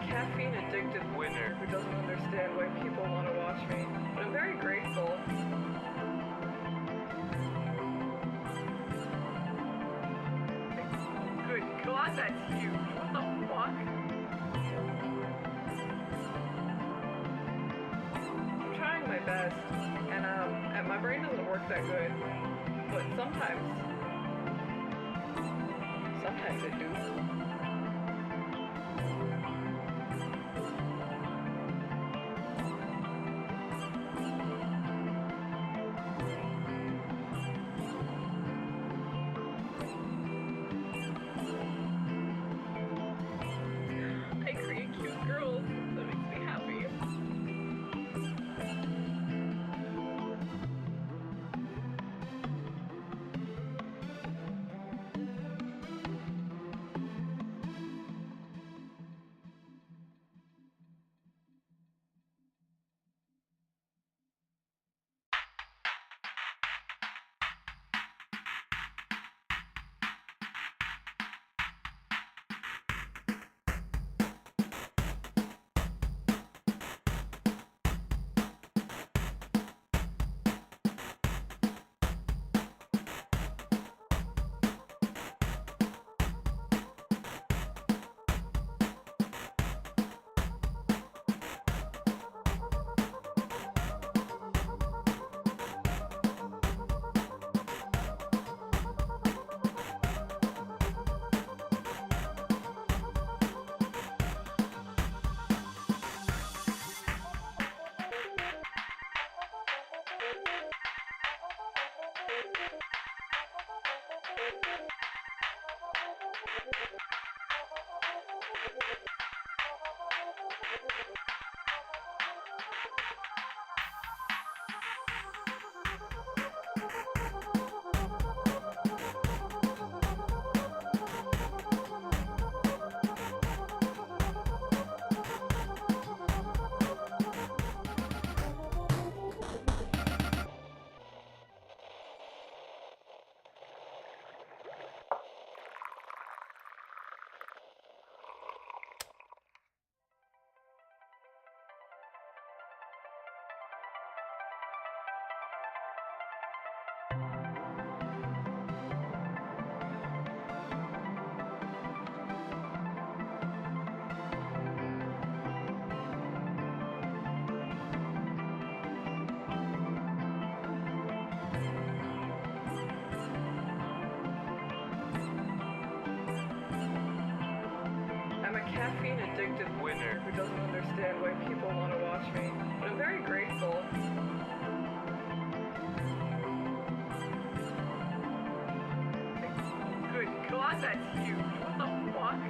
Caffeine addicted winner who doesn't understand why people want to watch me, but I'm very grateful. Good God, that's huge. What the fuck? I'm trying my best, and my brain doesn't work that good, but sometimes it do. Caffeine addicted winner who doesn't understand why people want to watch me, but I'm very grateful. Good God, that's huge. What the fuck?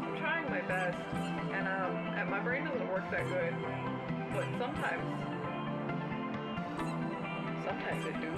I'm trying my best, and my brain doesn't work that good, but sometimes it do.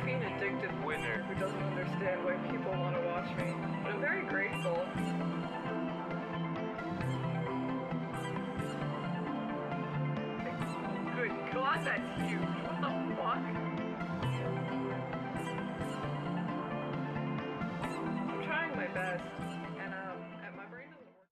caffeine addicted winner who doesn't understand why people want to watch me, but I'm very grateful. Good God, that's huge. What the fuck? I'm trying my best, and my brain doesn't work.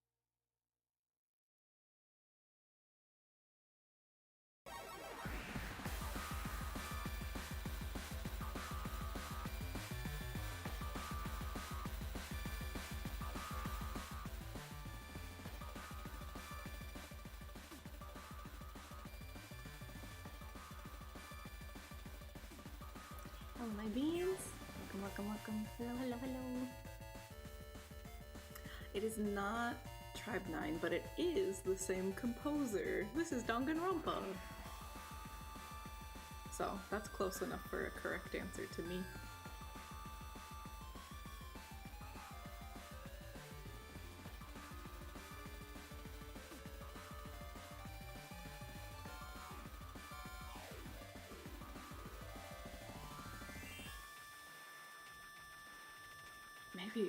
Oh, my beans! Welcome, welcome, welcome. Hello, hello, hello. It is not Tribe 9, but it is the same composer. This is Danganronpa. So, that's close enough for a correct answer to me. Maybe.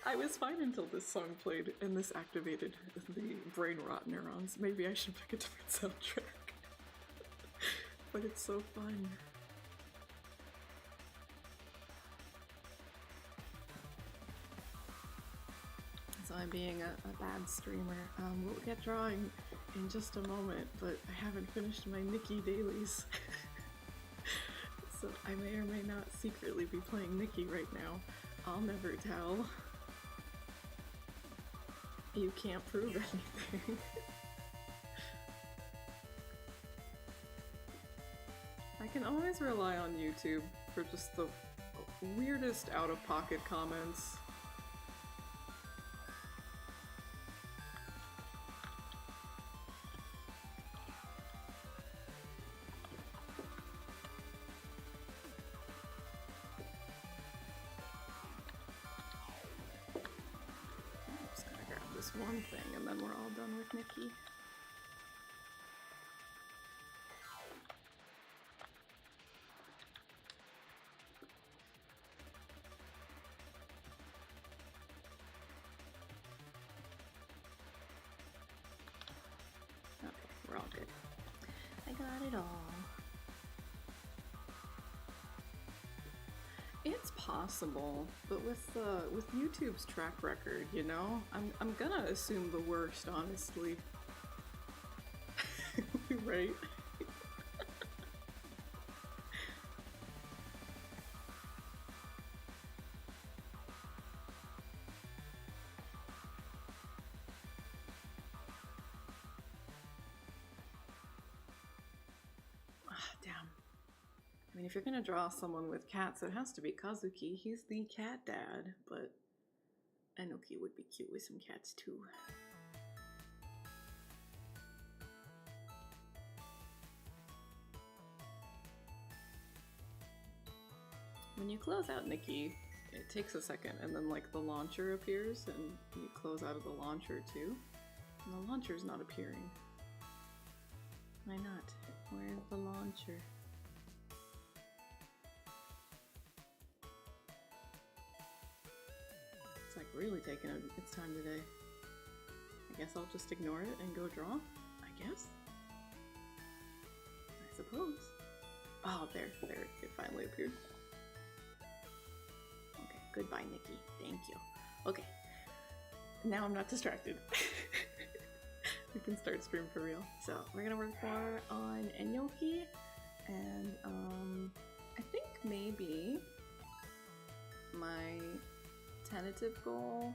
I was fine until this song played and this activated the brain rot neurons. Maybe I should pick a different soundtrack. But it's so fun. So I'm being a bad streamer. We'll get drawing in just a moment, but I haven't finished my Nikki dailies. So I may or may not secretly be playing Nikki right now. I'll never tell. You can't prove anything. I can always rely on YouTube for just the weirdest out-of-pocket comments. One thing and then we're all done with Nikki. Okay, we're all good. I got it all. It's possible, but with YouTube's track record, you know, I'm gonna assume the worst, honestly. Right? Damn. I mean, if you're gonna draw someone with cats, it has to be Kazuki. He's the cat dad, but Enoki would be cute with some cats too. When you close out Nikki, it takes a second, and then like the launcher appears, and you close out of the launcher too. And the launcher's not appearing. Why not? Where's the launcher? It's like really taking its time today. I guess I'll just ignore it and go draw? I guess? I suppose. Oh, there, it finally appeared. Okay, goodbye, Nikki. Thank you. Okay, now I'm not distracted. We can start stream for real. So we're gonna work more on Enoki, and I think maybe my tentative goal,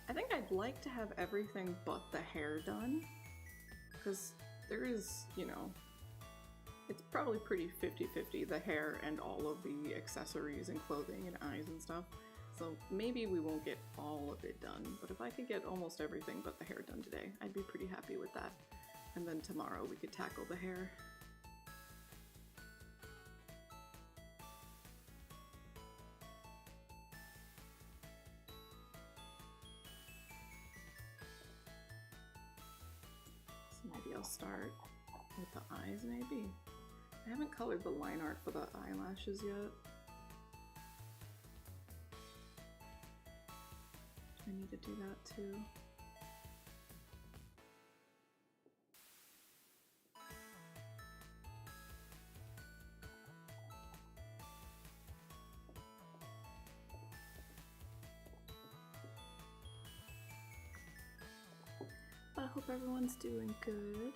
I think I'd like to have everything but the hair done, because there is, you know, it's probably pretty 50-50, the hair and all of the accessories and clothing and eyes and stuff. So maybe we won't get all of it done, but if I could get almost everything but the hair done today, I'd be pretty happy with that. And then tomorrow we could tackle the hair. So maybe I'll start With the eyes, maybe? I haven't colored the line art for the eyelashes yet. I need to do that too. I hope everyone's doing good.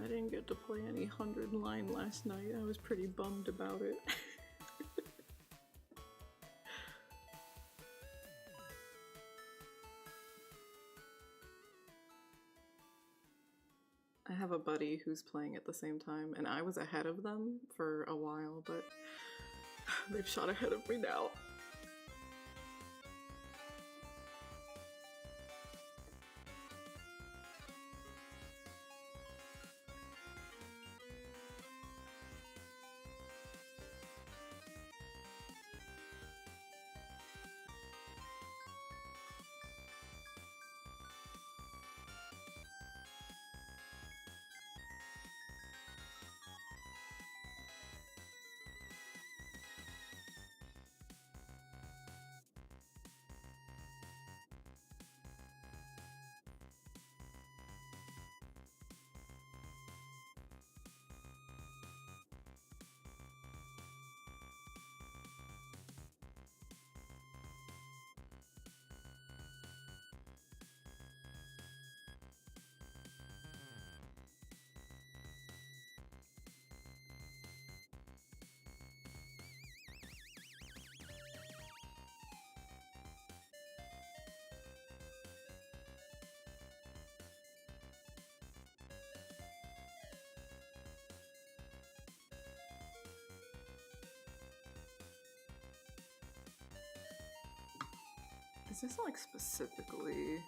I didn't get to play any 100 line last night. I was pretty bummed about it. I have a buddy who's playing at the same time, and I was ahead of them for a while, but they've shot ahead of me now. Is this like specifically?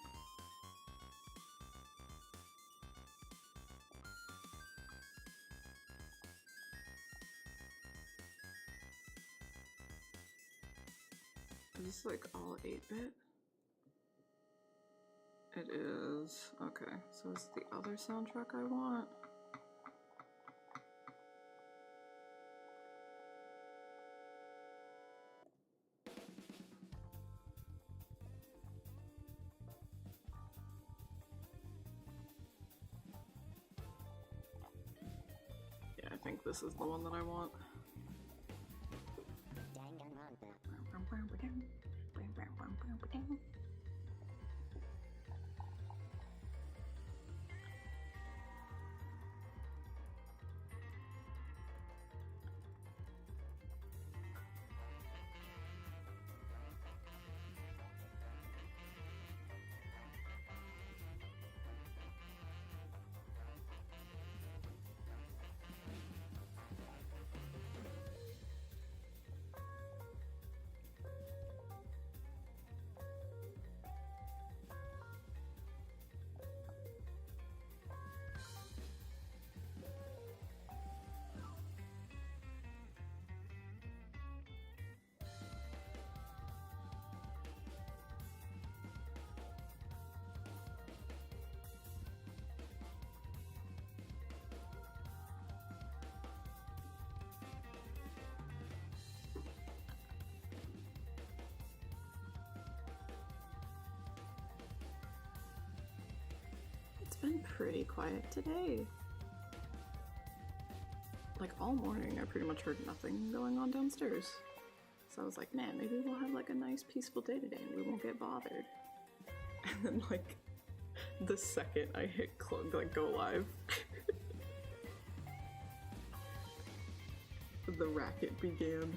Is this like all 8-bit? It is. Okay, so it's the other soundtrack I want. Yeah, I think this is the one that I want. It's been pretty quiet today. Like all morning I pretty much heard nothing going on downstairs. So I was like, man, maybe we'll have like a nice peaceful day today and we won't get bothered. And then like the second I hit like go live, the racket began.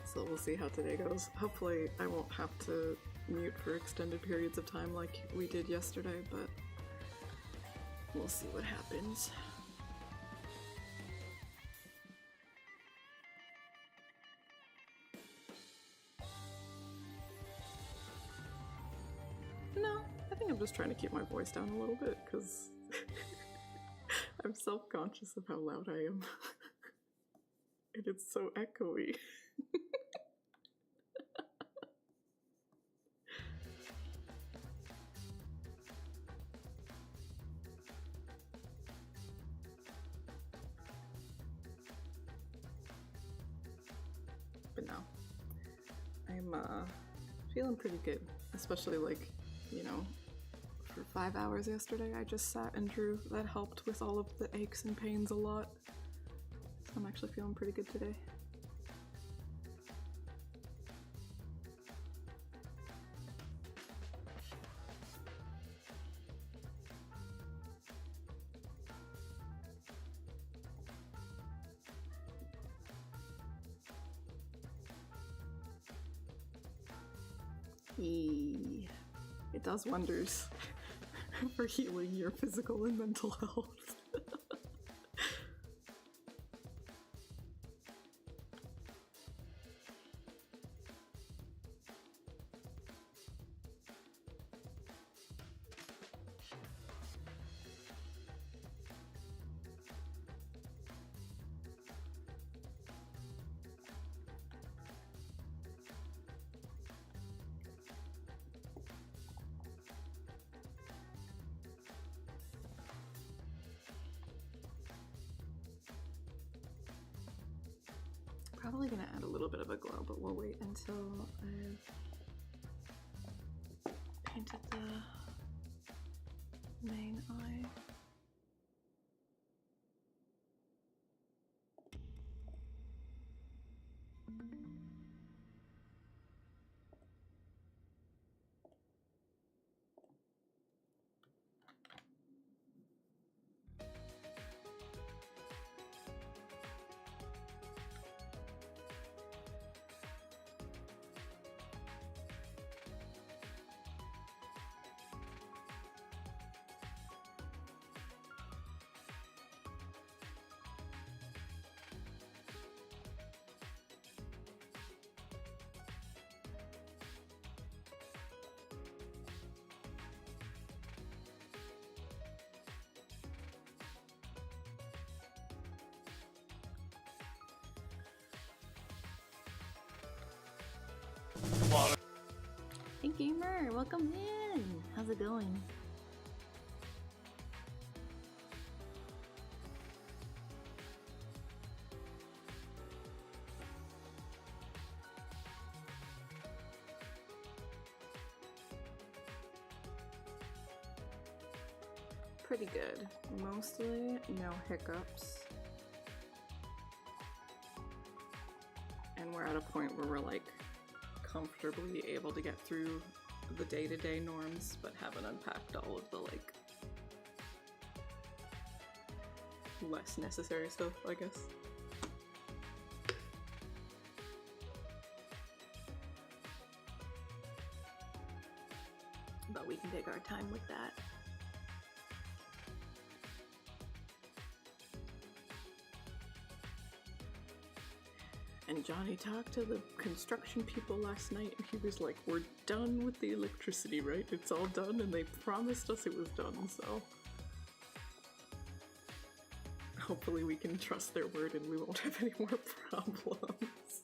So we'll see how today goes. Hopefully I won't have to mute for extended periods of time like we did yesterday, but we'll see what happens. No, I think I'm just trying to keep my voice down a little bit because I'm self-conscious of how loud I am. And it's so echoey. I'm feeling pretty good, especially like, you know, for 5 hours yesterday I just sat and drew. That helped with all of the aches and pains a lot. So I'm actually feeling pretty good today. It does wonders for healing your physical and mental health. Probably gonna add a little bit of a glow, but we'll wait until I've painted the main eye. Hey gamer, welcome in! How's it going? Pretty good. Mostly no hiccups. And we're at a point where we're like comfortably able to get through the day-to-day norms, but haven't unpacked all of the like less necessary stuff, I guess. But we can take our time with that. And Johnny talked to the construction people last night and he was like, we're done with the electricity, right? It's all done, and they promised us it was done, so hopefully we can trust their word and we won't have any more problems.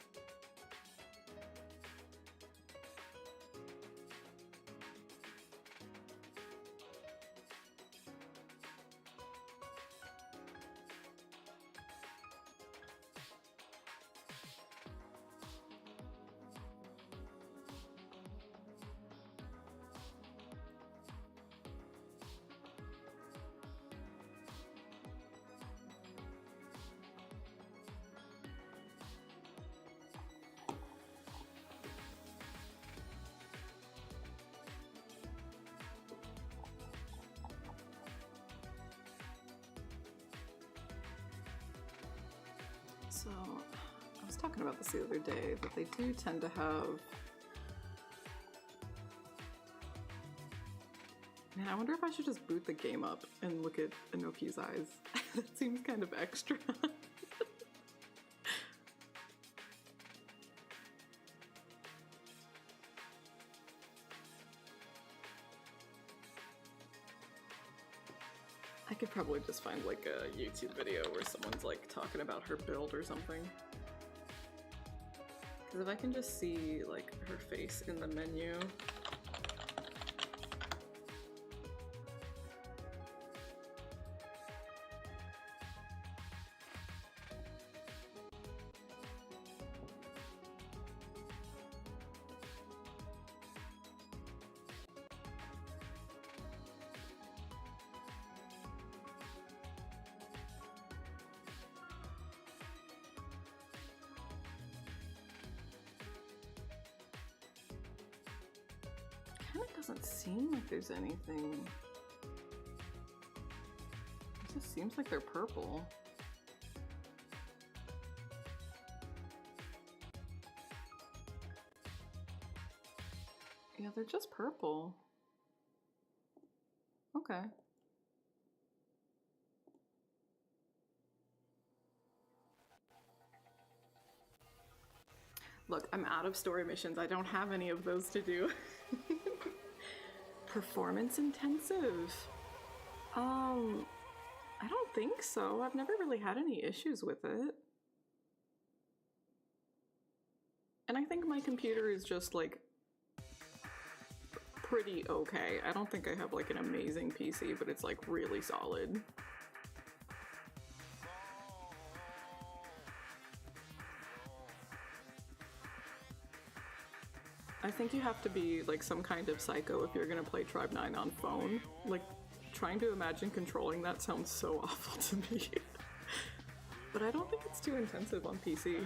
So, I was talking about this the other day, that they do tend to have... Man, I wonder if I should just boot the game up and look at Enoki's eyes. That seems kind of extra. I could probably just find like a YouTube video where someone's like talking about her build or something. Because if I can just see like her face in the menu. kind of doesn't seem like there's anything. It just seems like they're purple. Yeah, they're just purple. Okay. Look, I'm out of story missions. I don't have any of those to do. Performance intensive. I don't think so. I've never really had any issues with it. And I think my computer is just like pretty okay. I don't think I have like an amazing PC, but it's like really solid. I think you have to be like some kind of psycho if you're gonna play Tribe 9 on phone. Like, trying to imagine controlling that sounds so awful to me. But I don't think it's too intensive on PC.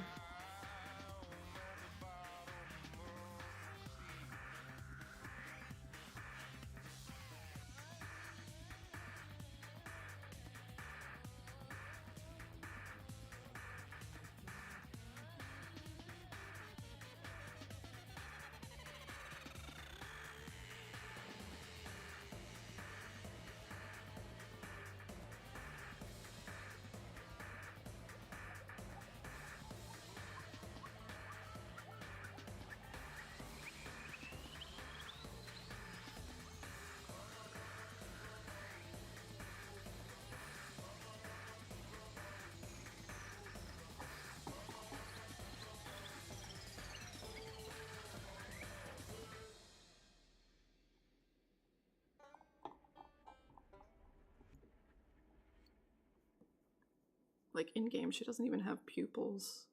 Like, in-game, she doesn't even have pupils.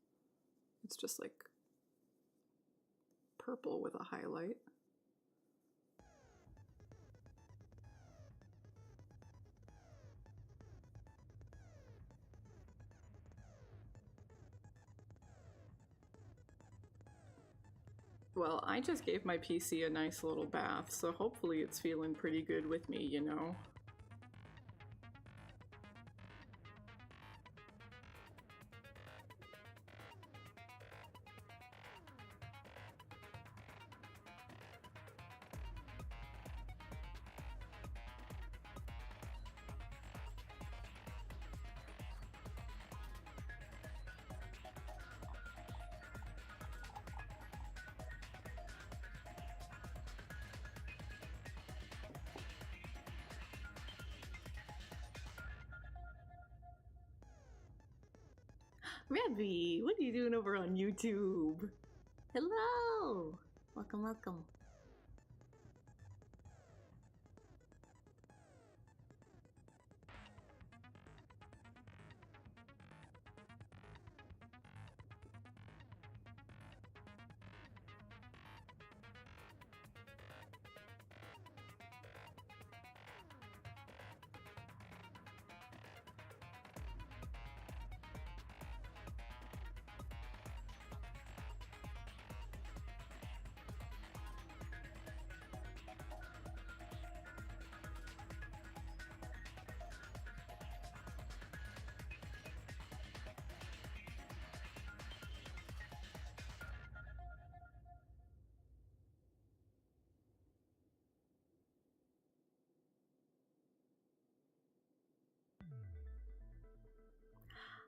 It's just, like, purple with a highlight. Well, I just gave my PC a nice little bath, so hopefully it's feeling pretty good with me, you know? Rebby, what are you doing over on YouTube? Hello! Welcome, welcome.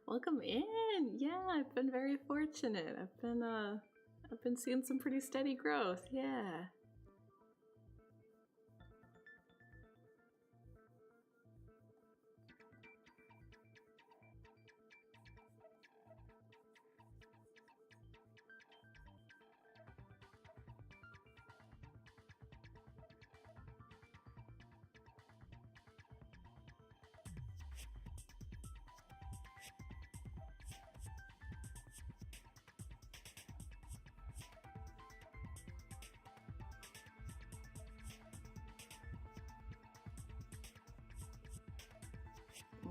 Welcome in! Yeah, I've been very fortunate. I've been seeing some pretty steady growth, yeah.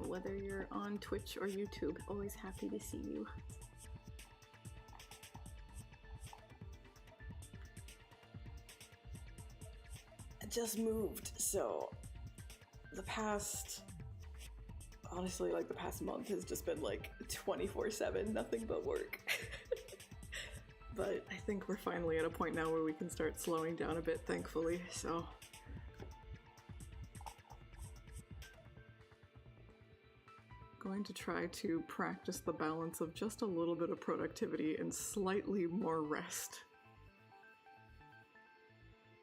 Whether you're on Twitch or YouTube, always happy to see you. just moved, so the past, honestly, like the past month has just been like 24/7, nothing but work. But I think we're finally at a point now where we can start slowing down a bit, thankfully, so. Going to try to practice the balance of just a little bit of productivity and slightly more rest.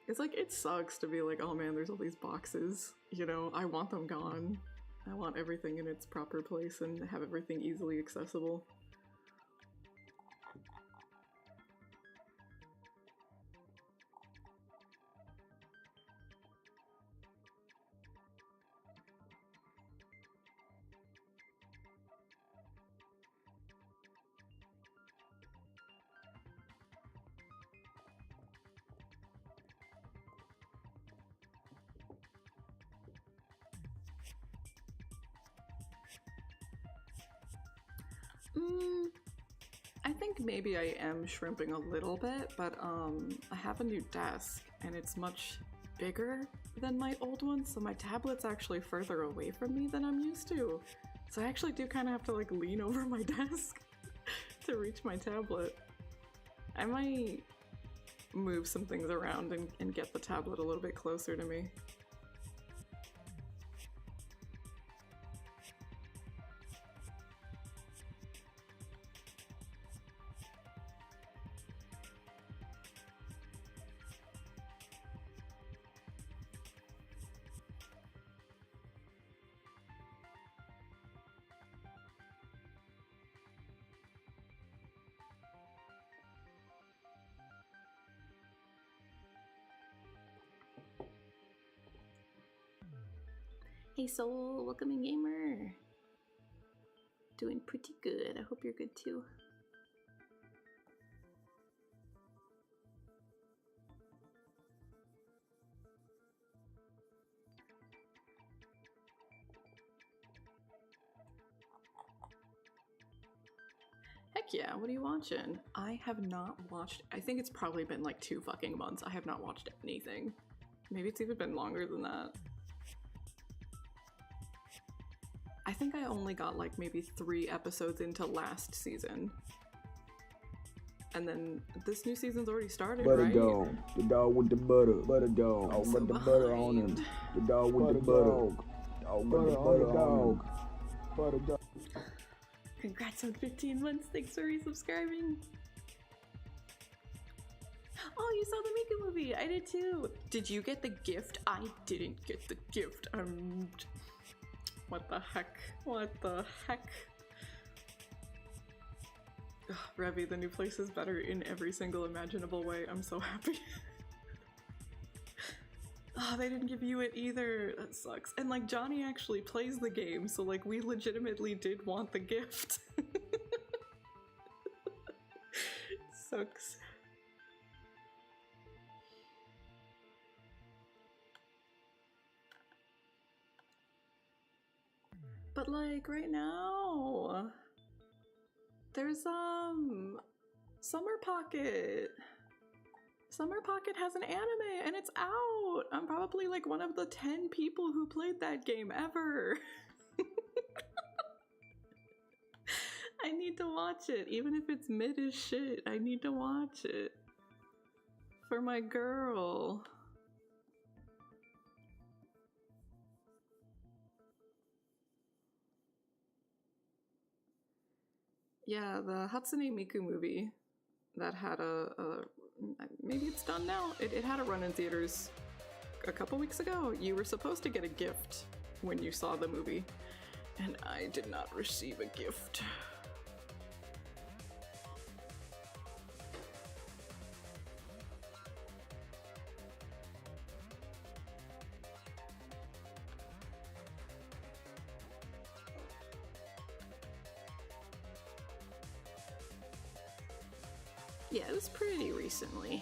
It's like, it sucks to be like, oh man, there's all these boxes, you know, I want them gone. I want everything in its proper place and have everything easily accessible. I think maybe I am shrimping a little bit, but I have a new desk and it's much bigger than my old one, so my tablet's actually further away from me than I'm used to. So I actually do kind of have to like lean over my desk to reach my tablet. I might move some things around and get the tablet a little bit closer to me. Hey Soul, welcome in gamer. Doing pretty good. I hope you're good too. Heck yeah, what are you watching? I have not watched, I think it's probably been like 2 fucking months. I have not watched anything. Maybe it's even been longer than that. I think I only got like maybe 3 episodes into last season. And then this new season's already started, butter right? dog. The dog with the butter. Butter dog. I'm I'll so put the butter on him. behind. The dog with the butter. I'll put the butter on him. Butter dog. Congrats on 15 months. Thanks for resubscribing. Oh, you saw the Miku movie. I did too. Did you get the gift? I didn't get the gift. What the heck? What the heck? Ugh, Revy, the new place is better in every single imaginable way. I'm so happy. Oh, they didn't give you it either. That sucks. And like, Johnny actually plays the game, so like, we legitimately did want the gift. Sucks. But like, right now, there's Summer Pocket. Summer Pocket has an anime and it's out! I'm probably like one of the 10 people who played that game ever! I need to watch it, even if it's mid as shit. I need to watch it. For my girl. Yeah, the Hatsune Miku movie that had maybe it's done now. It had a run in theaters a couple weeks ago. You were supposed to get a gift when you saw the movie, and I did not receive a gift. Yeah, it was pretty recently.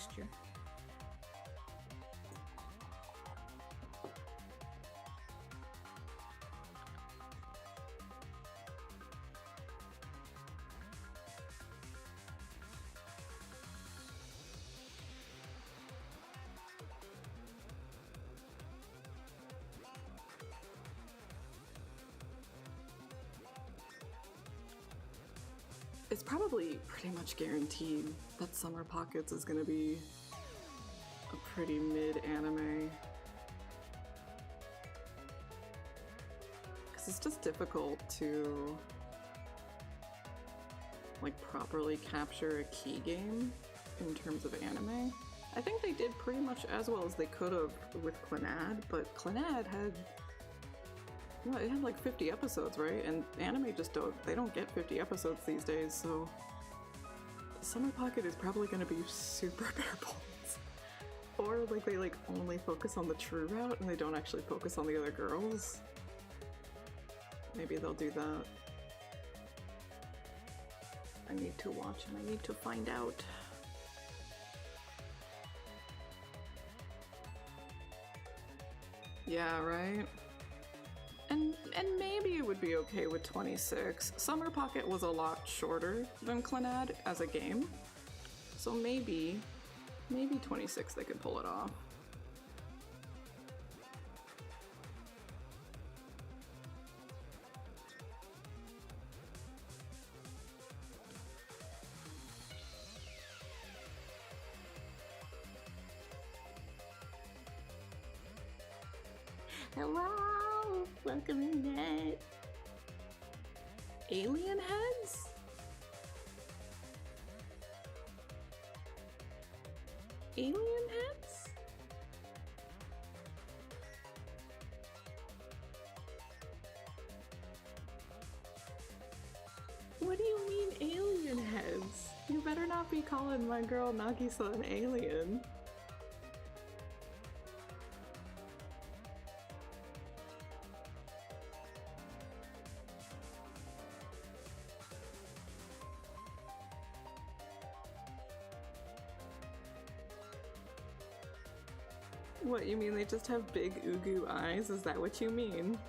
texture. It's probably pretty much guaranteed that Summer Pockets is gonna be a pretty mid-anime. Because it's just difficult to like properly capture a key game in terms of anime. I think they did pretty much as well as they could have with Clannad, but Clannad had well, it had like 50 episodes, right? And anime just don't get 50 episodes these days, so Summer Pocket is probably gonna be super bare bones. Or like they like only focus on the true route and they don't actually focus on the other girls. Maybe they'll do that. I need to watch and I need to find out. Yeah, right? And maybe it would be okay with 26. Summer Pocket was a lot shorter than Clannad as a game. So maybe 26 they could pull it off. Hello! Welcome in, Ned. Alien heads? Alien heads? What do you mean alien heads? You better not be calling my girl Nagisa an alien. What, you mean they just have big ugu eyes? Is that what you mean?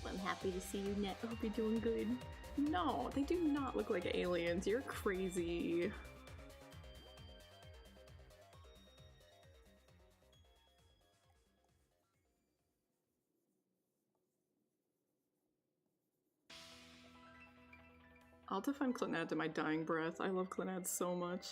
Well, I'm happy to see you, Net. I hope you're doing good. No, they do not look like aliens. You're crazy. I'll defend Clannad to my dying breath. I love Clannad so much.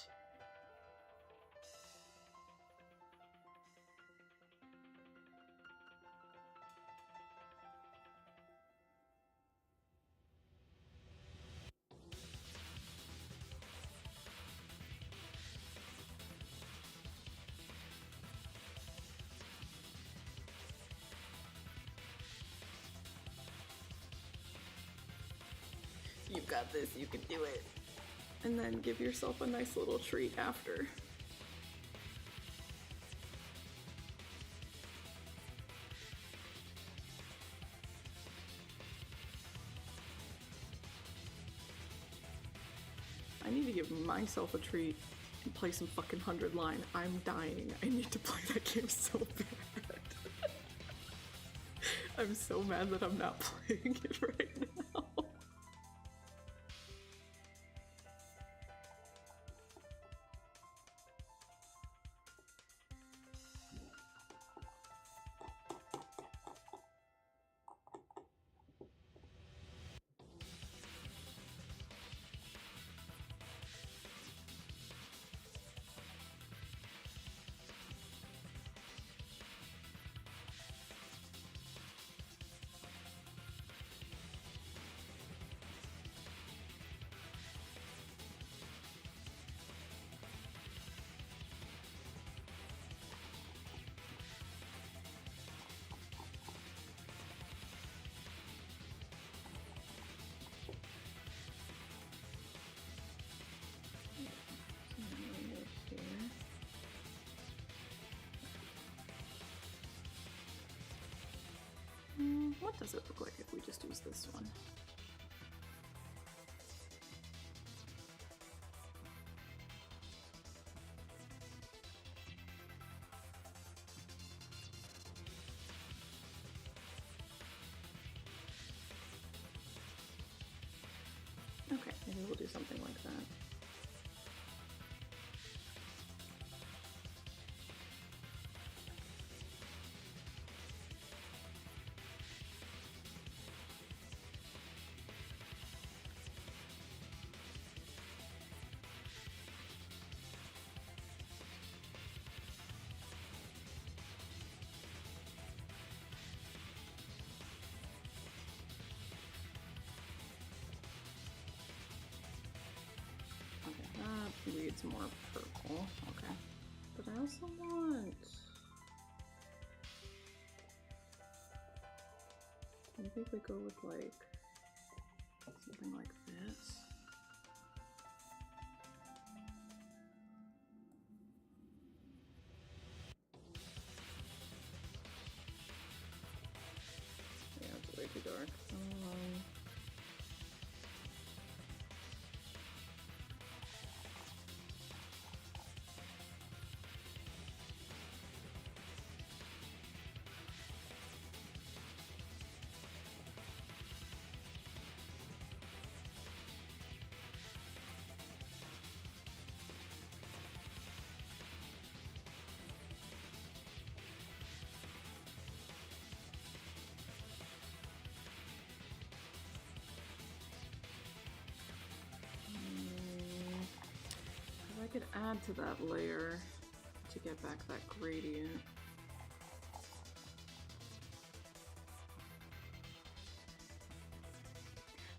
You've got this, you can do it. And then give yourself a nice little treat after. I need to give myself a treat and play some fucking 100 line. I'm dying. I need to play that game so bad. I'm so mad that I'm not playing it right now. What does it look like if we just use this one? Okay, maybe we'll do something like that. That reads more purple. Okay. But I also want... maybe if we go with like something like this. Yeah, it's way too dark. I could add to that layer to get back that gradient.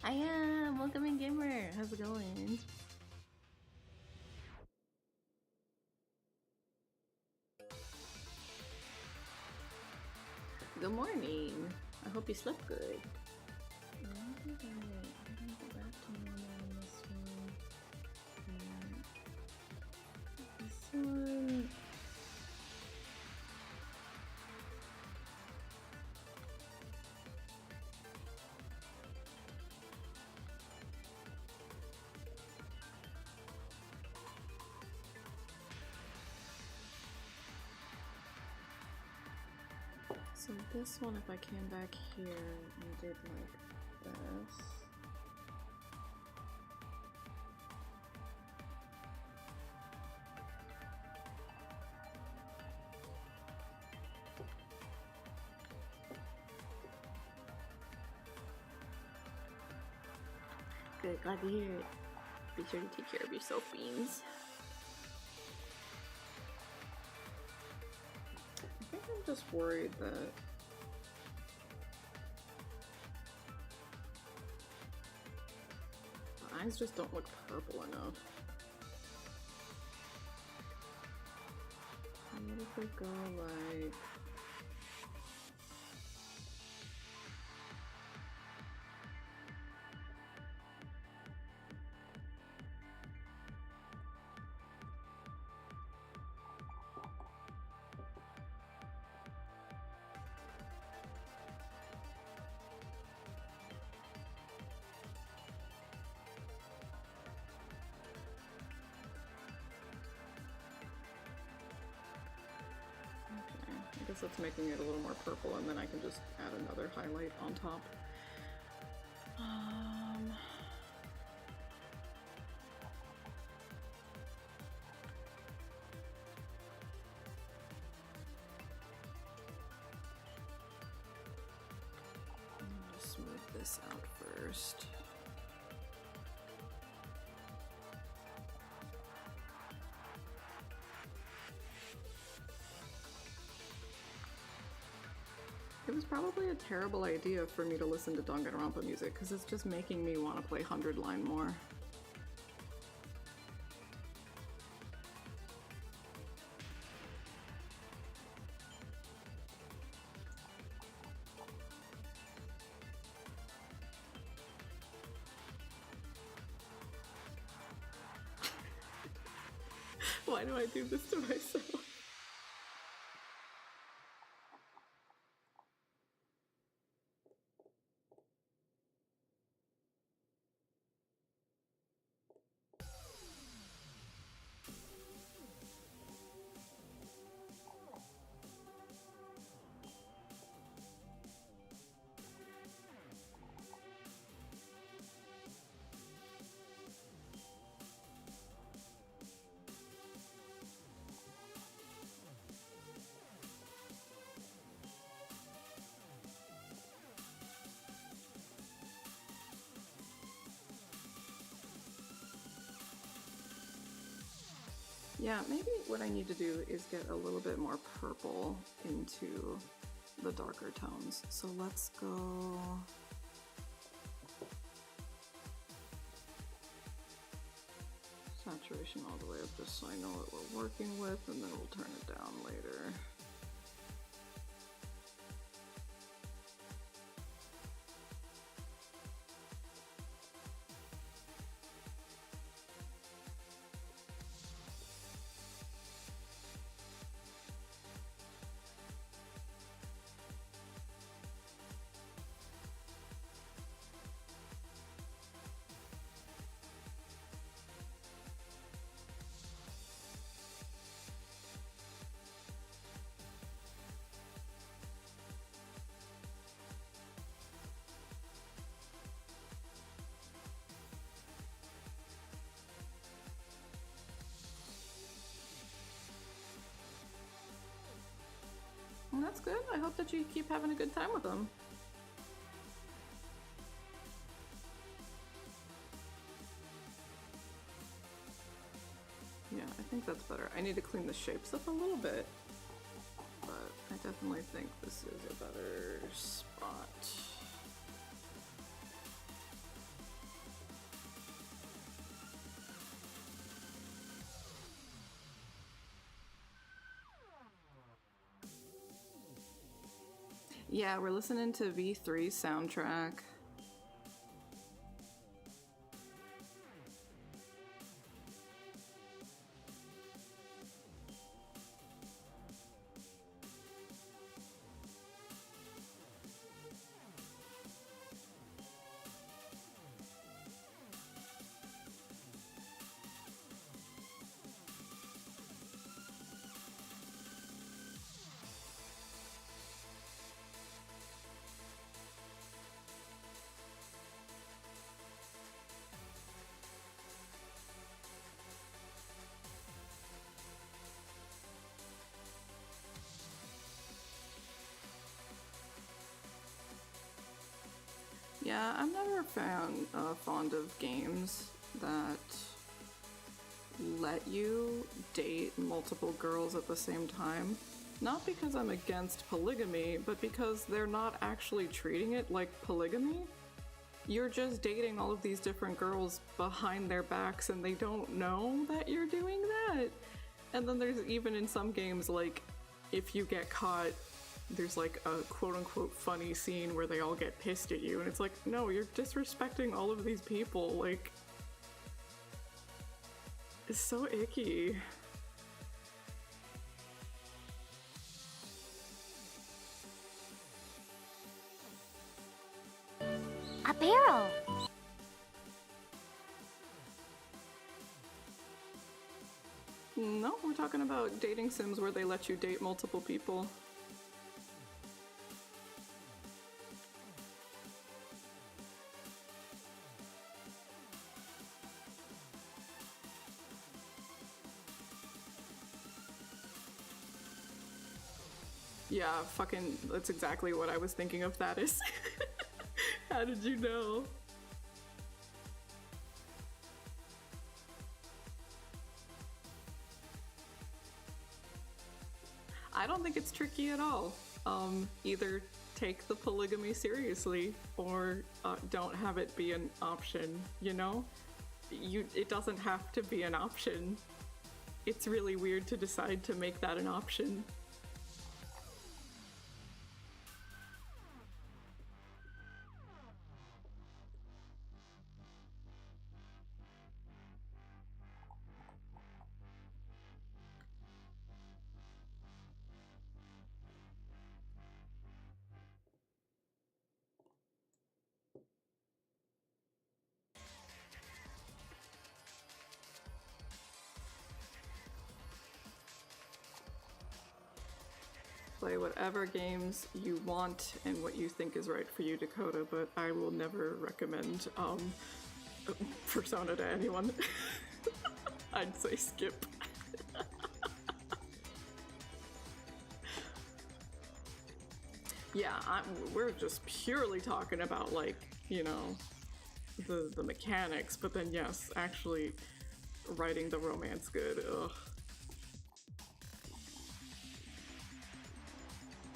I am! Welcome in, gamer! How's it going? Good morning! I hope you slept good. So this one, if I came back here and did like this. Good, glad to hear it. Be sure to take care of yourself, Beans. I think I'm just worried that the eyes just don't look purple enough. What if we go like... I guess that's making it a little more purple, and then I can just add another highlight on top. I'll just smooth this out first. It was probably a terrible idea for me to listen to Danganronpa music, because it's just making me want to play 100 Line more. Why do I do this to myself? Yeah, maybe what I need to do is get a little bit more purple into the darker tones. So let's go... saturation all the way up just so I know what we're working with, and then we'll turn it down later. Well, that's good. I hope that you keep having a good time with them. Yeah, I think that's better. I need to clean the shapes up a little bit, but I definitely think this is a better spot. Yeah, we're listening to V3's soundtrack. Yeah, I'm never fond of games that let you date multiple girls at the same time. Not because I'm against polygamy, but because they're not actually treating it like polygamy. You're just dating all of these different girls behind their backs and they don't know that you're doing that. And then there's even in some games, like, if you get caught, there's like a quote-unquote funny scene where they all get pissed at you, and it's like, no, you're disrespecting all of these people, like... It's so icky. A barrel! No, we're talking about dating sims where they let you date multiple people. Yeah, fucking, that's exactly what I was thinking of that is. How did you know? I don't think it's tricky at all. Either take the polygamy seriously or don't have it be an option, you know? It doesn't have to be an option. It's really weird to decide to make that an option. Play whatever games you want and what you think is right for you, Dakota, but I will never recommend Persona to anyone. I'd say skip. Yeah, we're just purely talking about, like, you know, the mechanics, but then yes, actually writing the romance good, ugh.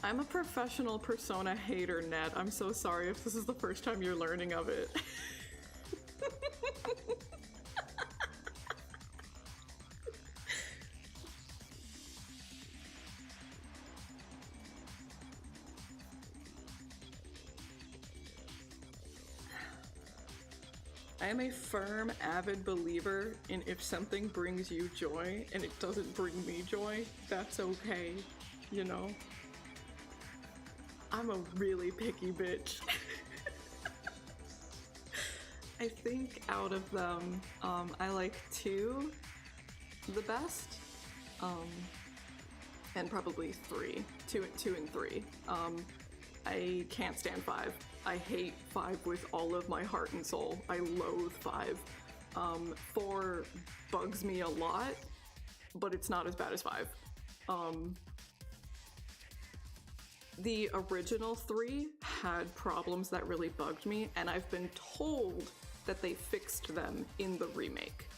I'm a professional Persona hater, Net. I'm so sorry if this is the first time you're learning of it. I am a firm, avid believer in if something brings you joy and it doesn't bring me joy, that's okay, you know? I'm a really picky bitch. I think out of them, I like 2 the best, and probably 3. 2 and 3. I can't stand 5. I hate 5 with all of my heart and soul. I loathe 5. 4 bugs me a lot, but it's not as bad as 5. The original 3 had problems that really bugged me, and I've been told that they fixed them in the remake.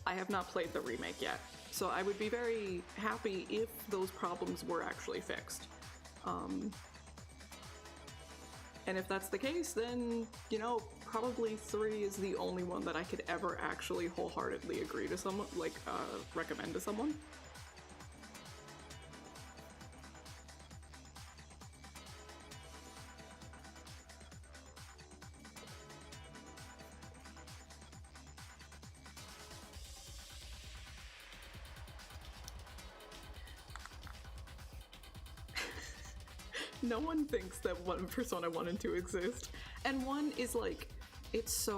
I have not played the remake yet, so I would be very happy if those problems were actually fixed. And if that's the case, then, you know, probably 3 is the only one that I could ever actually wholeheartedly agree to someone, like, recommend to someone. No one thinks that one Persona 1 and 2 exist. And 1 is like, it's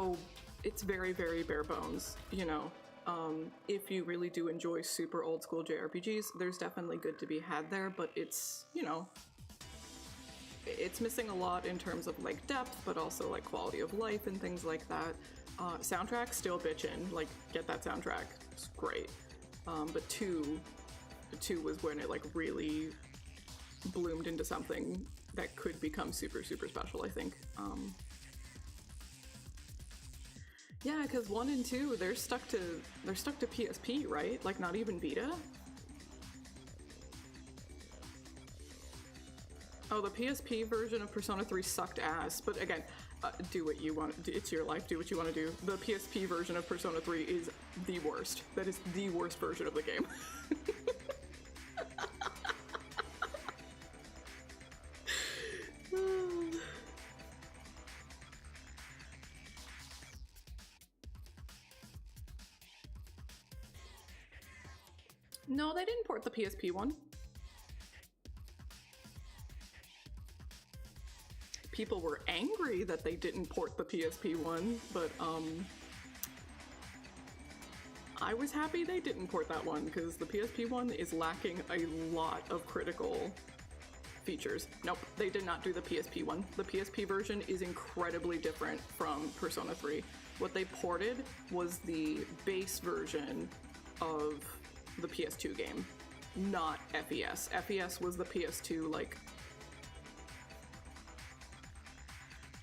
very, very bare bones, you know? If you really do enjoy super old school JRPGs, there's definitely good to be had there, but it's, you know, it's missing a lot in terms of like depth, but also like quality of life and things like that. Soundtrack, still bitchin', like get that soundtrack, it's great. But 2 was when it like really bloomed into something that could become super, super special, I think. Yeah, because 1 and 2, they're stuck to PSP, right? Like not even Vita? Oh, the PSP version of Persona 3 sucked ass, but again, do what you want. It's your life, do what you want to do. The PSP version of Persona 3 is the worst. That is the worst version of the game. No, they didn't port the PSP one. People were angry that they didn't port the PSP one, but I was happy they didn't port that one because the PSP one is lacking a lot of critical features. Nope, they did not do the PSP one. The PSP version is incredibly different from Persona 3. What they ported was the base version of the PS2 game, not FES. FES was the PS2, like,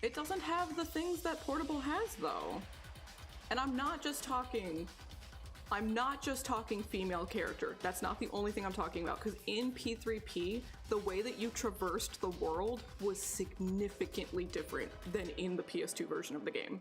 it doesn't have the things that Portable has though. And I'm not just talking female character. That's not the only thing I'm talking about, because in P3P, the way that you traversed the world was significantly different than in the PS2 version of the game.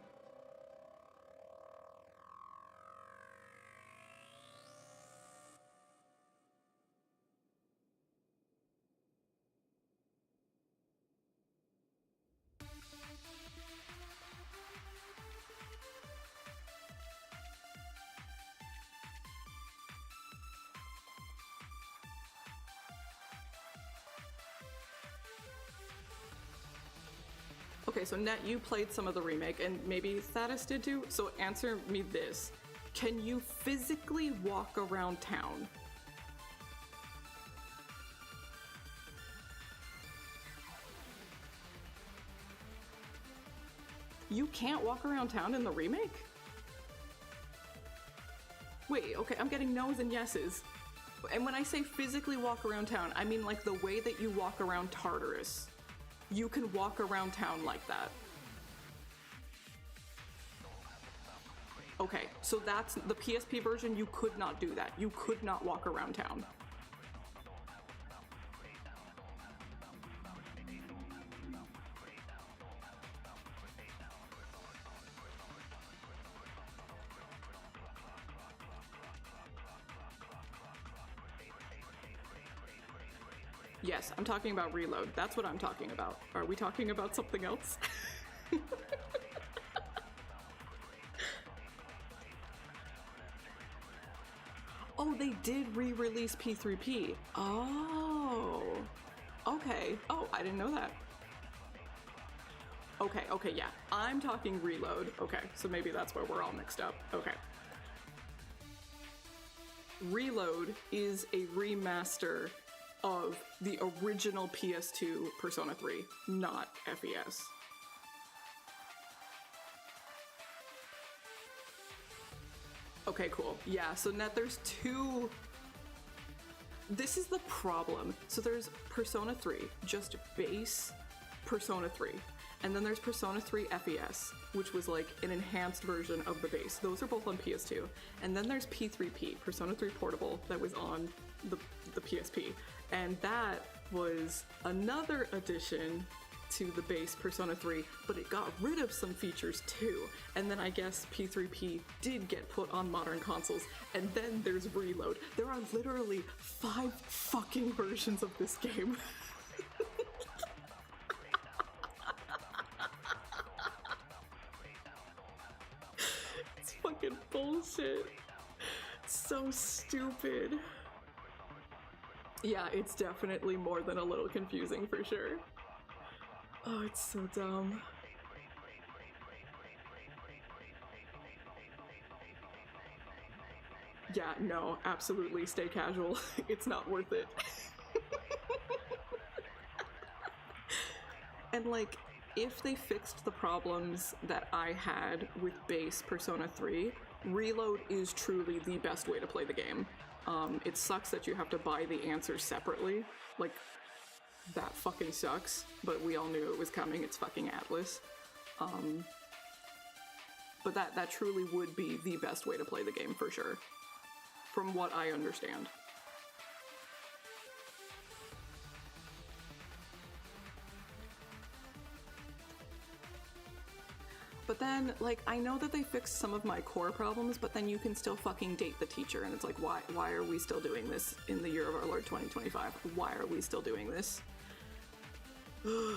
Okay, so Net, you played some of the remake, and maybe Thaddeus did too, so answer me this. Can you physically walk around town? You can't walk around town in the remake? Wait, okay, I'm getting no's and yeses. And when I say physically walk around town, I mean like the way that you walk around Tartarus. You can walk around town like that. Okay, so that's the PSP version, you could not do that. You could not walk around town. Yes, I'm talking about Reload. That's what I'm talking about. Are we talking about something else? Oh, they did re-release P3P. Oh. Okay. Oh, I didn't know that. Okay, yeah. I'm talking Reload. Okay, so maybe that's where we're all mixed up. Okay. Reload is a remaster of the original PS2 Persona 3, not FES. Okay, cool. Yeah, so now there's two... This is the problem. So there's Persona 3, just base Persona 3. And then there's Persona 3 FES, which was like an enhanced version of the base. Those are both on PS2. And then there's P3P, Persona 3 Portable, that was on the PSP. And that was another addition to the base Persona 3, but it got rid of some features too. And then I guess P3P did get put on modern consoles. And then there's Reload. There are literally 5 fucking versions of this game. It's fucking bullshit. So stupid. Yeah, it's definitely more than a little confusing for sure. Oh, it's so dumb. Yeah, no, absolutely stay casual. It's not worth it. And like, if they fixed the problems that I had with base Persona 3, Reload is truly the best way to play the game. It sucks that you have to buy the answers separately. Like, that fucking sucks, but we all knew it was coming. It's fucking Atlas. But that truly would be the best way to play the game for sure, from what I understand. But then, like, I know that they fixed some of my core problems, but then you can still fucking date the teacher, and it's like, why are we still doing this in the year of our Lord 2025? Why are we still doing this? You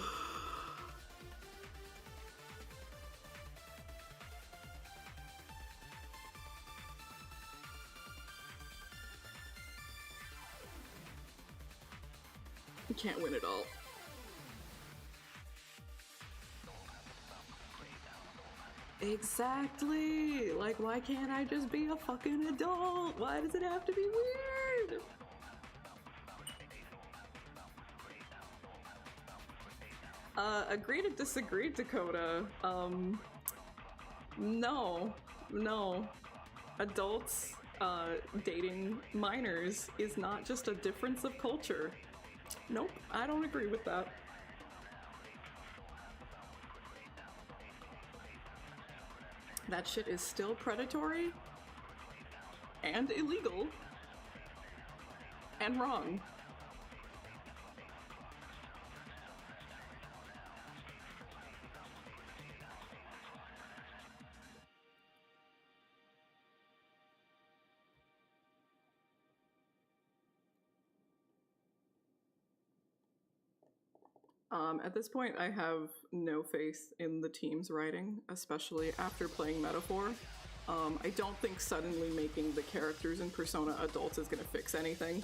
can't win it all. Exactly! Like, why can't I just be a fucking adult? Why does it have to be weird? Agree to disagree, Dakota. No. Adults, dating minors is not just a difference of culture. Nope, I don't agree with that. That shit is still predatory and illegal and wrong. At this point, I have no faith in the team's writing, especially after playing Metaphor. I don't think suddenly making the characters in Persona adults is gonna fix anything.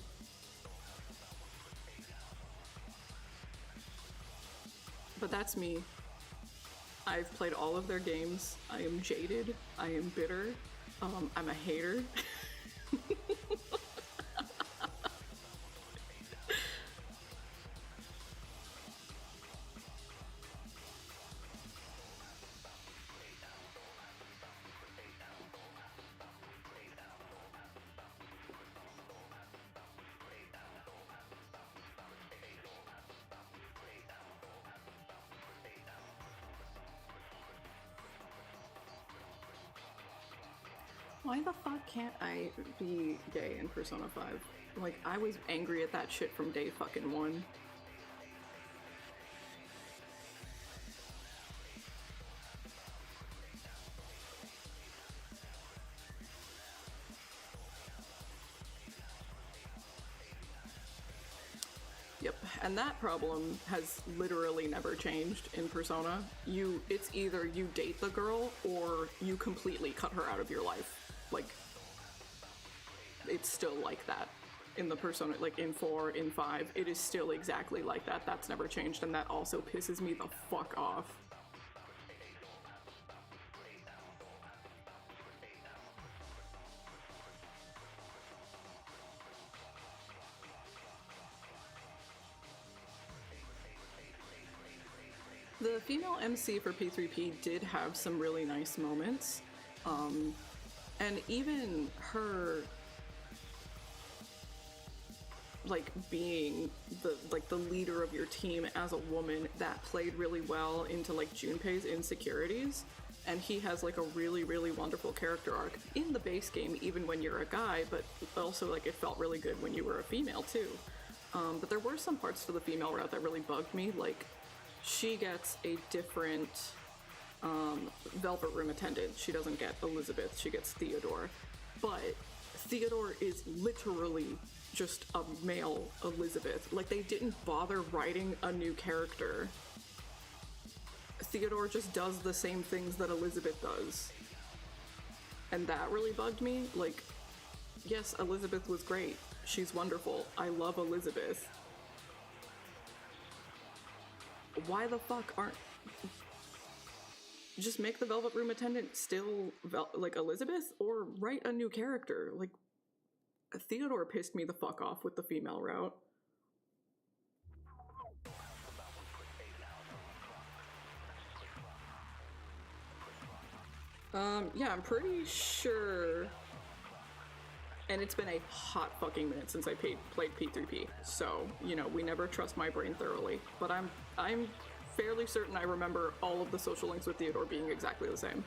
But that's me. I've played all of their games. I am jaded. I am bitter. I'm a hater. Why the fuck can't I be gay in Persona 5? Like, I was angry at that shit from day fucking one. Yep. And that problem has literally never changed in Persona. It's either you date the girl or you completely cut her out of your life. Like, it's still like that in the Persona, like in 4, in 5, it is still exactly like that. That's never changed, and that also pisses me the fuck off. The female MC for P3P did have some really nice moments, and even her, like, being the leader of your team as a woman, that played really well into like Junpei's insecurities, and he has like a really, really wonderful character arc in the base game, even when you're a guy, but also like it felt really good when you were a female too. But there were some parts to the female route that really bugged me, like she gets a different Velvet Room attendant. She doesn't get Elizabeth, she gets Theodore. But Theodore is literally just a male Elizabeth. Like, they didn't bother writing a new character. Theodore just does the same things that Elizabeth does. And that really bugged me. Like, yes, Elizabeth was great. She's wonderful. I love Elizabeth. Why the fuck aren't... Just make the Velvet Room attendant still, like, Elizabeth? Or write a new character? Like, Theodore pissed me the fuck off with the female route. Yeah, I'm pretty sure... And it's been a hot fucking minute since I played P3P, so, you know, we never trust my brain thoroughly. But I'm fairly certain I remember all of the social links with Theodore being exactly the same.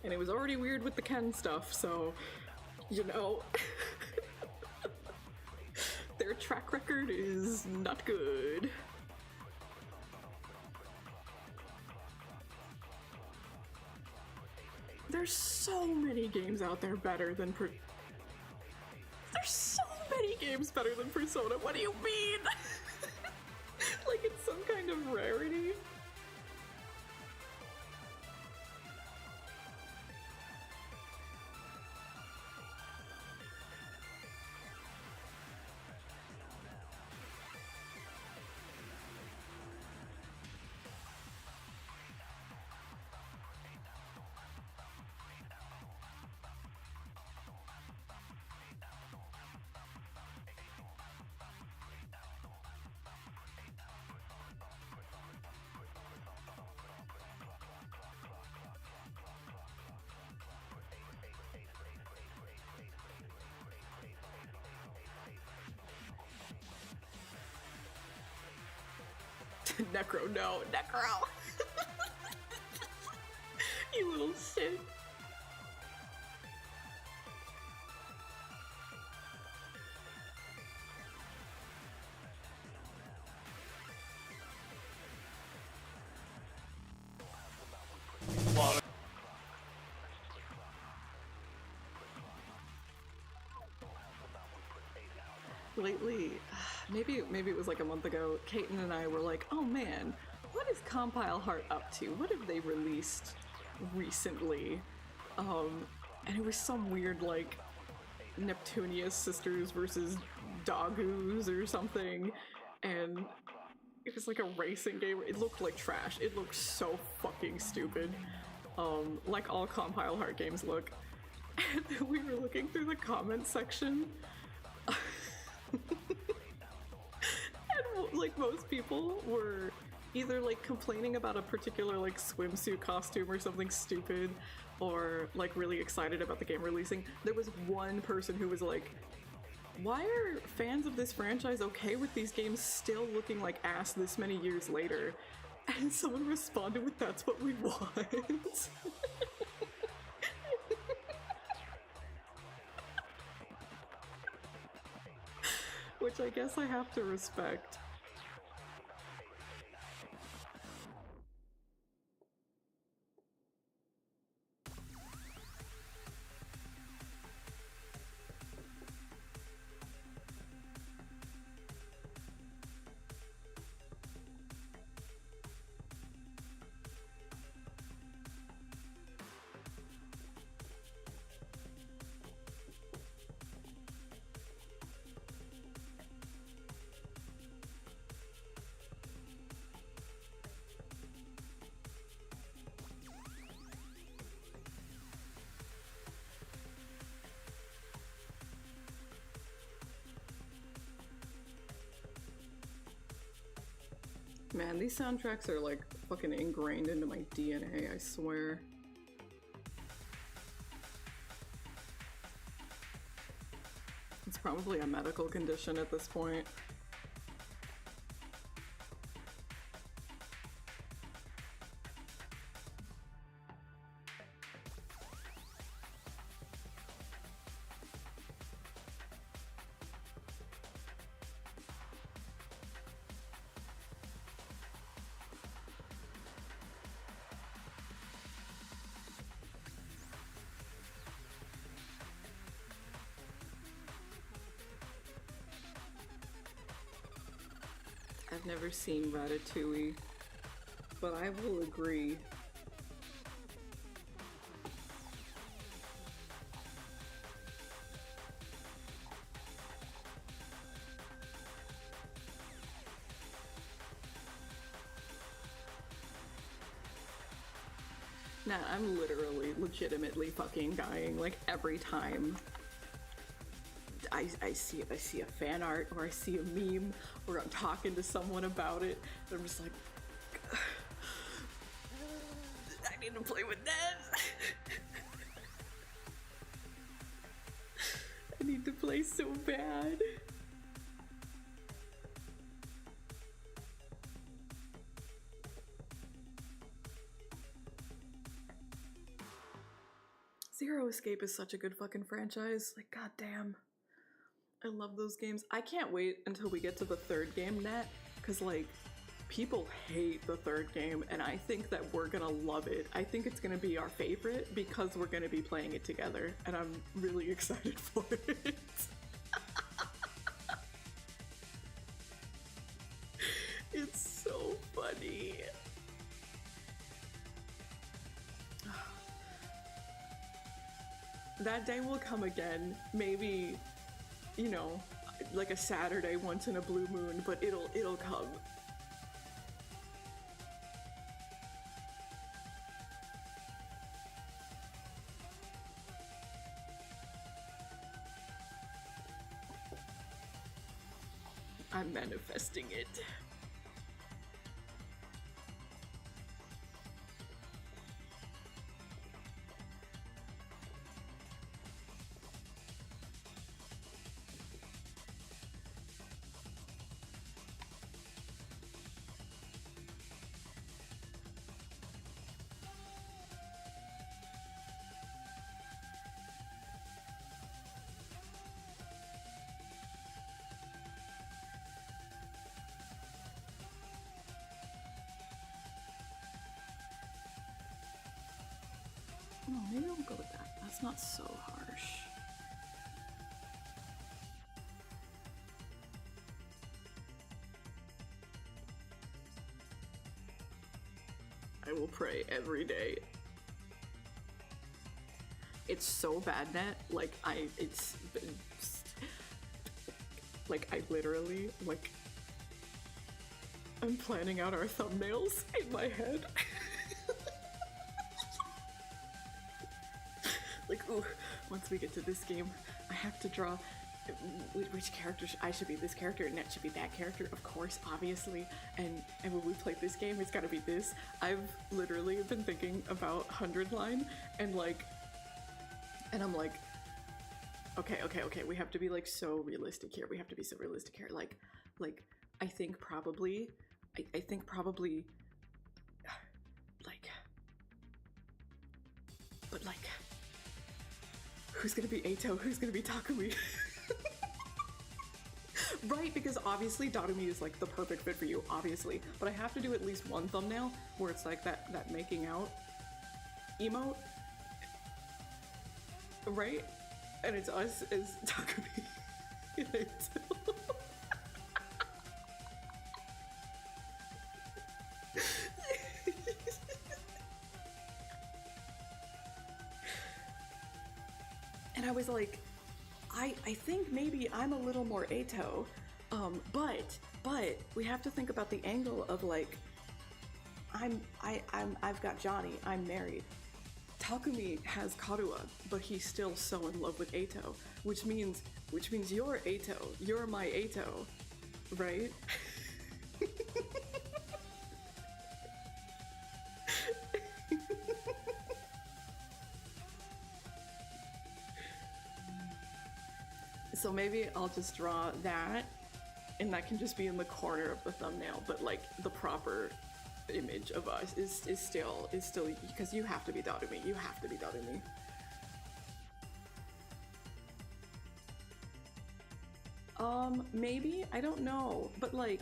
And it was already weird with the Ken stuff, so, you know... Their track record is not good. There's so many games out there better than There's so many games better than Persona, what do you mean? Like it's some kind of rarity? Necro, no, Necro! You little shit. Lately, maybe it was like a month ago, Kaiten and I were like, oh man, what is Compile Heart up to? What have they released recently? And it was some weird, like, Neptunia Sisters versus Dogus or something, and it was like a racing game. It looked like trash. It looked so fucking stupid, like all Compile Heart games look. And we were looking through the comments section, and like most people were either like complaining about a particular like swimsuit costume or something stupid, or like really excited about the game releasing. There was one person who was like, why are fans of this franchise okay with these games still looking like ass this many years later? And someone responded with, that's what we want. Which I guess I have to respect. Man, these soundtracks are like fucking ingrained into my DNA, I swear. It's probably a medical condition at this point. I've never seen Ratatouille, but I will agree. Nah, I'm literally, legitimately fucking dying, like, every time I see a fan art or I see a meme or I'm talking to someone about it, and I'm just like, I need to play with that. I need to play so bad. Zero Escape is such a good fucking franchise. Like, goddamn. I love those games. I can't wait until we get to the third game, Net, because, like, people hate the third game, and I think that we're gonna love it. I think it's gonna be our favorite because we're gonna be playing it together, and I'm really excited for it. It's so funny. That day will come again, maybe, you know, like a Saturday once in a blue moon, but it'll come. I'm manifesting it. Oh, maybe I'll go with that. That's not so harsh. I will pray every day. It's so bad, Net. Like, I literally, like, I'm planning out our thumbnails in my head. Like, ooh, once we get to this game, I have to draw which character I should be this character, and Net should be that character, of course, obviously. And when we play this game, it's gotta be this. I've literally been thinking about 100 line, and I'm like, okay, we have to be like so realistic here. We have to be so realistic here. Like, I think probably, like, but like, who's gonna be Eito? Who's gonna be Takumi? Right, because obviously Datumi is like the perfect fit for you, obviously. But I have to do at least one thumbnail where it's like that making out emote. Right? And it's us as Takumi and Eito. And I was like, I think maybe I'm a little more Eito, but we have to think about the angle of like, I've got Johnny, I'm married. Takumi has Karua, but he's still so in love with Eito, which means you're Eito, you're my Eito, right? So maybe I'll just draw that, and that can just be in the corner of the thumbnail, but like the proper image of us is still, because you have to be Darumi, you have to be Darumi. Maybe, I don't know, but like,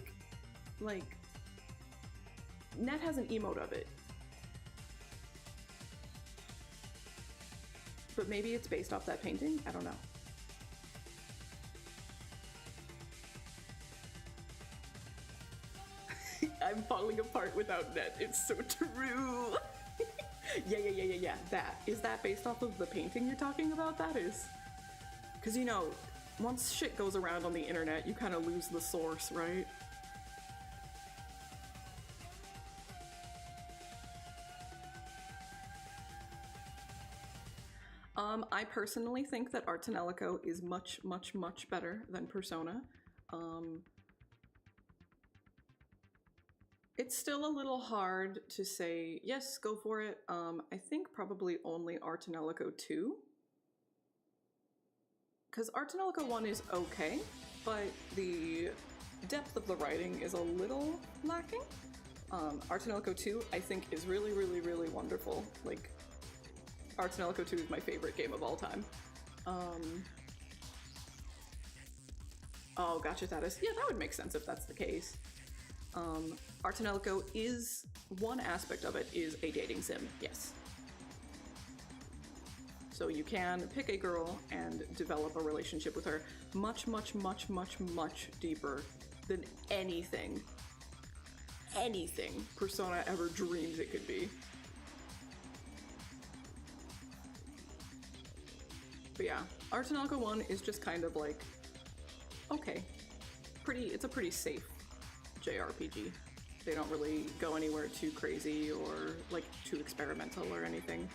Net has an emote of it. But maybe it's based off that painting? I don't know. I'm falling apart without Net. It's so true. Yeah. That. Is that based off of the painting you're talking about? That is. Because, you know, once shit goes around on the internet, you kind of lose the source, right? I personally think that Art Tanelico is much better than Persona. It's still a little hard to say, yes, go for it. I think probably only Art Tanelico 2. Because Art Tanelico 1 is okay, but the depth of the writing is a little lacking. Art Tanelico 2, I think, is really wonderful. Like, Art Tanelico 2 is my favorite game of all time. Oh, gotcha status. Yeah, that would make sense if that's the case. Art Tanelico is, one aspect of it is a dating sim, yes. So you can pick a girl and develop a relationship with her much deeper than anything Persona ever dreamed it could be. But yeah, Art Tanelico 1 is just kind of like, okay, it's a pretty safe JRPG. They don't really go anywhere too crazy or like too experimental or anything.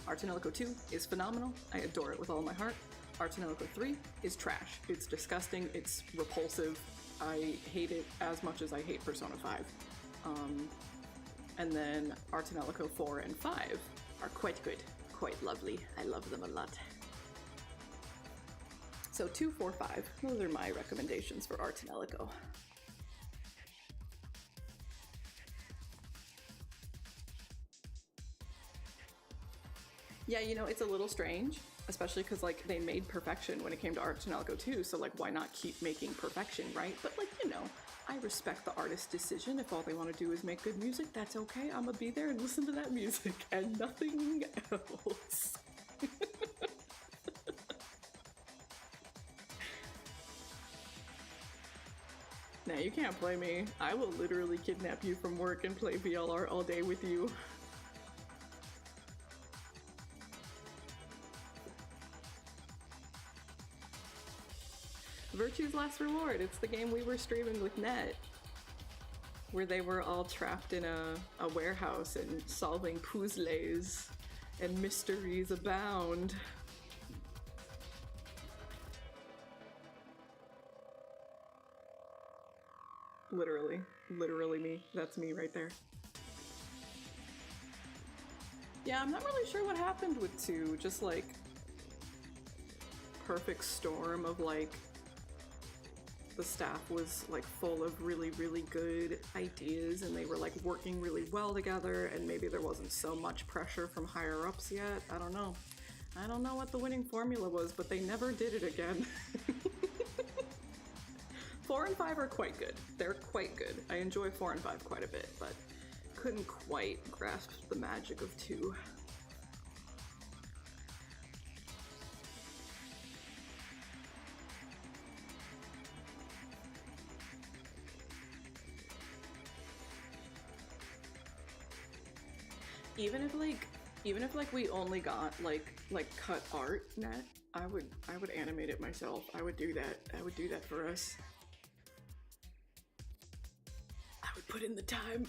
Art Tanelico 2 is phenomenal. I adore it with all my heart. Art Tanelico 3 is trash. It's disgusting, it's repulsive. I hate it as much as I hate Persona 5. And then Art Tanelico 4 and 5 are quite good, quite lovely. I love them a lot. So 2, 4, 5, those are my recommendations for Art Tanelico. Yeah, you know, it's a little strange, especially because, like, they made perfection when it came to Art Tanelico 2, so, like, why not keep making perfection, right? But, like, you know, I respect the artist's decision. If all they want to do is make good music, that's okay. I'm gonna be there and listen to that music and nothing else. Nah, you can't play me. I will literally kidnap you from work and play VLR all day with you. Virtue's Last Reward. It's the game we were streaming with Net, where they were all trapped in a warehouse and solving puzzles and mysteries abound. Literally me. That's me right there. Yeah, I'm not really sure what happened with 2. Just like perfect storm of like the staff was like full of really good ideas and they were like working really well together, and maybe there wasn't so much pressure from higher ups yet. I don't know. I don't know what the winning formula was, but they never did it again. 4 and 5 are quite good. They're quite good. I enjoy 4 and 5 quite a bit, but couldn't quite grasp the magic of 2. Even if like we only got like cut art Net, I would animate it myself. I would do that. I would do that for us. I would put in the time.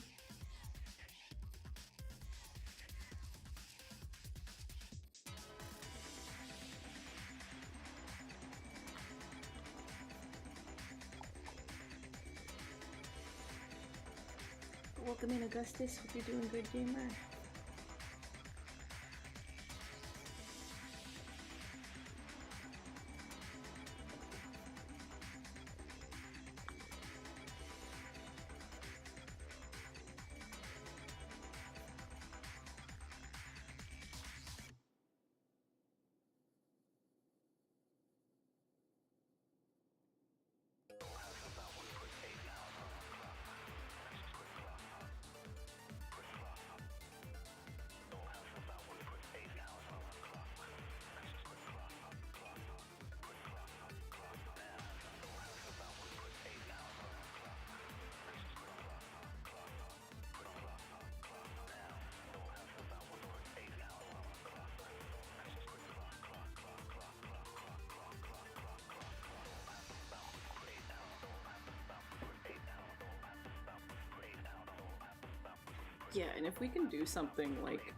Welcome in, Augustus. Hope you're doing good, gamer. Yeah, and if we can do something like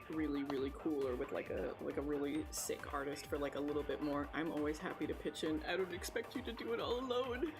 really, really cool, or with like a really sick artist for like a little bit more, I'm always happy to pitch in. I don't expect you to do it all alone.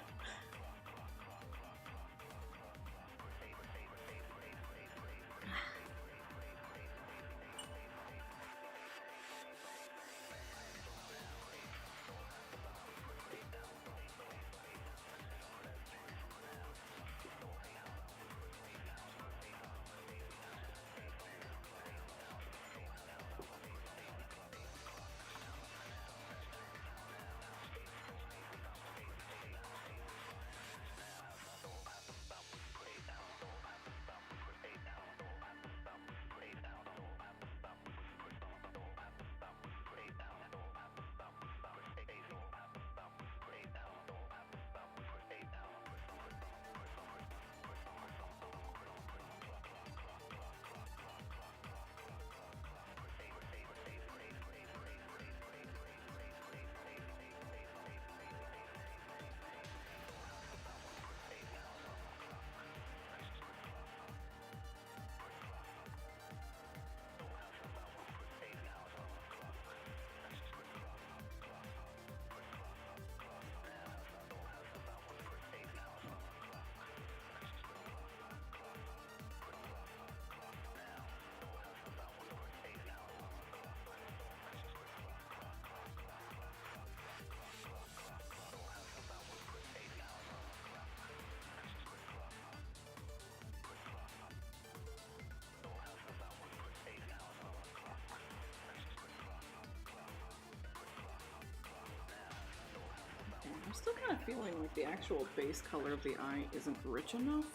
I'm still kind of feeling like the actual base color of the eye isn't rich enough.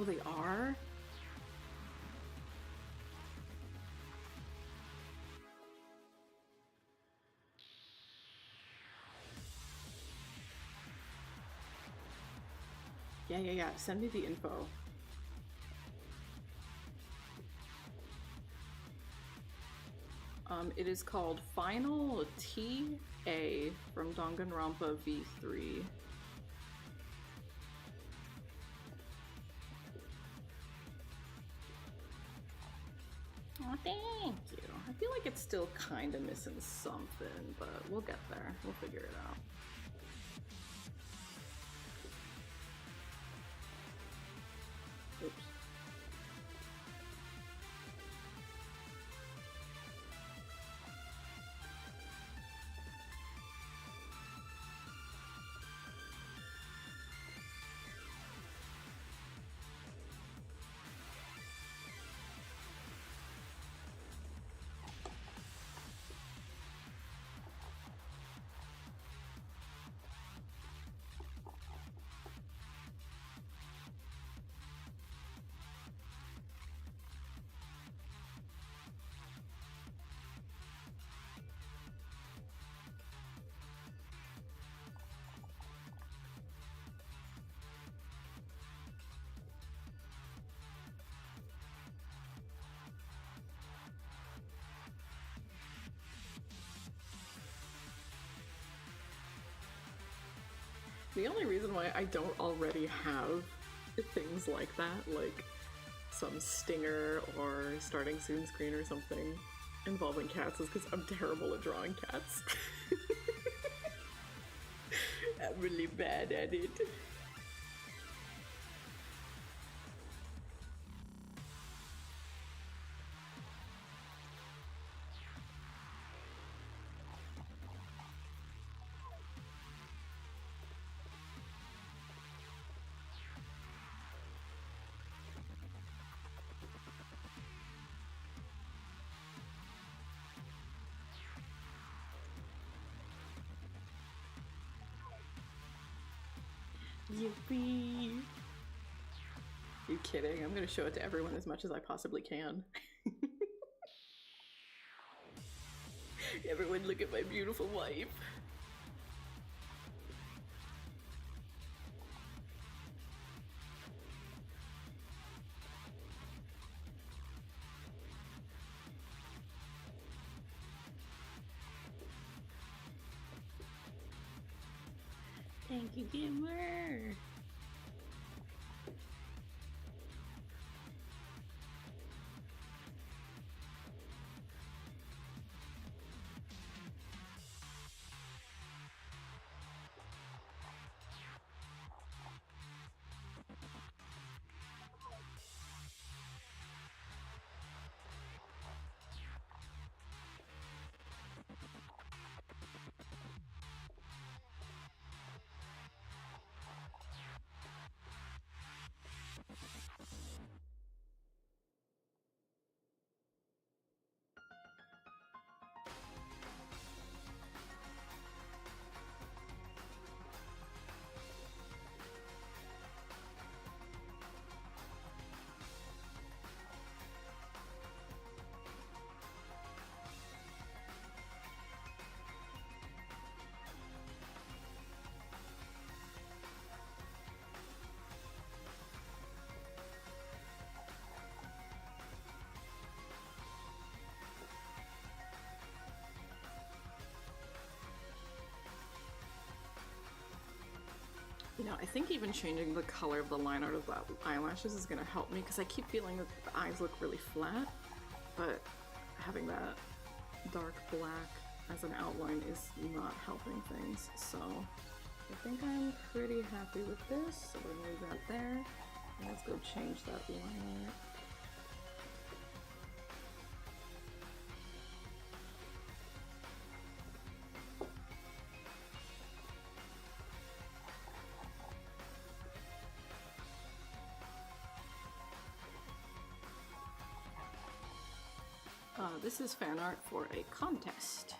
Oh, they are? Yeah. Send me the info. It is called Final TA from Danganronpa V3. Oh, thank you. I feel like it's still kind of missing something, but we'll get there. We'll figure it out. Oops. The only reason why I don't already have things like that, like some stinger or starting soon screen or something involving cats, is because I'm terrible at drawing cats. I'm really bad at it. Yippee! You kidding? I'm gonna show it to everyone as much as I possibly can. Everyone look at my beautiful wife. Thank you, Gamer! You know, I think even changing the color of the line art of the eyelashes is gonna help me, because I keep feeling that the eyes look really flat, but having that dark black as an outline is not helping things, so I think I'm pretty happy with this, so we're gonna leave that there. Let's go change that line art. This is fan art for a contest.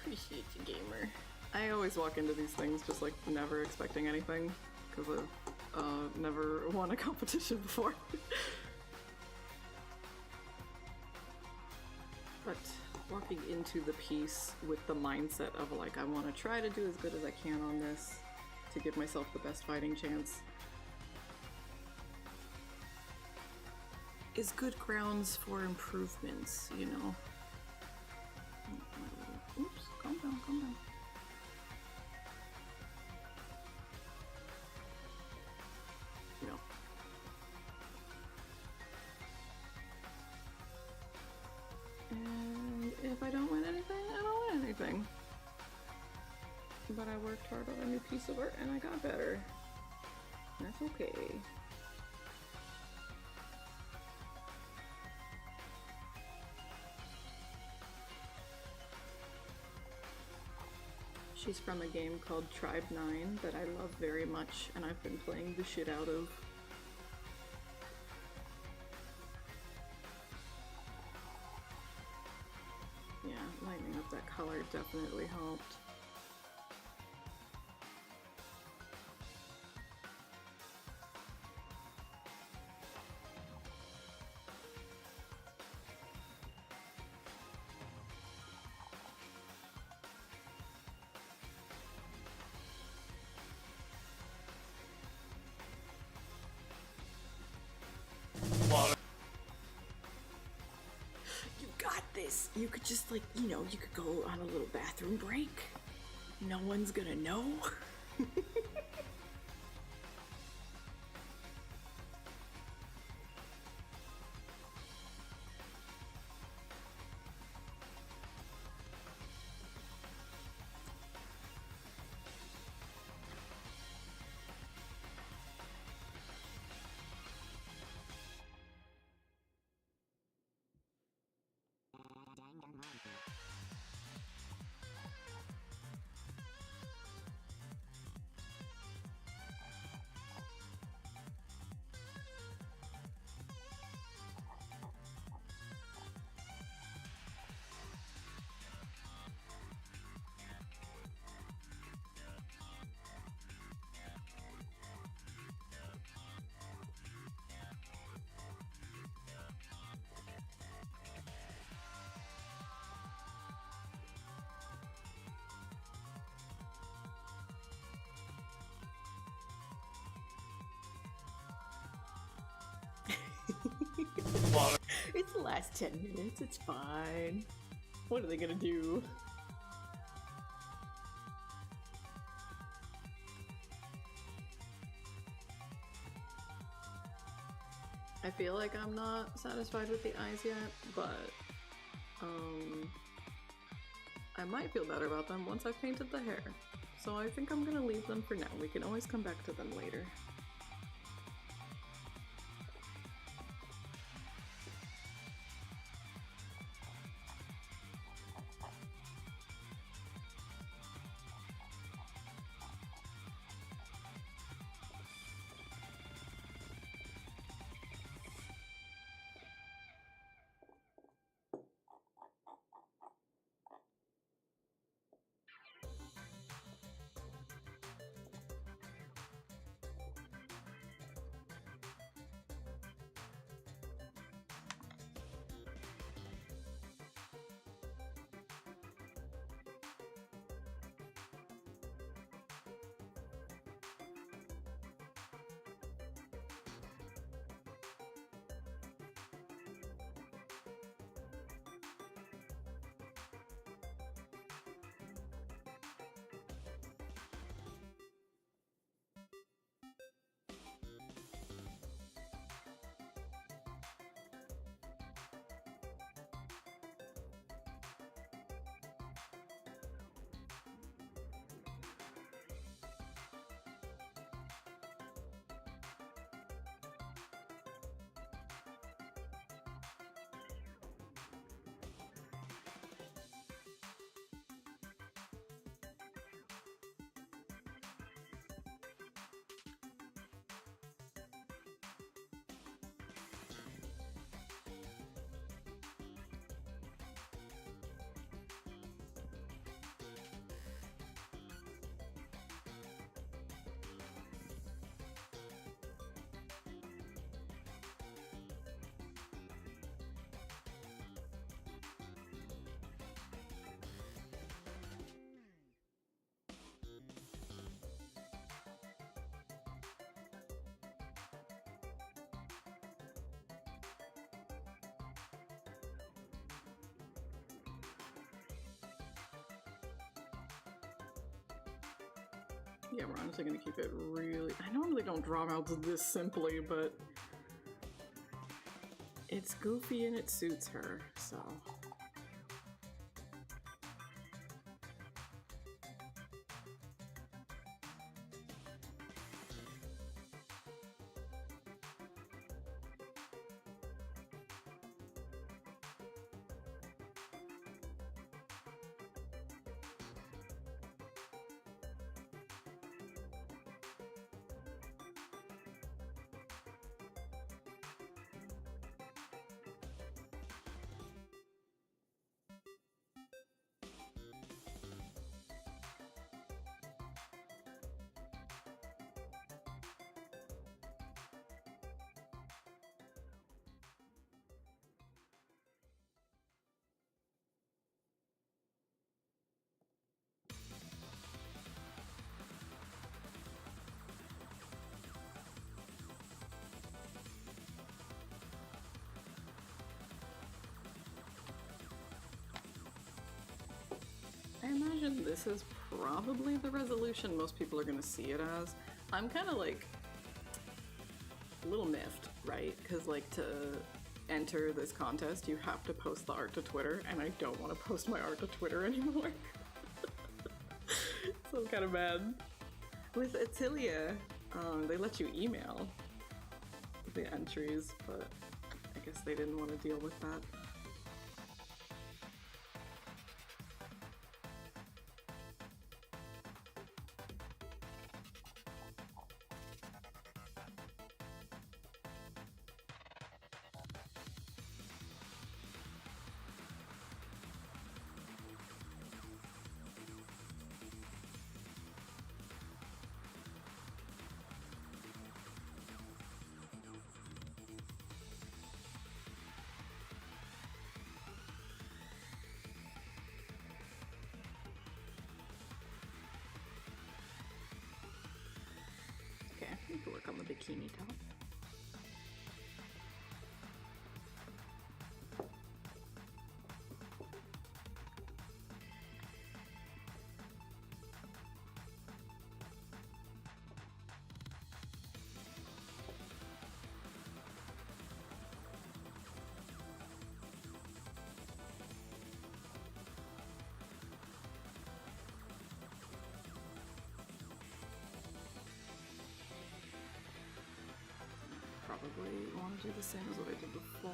Appreciate you, gamer. I always walk into these things just like never expecting anything, because I've never won a competition before. But walking into the piece with the mindset of like, I want to try to do as good as I can on this to give myself the best fighting chance is good grounds for improvements, you know? Oops, calm down, calm down. Yeah. And if I don't win anything, I don't win anything. But I worked hard on a new piece of art and I got better. That's okay. She's from a game called Tribe 9 that I love very much, and I've been playing the shit out of. Yeah, lightening up that color definitely helped. You could just like, you know, you could go on a little bathroom break. No one's gonna know. It's the last 10 minutes, it's fine. What are they gonna do? I feel like I'm not satisfied with the eyes yet, but I might feel better about them once I've painted the hair. So I think I'm gonna leave them for now. We can always come back to them later. Yeah, we're honestly gonna keep it really... I normally don't draw mouths this simply, but it's goofy and it suits her, so... I imagine this is probably the resolution most people are gonna see it as. I'm kind of like a little miffed, right? Because like to enter this contest, you have to post the art to Twitter, and I don't want to post my art to Twitter anymore. So I'm kind of mad. With Attilia, they let you email the entries, but I guess they didn't want to deal with that. We can work on the bikini top. probably want to do the same as what I did before.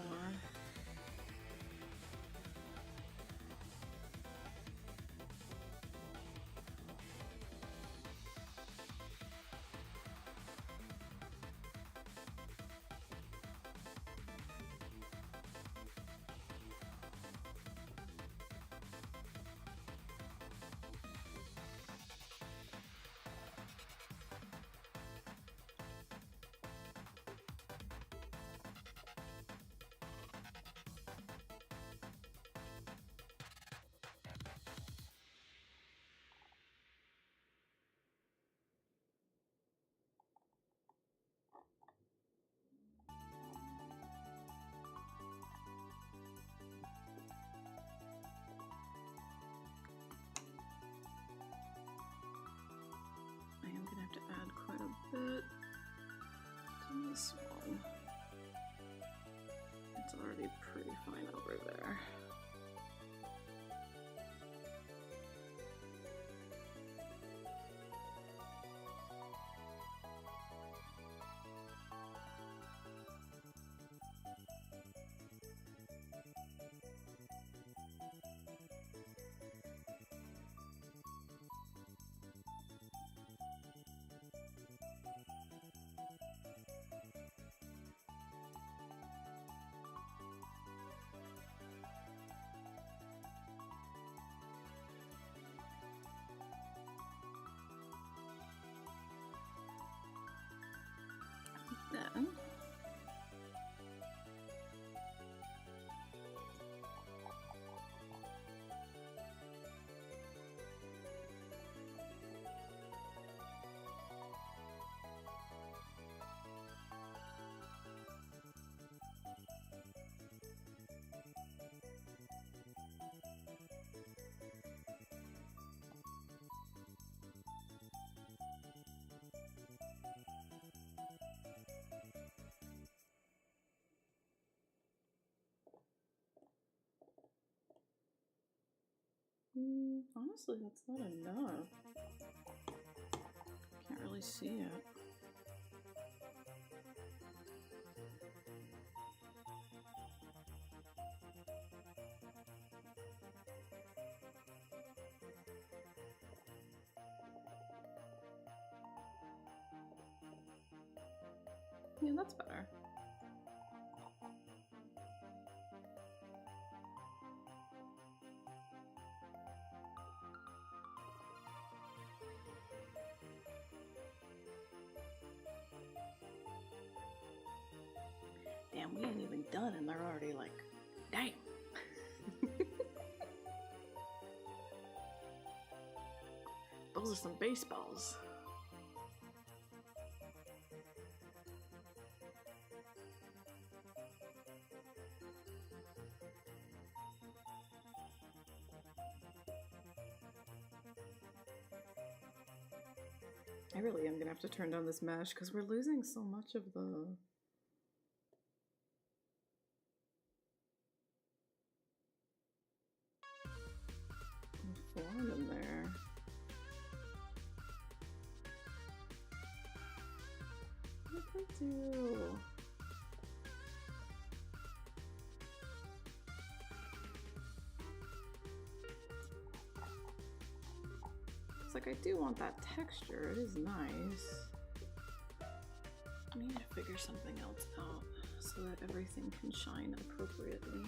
I am gonna have to add quite a bit to this one. It's already pretty fine over there. Then honestly, that's not enough. Can't really see it. Yeah, that's better. Damn, we ain't even done and they're already like, dang. Those are some baseballs. I really am gonna have to turn down this mesh because we're losing so much of the form in there. What did I do? It's like I do want that texture. It is nice. I need to figure something else out so that everything can shine appropriately.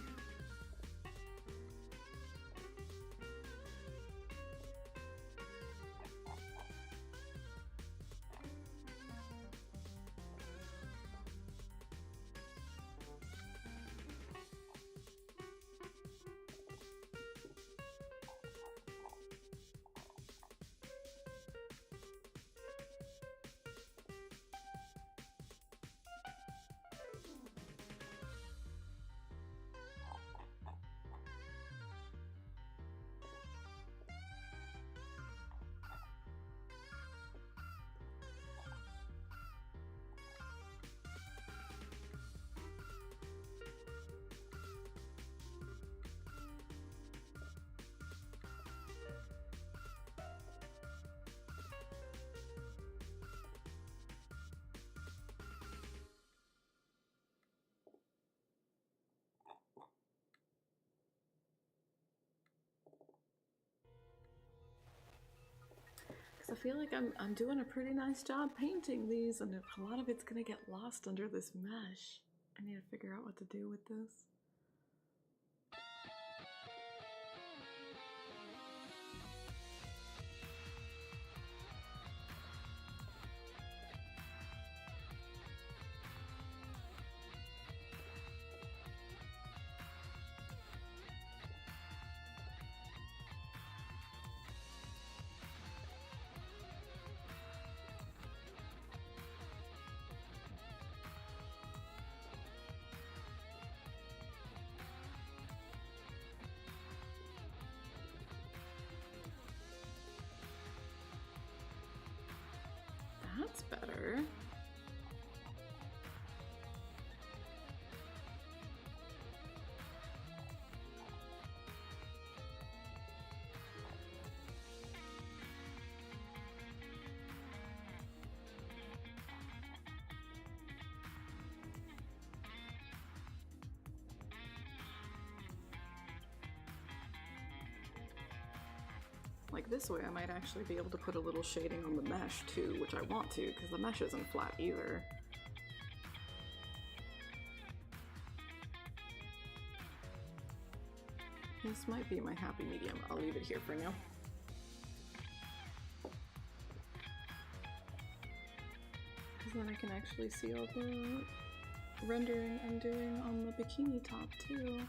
feel like I'm doing a pretty nice job painting these, and a lot of it's gonna get lost under this mesh. I need to figure out what to do with this. That's better. Like this way I might actually be able to put a little shading on the mesh too, which I want to, because the mesh isn't flat either. This might be my happy medium. I'll leave it here for now. Because then I can actually see all the rendering I'm doing on the bikini top too.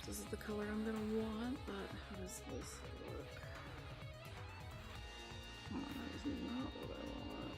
This is the color I'm gonna want, but how does this look? Oh, that is not what I want.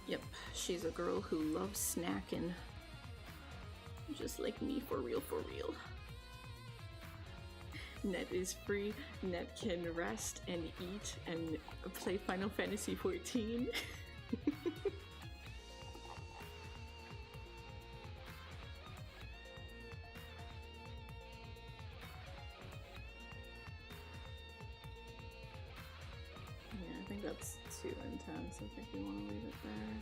Yep, she's a girl who loves snacking. Just like me, for real, for real. Net is free, Net can rest and eat and play Final Fantasy XIV. Yeah, I think that's too intense. I think we want to leave it there.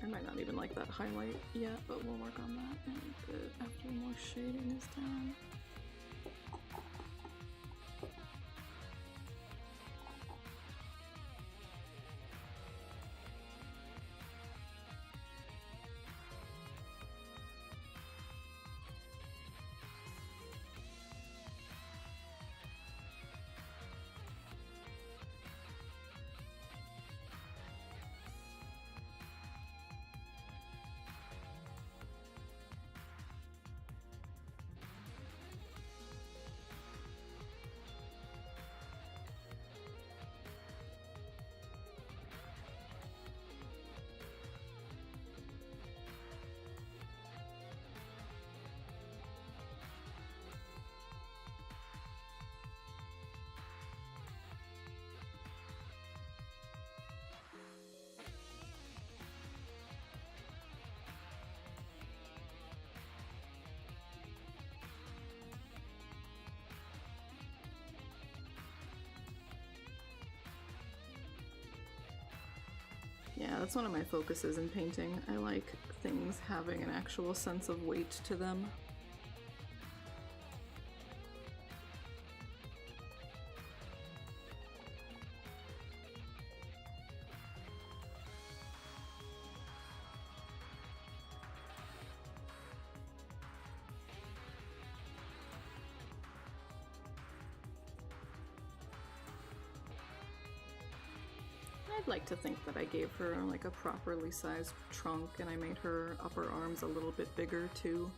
I might not even like that highlight yet, but we'll work on that in a bit after more shading is done. Yeah, that's one of my focuses in painting. I like things having an actual sense of weight to them. I'd like to think that I gave her like a properly sized trunk and I made her upper arms a little bit bigger too.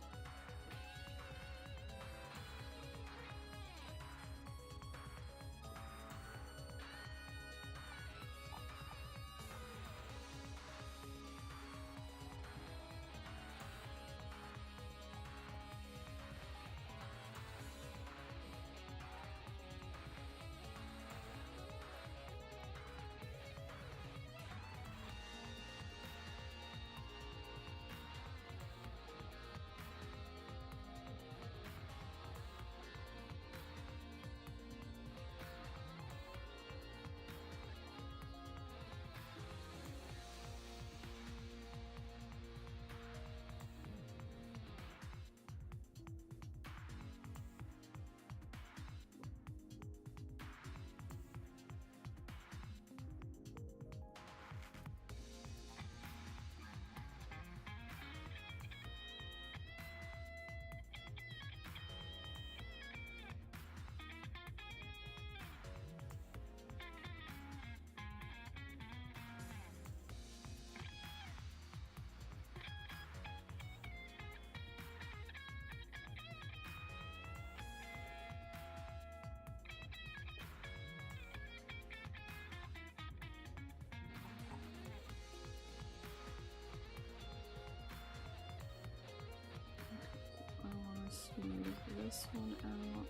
Smooth this one out.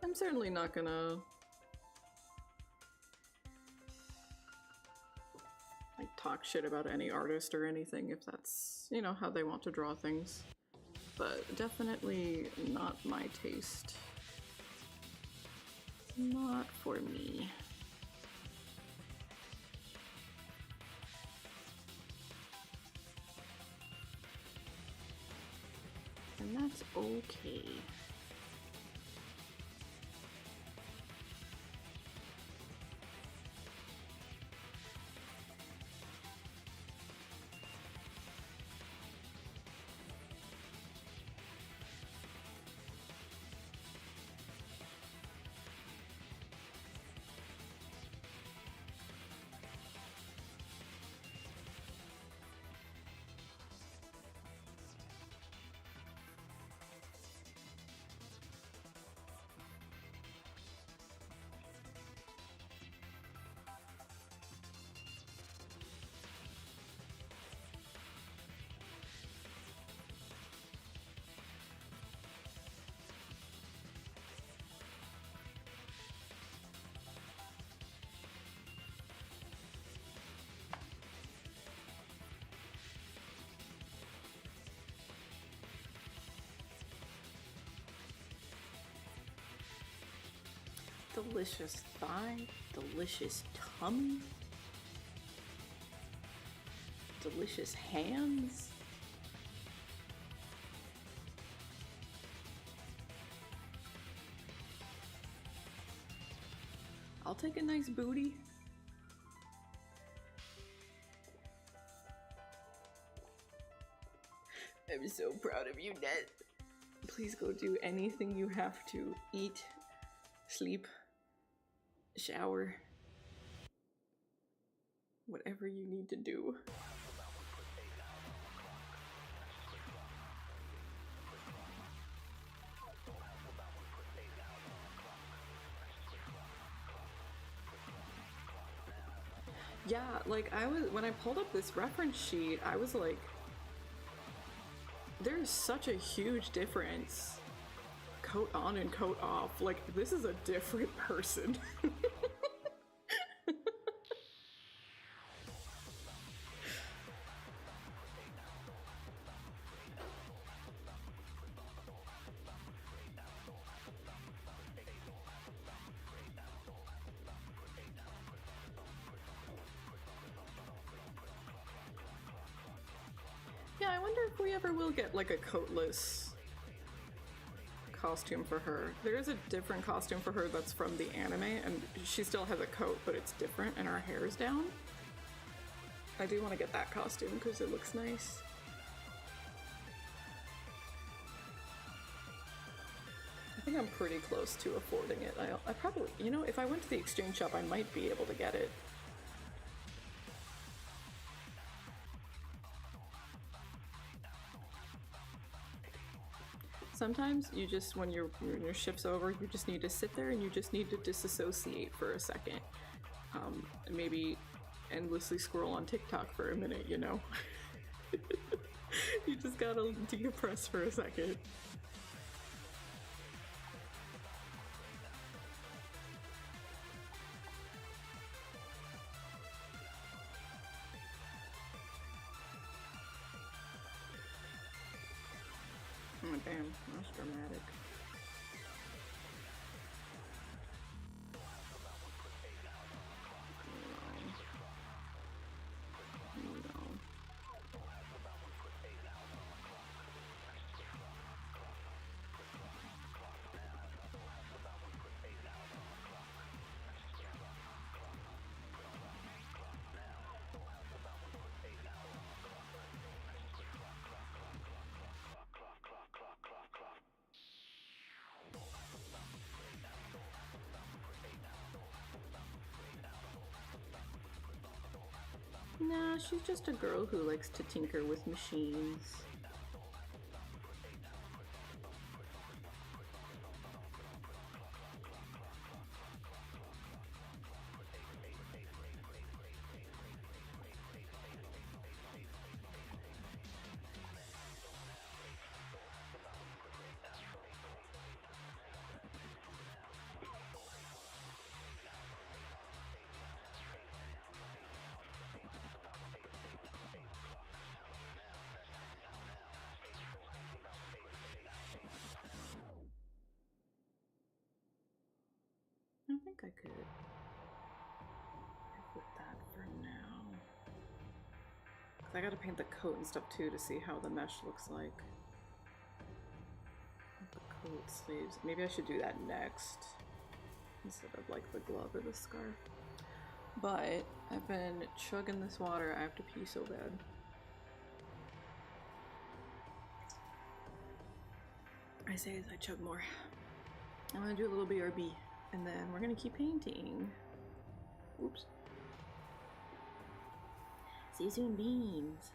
I'm certainly not gonna like talk shit about any artist or anything if that's, you know, how they want to draw things. But definitely not my taste. Not for me. And that's okay. Delicious thigh, delicious tummy, delicious hands. I'll take a nice booty. I'm so proud of you, Ned. Please go do anything you have to. Eat, sleep, shower. Whatever you need to do. Yeah, like when I pulled up this reference sheet, I was like, there's such a huge difference. Coat on and coat off. Like, this is a different person. Yeah, I wonder if we ever will get like a coatless costume for her. There is a different costume for her that's from the anime, and she still has a coat, but it's different and her hair is down. I do want to get that costume because it looks nice. I think I'm pretty close to affording it. I probably, you know, if I went to the exchange shop, I might be able to get it. Sometimes you just, when your shift's over, you just need to sit there and you just need to disassociate for a second. Maybe endlessly scroll on TikTok for a minute, you know? You just gotta decompress for a second. Oh damn, that's dramatic. Nah, she's just a girl who likes to tinker with machines. I think I could put that for now. 'Cause I gotta paint the coat and stuff too to see how the mesh looks like. The coat, sleeves. Maybe I should do that next instead of like the glove or the scarf. But I've been chugging this water. I have to pee so bad. I say as I chug more. I'm gonna do a little BRB. And then we're gonna keep painting. Oops. See you soon, beans.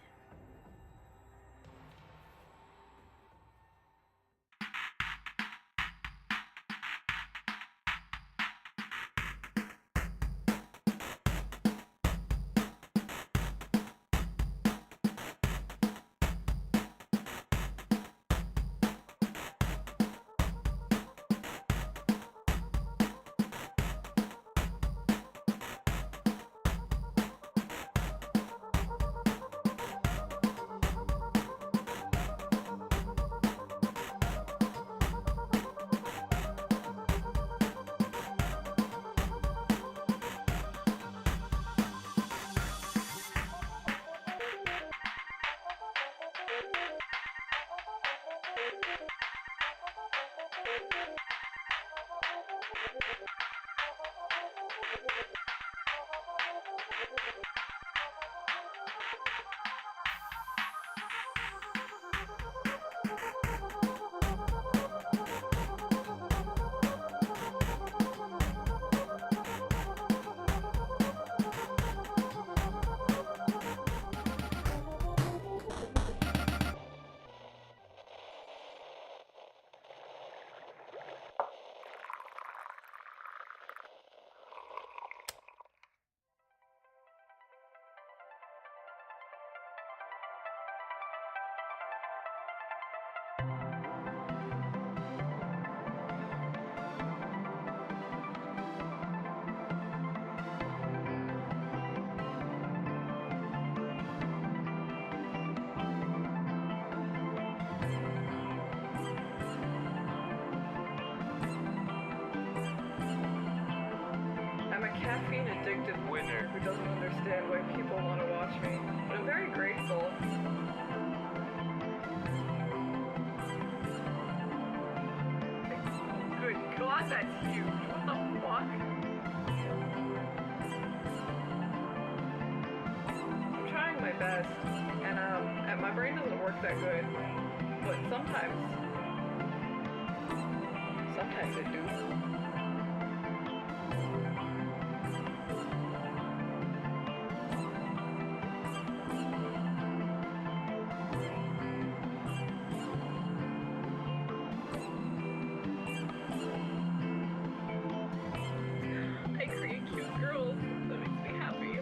addicted winner who doesn't understand why people want to watch me, but I'm very grateful. Good God, that's huge. What the fuck? I'm trying my best, and my brain doesn't work that good, but sometimes it do. I create cute girls. That makes me happy.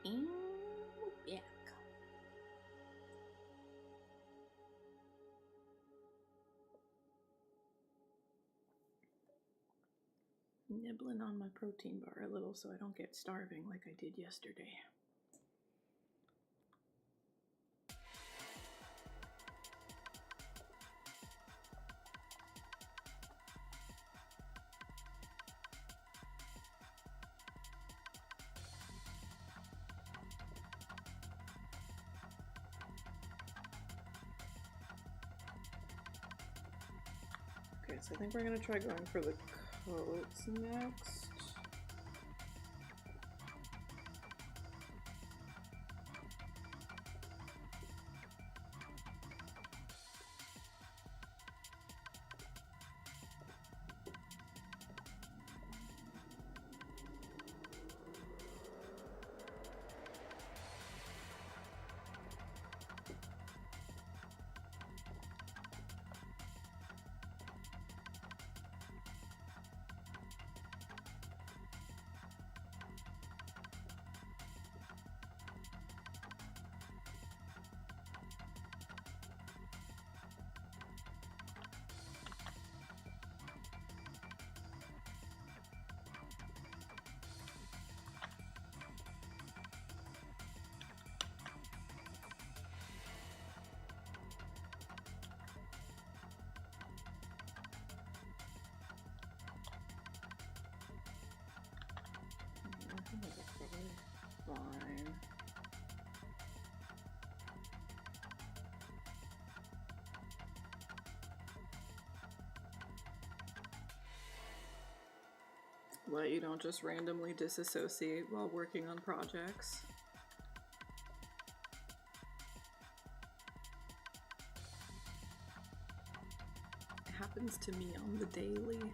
And back. Nibbling on my protein bar a little so I don't get starving like I did yesterday. Okay, so I think we're gonna try going for the coats next. I think that's probably fine. What, you don't just randomly disassociate while working on projects? It happens to me on the daily.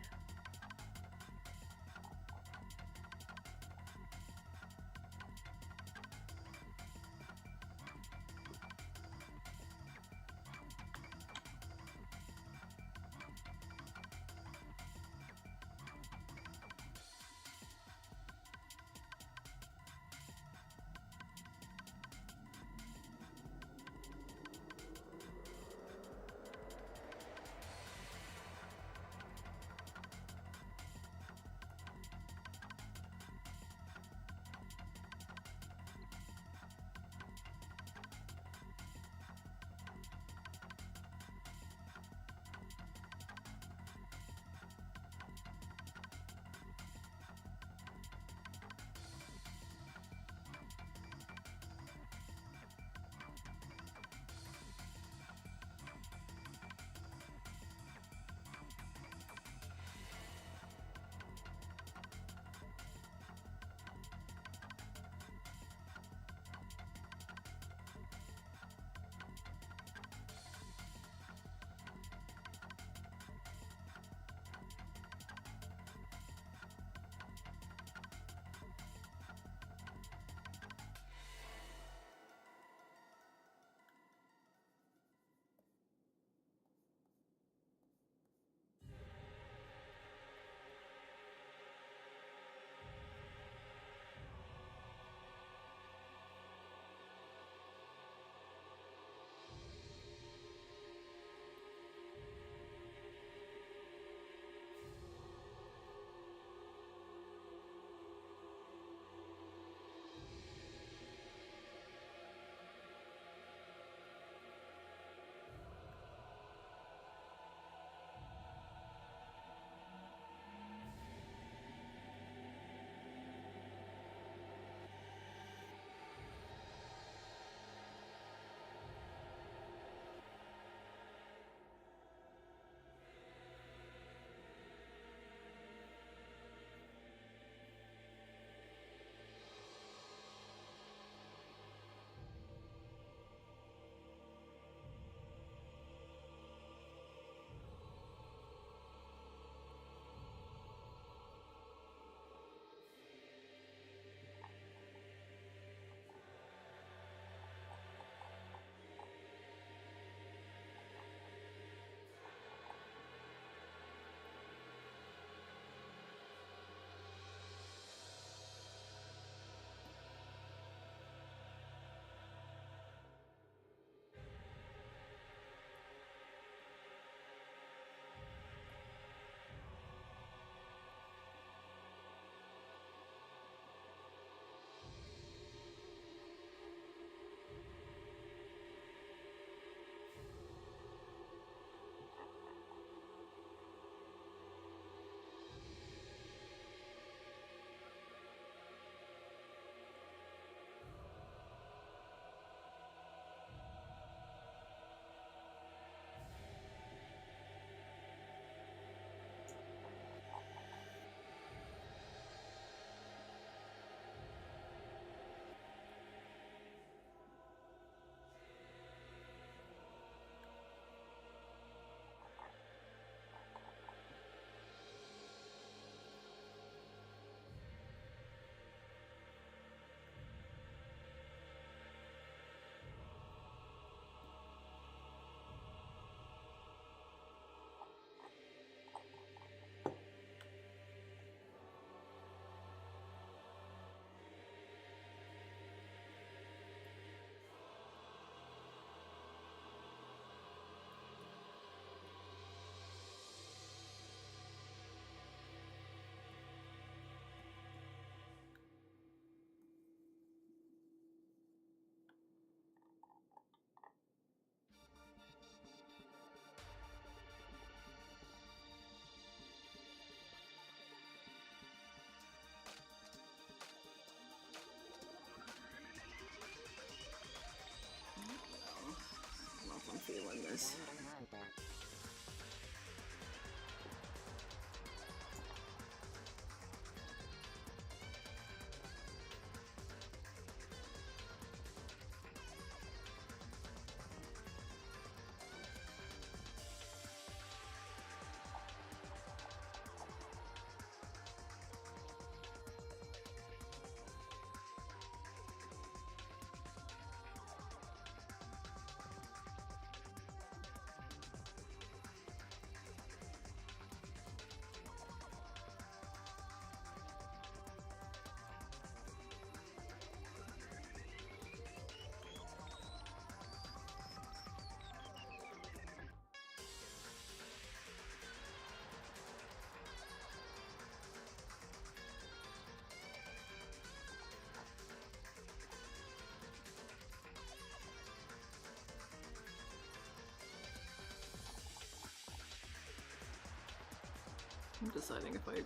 I'm deciding if I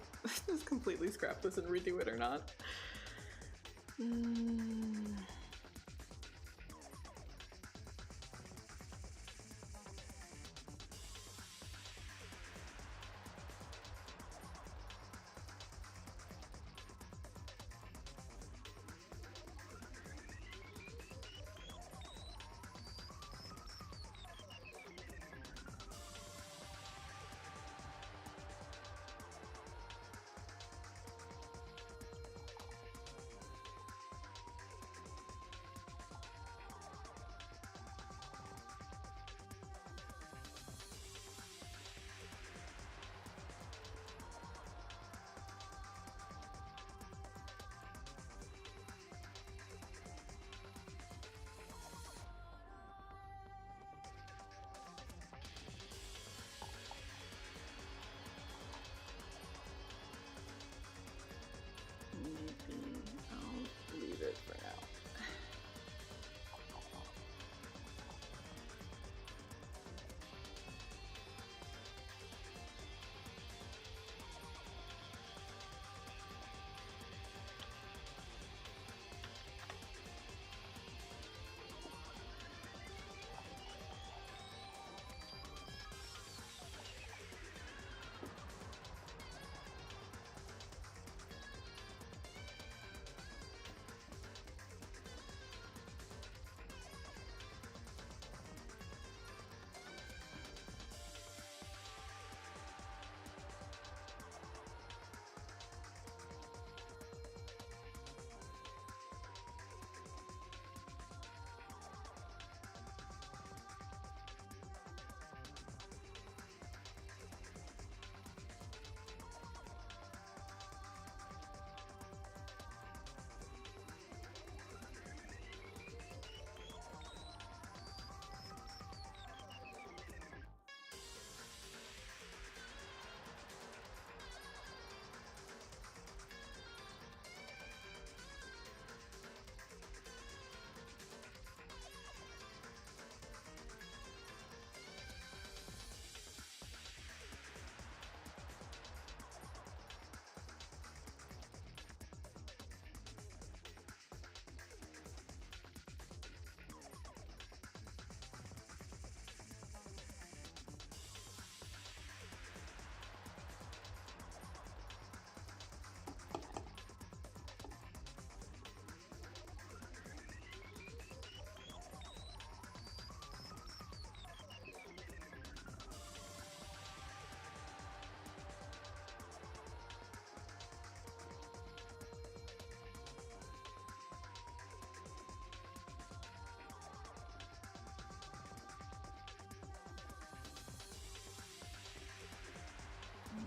just completely scrap this and redo it or not. Maybe I'll leave it for now.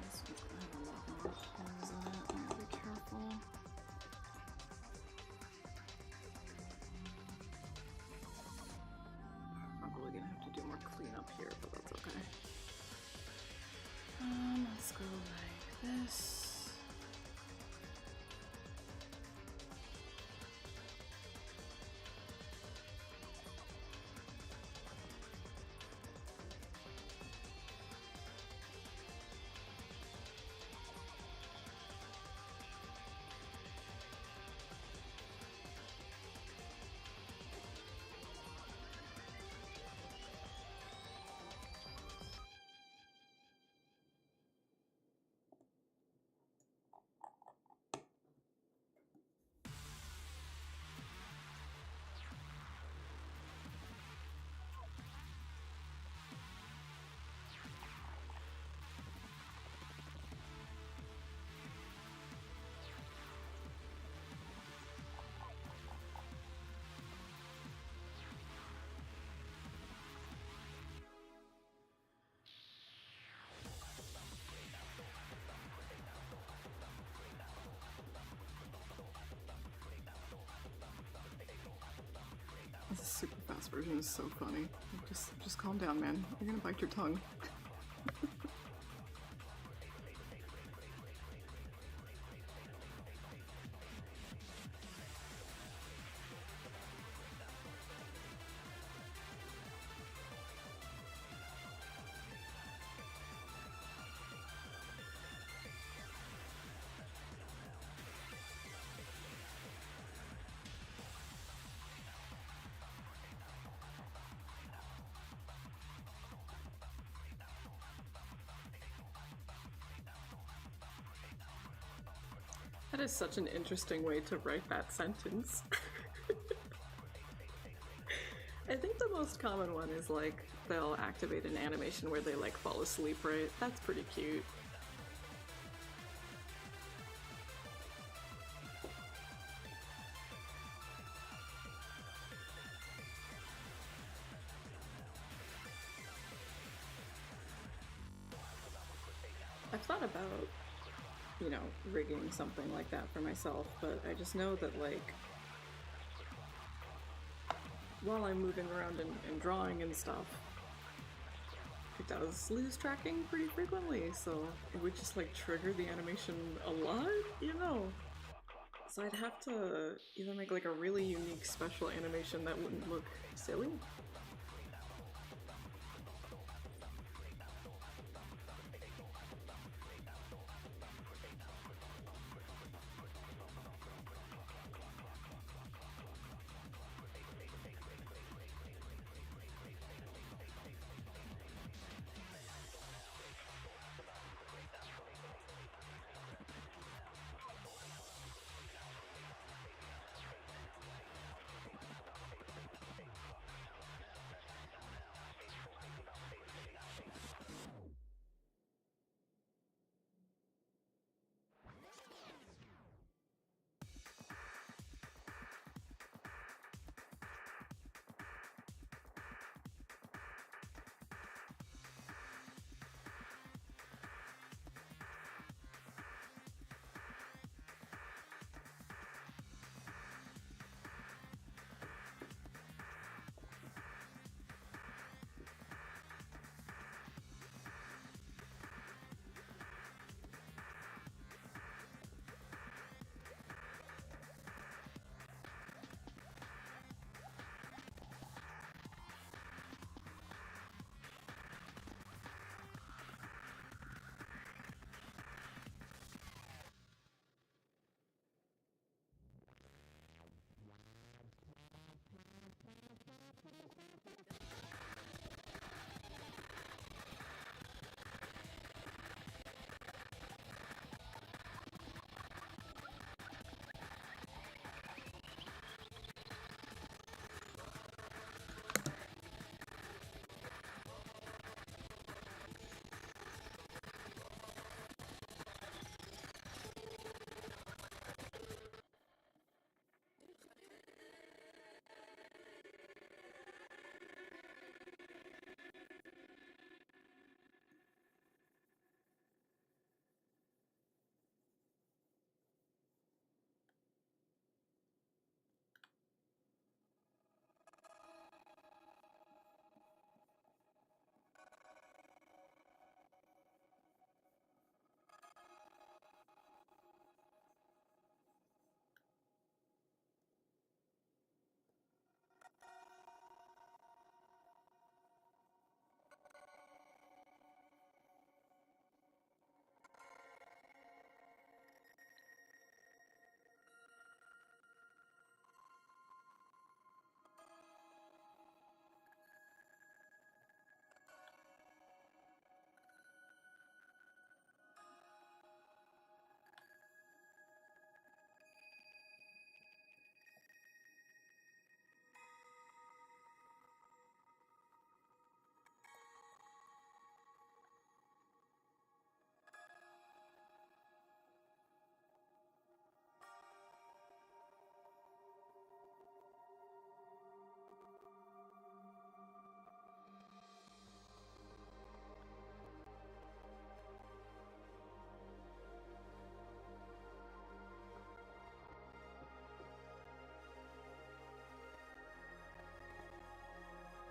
This one's gonna have a lot more holes in it. I gotta be careful. Probably gonna have to do more cleanup here, but that's okay. Let's go like this. This super fast version is so funny. Just calm down, man. You're gonna bite your tongue. That is such an interesting way to write that sentence. I think the most common one is like they'll activate an animation where they like fall asleep, right? That's pretty cute. I've thought about, you know, rigging something like that for myself, but I just know that like while I'm moving around and drawing and stuff, it does lose tracking pretty frequently, so it would just like trigger the animation a lot, you know? So I'd have to either make like a really unique special animation that wouldn't look silly.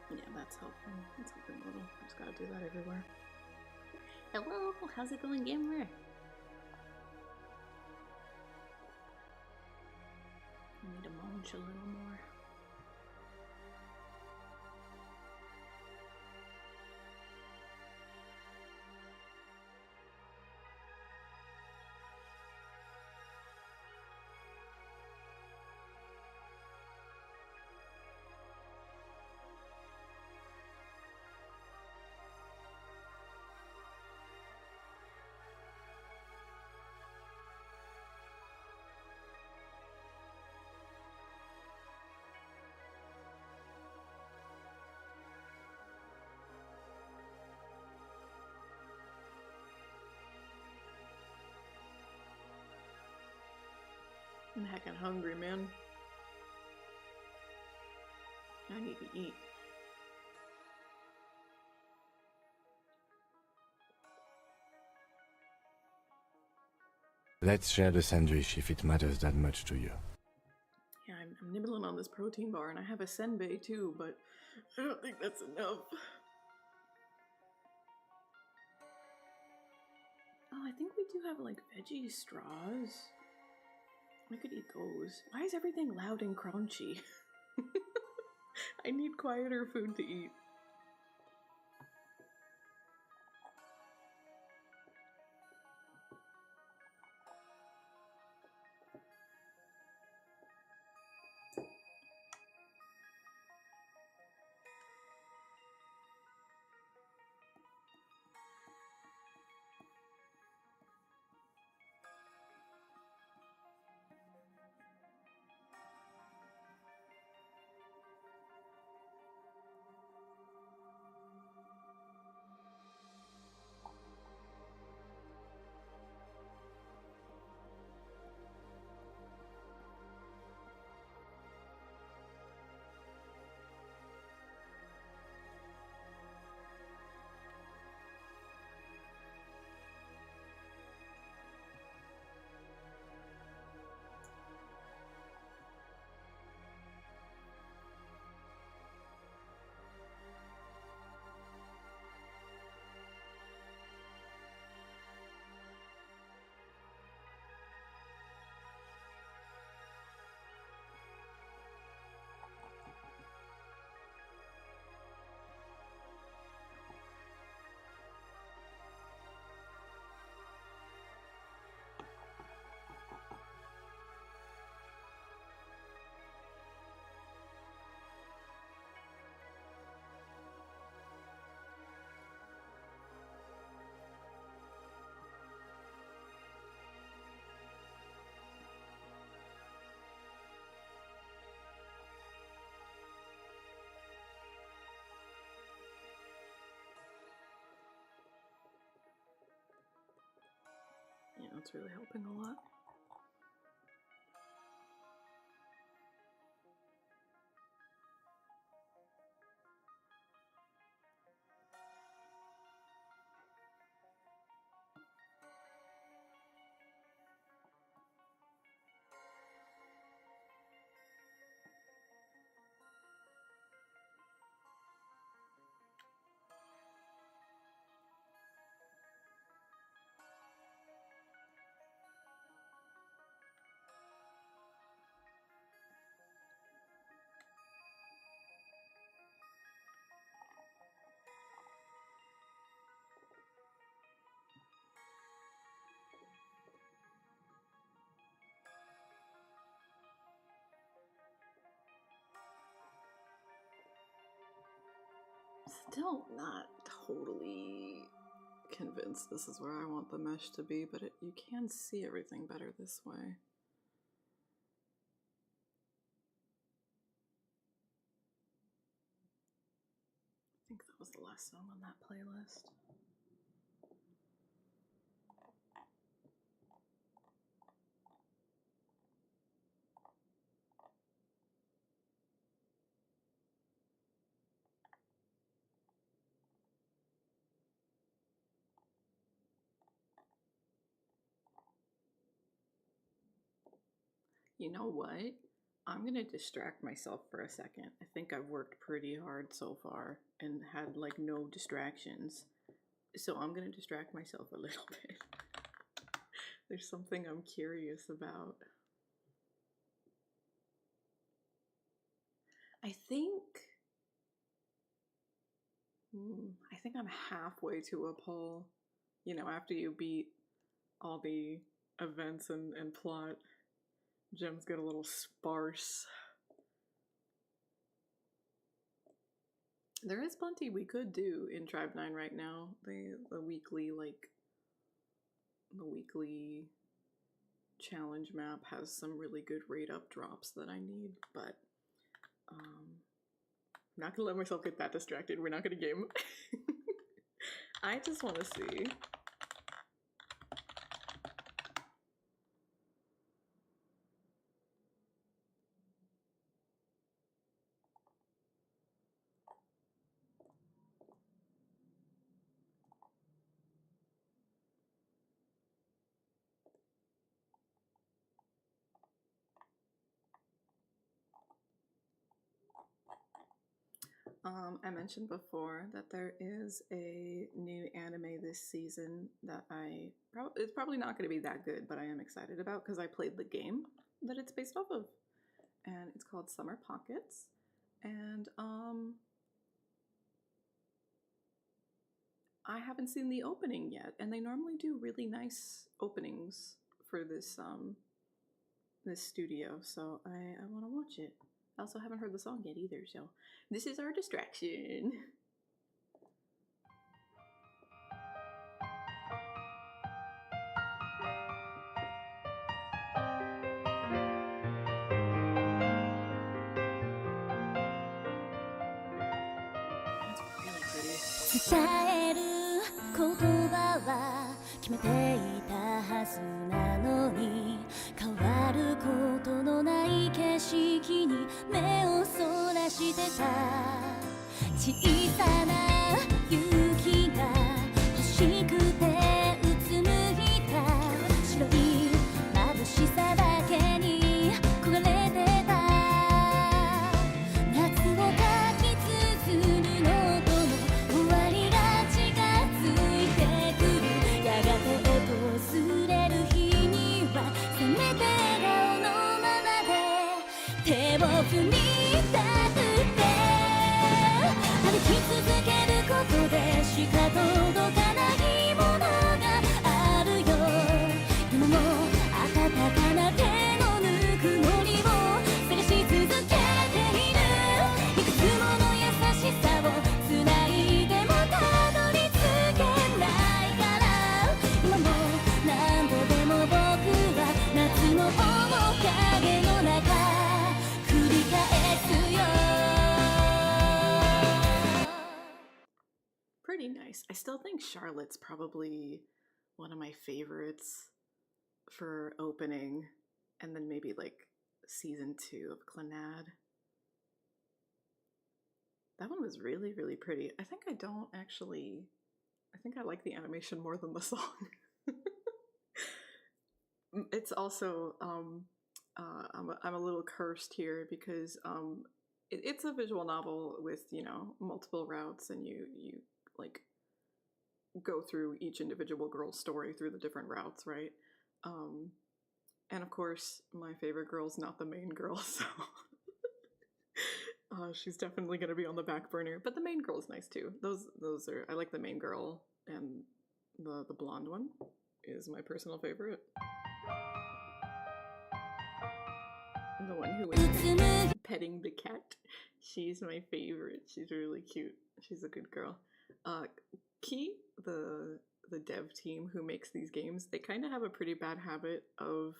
Yeah, that's helping. That's helping a little. Just gotta do that everywhere. Hello, how's it going, gamer? I need to munch a little more. I'm heckin' hungry, man. I need to eat. Let's share the sandwich if it matters that much to you. Yeah, I'm nibbling on this protein bar, and I have a senbei too, but I don't think that's enough. Oh, I think we do have like veggie straws. I could eat those. Why is everything loud and crunchy? I need quieter food to eat. Yeah, it's really helping a lot. Still not totally convinced this is where I want the mesh to be, but you can see everything better this way. I think that was the last song on that playlist. You know what? I'm gonna distract myself for a second. I think I've worked pretty hard so far and had like no distractions. So I'm gonna distract myself a little bit. There's something I'm curious about. I think I'm halfway to a pull. You know, after you beat all the events and plot, gems get a little sparse. There is plenty we could do in Tribe 9 right now. The weekly challenge map has some really good rate up drops that I need, but I'm not gonna let myself get that distracted. We're not gonna game. I just want to see. I mentioned before that there is a new anime this season that it's probably not going to be that good, but I am excited about because I played the game that it's based off of, and it's called Summer Pockets. And I haven't seen the opening yet, and they normally do really nice openings for this this studio, so I want to watch it. I also haven't heard the song yet either, so this is our distraction. That's really pretty. 伝える言葉は決めていたはずなのに変わることのない景色に目をそらしてた小さな雪が欲しくてうつむいた白い眩しさだけに焦がれてた夏をかき綴るノートの終わりが近づいてくるやがて訪れる日にはせめて笑顔のままで手を振りたくて歩き続けることでしか届かないものがあるよ今も温かな手のぬくもりを探し続けているいくつもの優しさを繋いでもたどり着けないから今も何度でも僕は夏の面影の中繰り返すよ Pretty nice. I still think Charlotte's probably one of my favorites for opening, and then maybe like season 2 of Clannad. That one was really, really pretty. I think I like the animation more than the song. It's also, I'm a little cursed here because it's a visual novel with, you know, multiple routes, and you like go through each individual girl's story through the different routes, right? And of course, my favorite girl's not the main girl, so she's definitely gonna be on the back burner. But the main girl's nice too. Those are, I like the main girl, and the blonde one is my personal favorite. The one who is petting the cat. She's my favorite. She's really cute. She's a good girl. Key, the dev team who makes these games, they kind of have a pretty bad habit of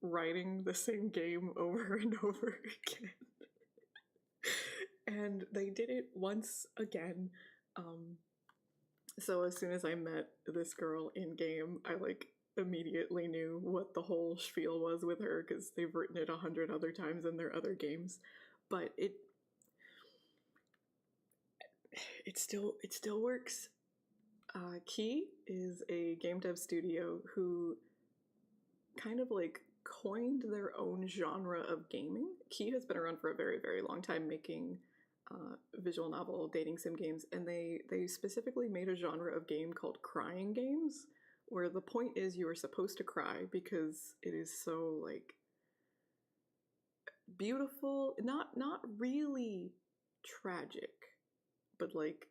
writing the same game over and over again. And they did it once again. So as soon as I met this girl in game, I like immediately knew what the whole spiel was with her because they've written it 100 other times in their other games. But it still works. Key is a game dev studio who kind of like coined their own genre of gaming. Key has been around for a very, very long time making visual novel dating sim games, and they specifically made a genre of game called crying games, where the point is you are supposed to cry because it is so like beautiful, not really tragic, but like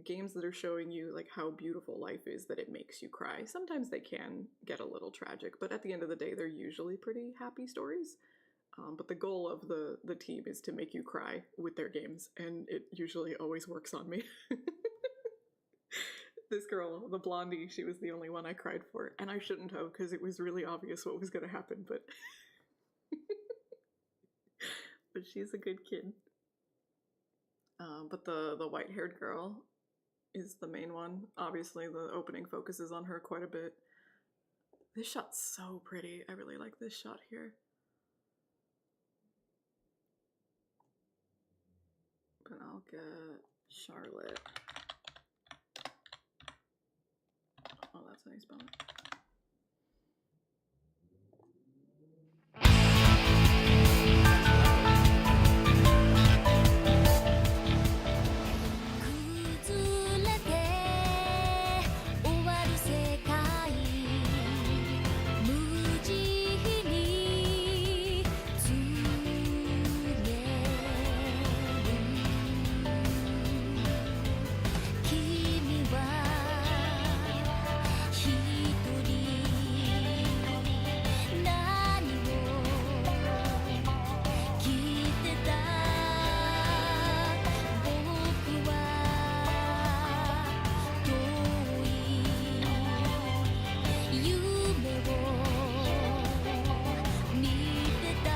games that are showing you like how beautiful life is that it makes you cry. Sometimes they can get a little tragic, but at the end of the day they're usually pretty happy stories. But the goal of the team is to make you cry with their games, and it usually always works on me. This girl, the blondie, she was the only one I cried for, and I shouldn't have because it was really obvious what was going to happen, but but she's a good kid. But the white-haired girl is the main one. Obviously, the opening focuses on her quite a bit. This shot's so pretty. I really like this shot here. But I'll get Charlotte. Oh, that's a nice bone. 夢を見てた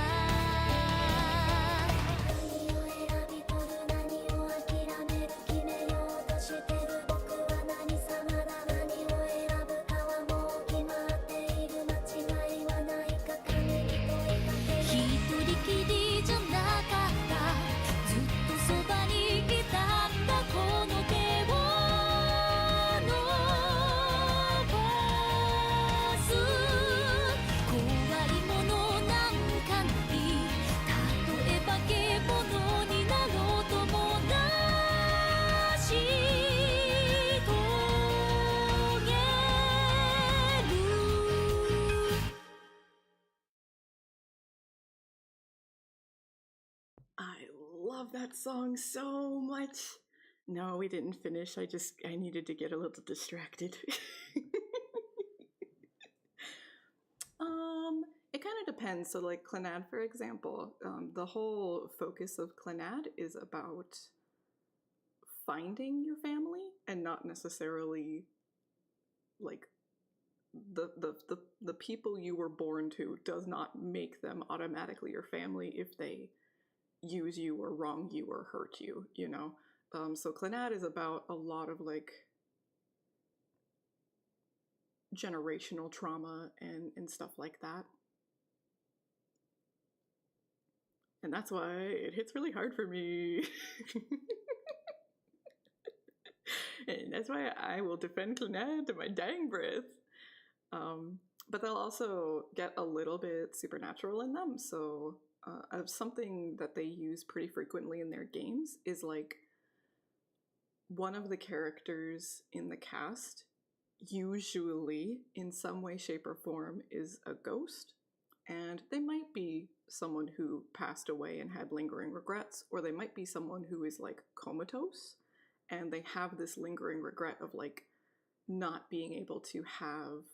何を選び取る何を諦める決めようとしてる僕は何様だ何を選ぶかはもう決まっている間違いはないか紙に問いかける一人きりじゃなかったずっとそばにいたんだこの手を伸ばす怖いものなんかないたとえ化け物になろうともなし遂げる I love that song so much. No, we didn't finish. I needed to get a little distracted. It kind of depends. So like Clannad, for example, the whole focus of Clannad is about finding your family and not necessarily like the people you were born to does not make them automatically your family if they use you or wrong you or hurt you, you know? So Clannad is about a lot of like generational trauma and stuff like that. And that's why it hits really hard for me. And that's why I will defend Clannad to my dying breath. But they'll also get a little bit supernatural in them. So something that they use pretty frequently in their games is like one of the characters in the cast, usually in some way, shape, or form, is a ghost. And they might be someone who passed away and had lingering regrets, or they might be someone who is like comatose and they have this lingering regret of like not being able to have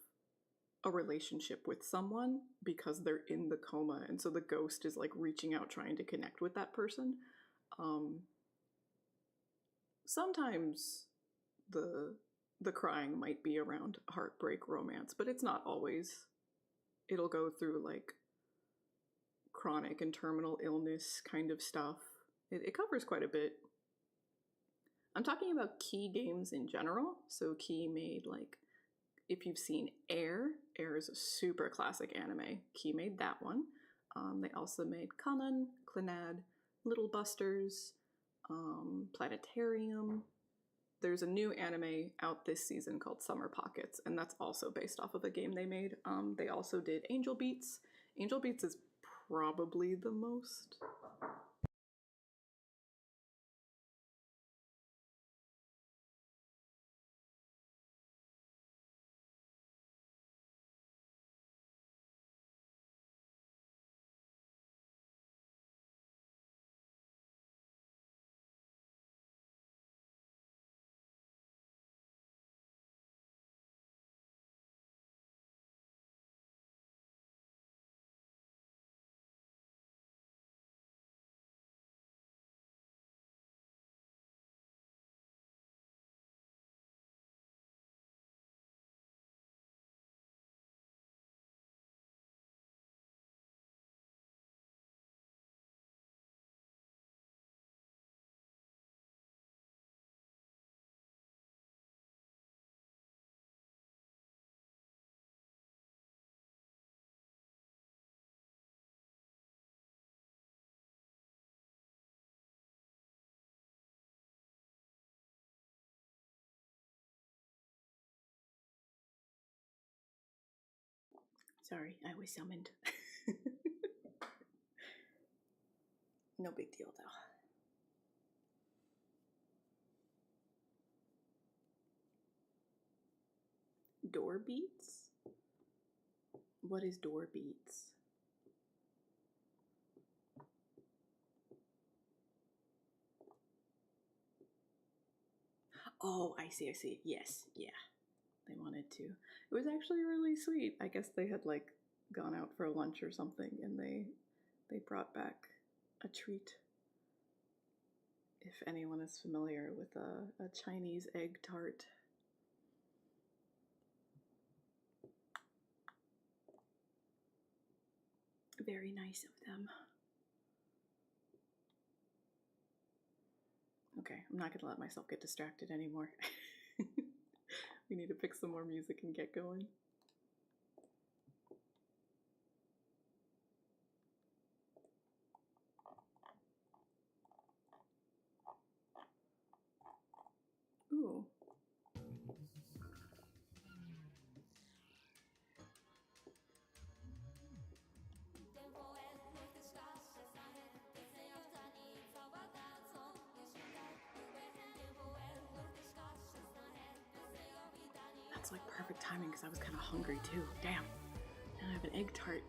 a relationship with someone because they're in the coma, and so the ghost is like reaching out trying to connect with that person. Sometimes the crying might be around heartbreak romance, but it's not always. It'll go through like chronic and terminal illness kind of stuff. It covers quite a bit. I'm talking about Key games in general. So Key made like, if you've seen Air is a super classic anime. Key made that one. They also made Kanan, Clannad, Little Busters, Planetarium. There's a new anime out this season called Summer Pockets, and that's also based off of a game they made. They also did Angel Beats. Angel Beats is probably the most... Sorry, I was summoned. No big deal, though. Door beats? What is door beats? Oh, I see. Yes, yeah. They wanted to. It was actually really sweet. I guess they had like gone out for lunch or something and they brought back a treat. If anyone is familiar with a Chinese egg tart. very nice of them. Okay, I'm not gonna let myself get distracted anymore. We need to pick some more music and get going. Ooh. That's like perfect timing because I was kind of hungry too. Damn. And I have an egg tart.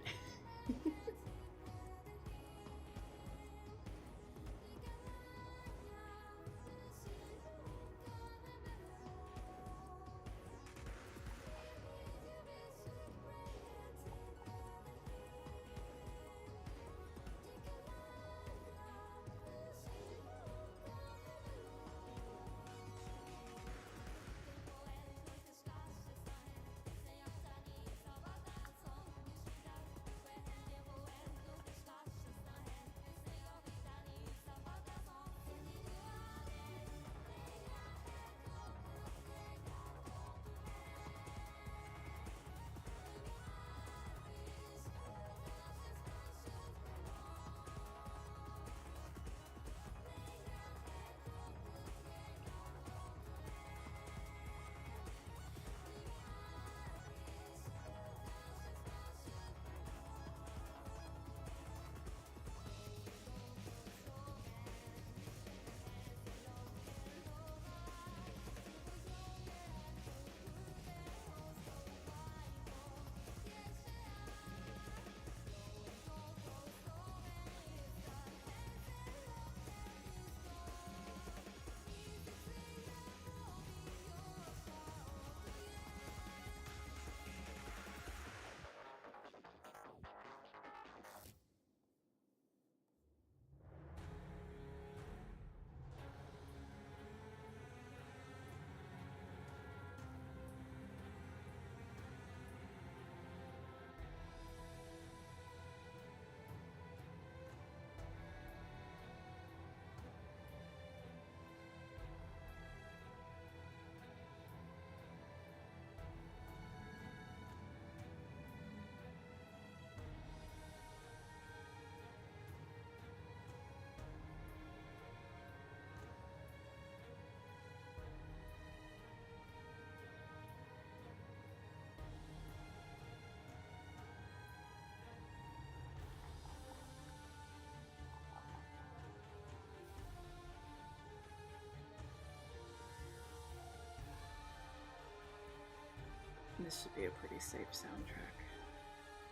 This should be a pretty safe soundtrack.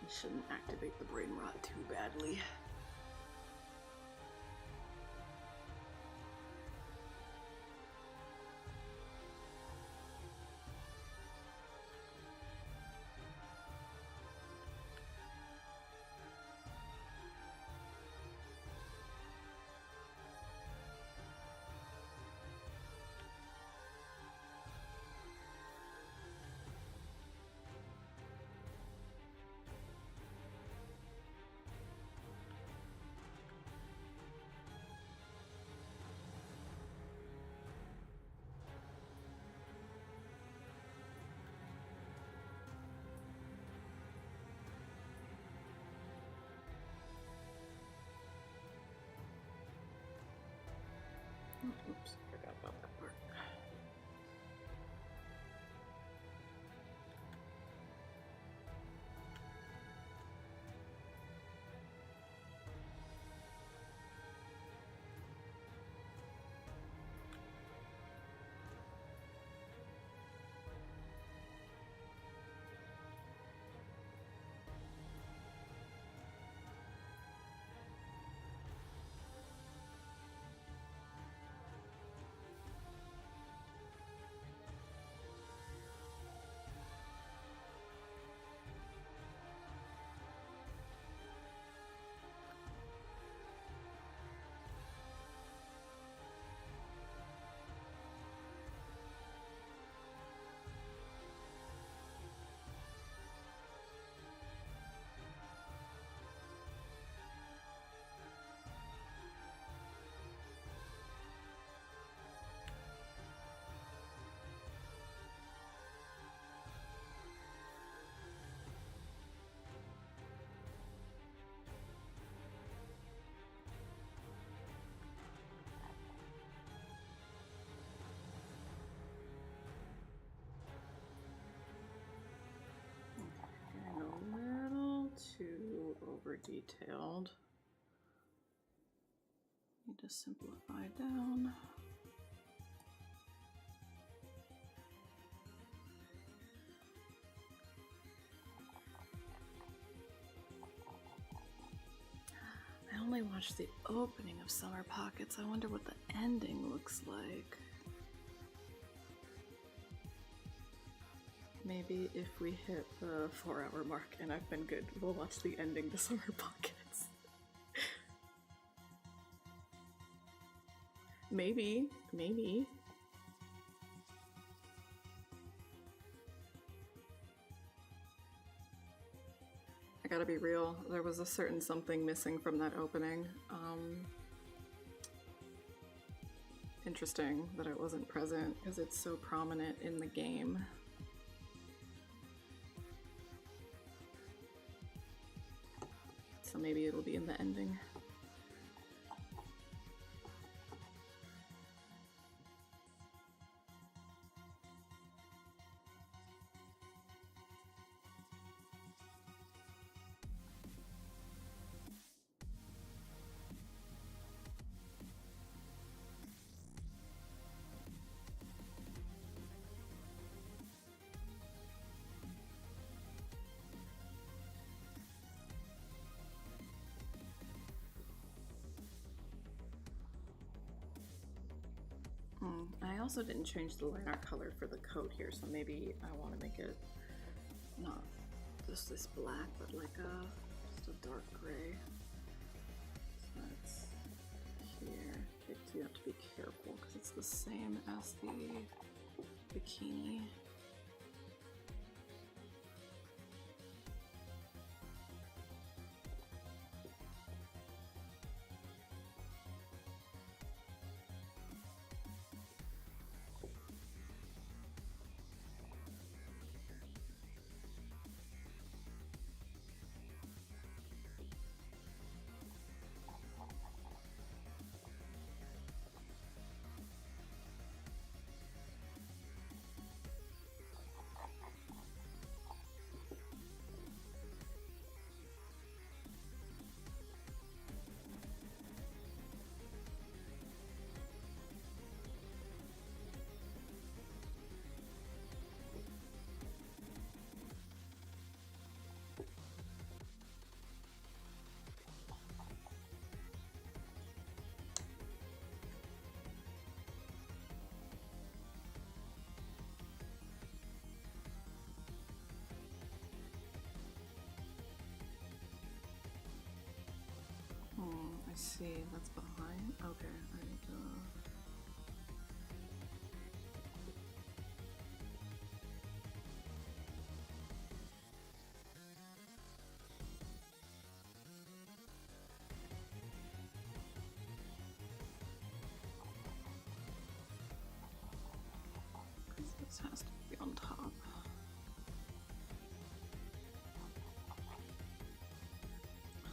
It shouldn't activate the brain rot too badly. detailed. Need to simplify down. I only watched the opening of Summer Pockets. I wonder what the ending looks like. Maybe if we hit the 4-hour mark and I've been good, we'll watch the ending to Summer Pockets. Maybe. I gotta be real, there was a certain something missing from that opening. Interesting that it wasn't present because it's so prominent in the game. So maybe it'll be in the ending. I also didn't change the line art color for the coat here, so maybe I want to make it not just this black, but like just a dark gray. So that's here. Okay, so you have to be careful because it's the same as the bikini. I see, that's behind. Okay, I need to... This has to be on top.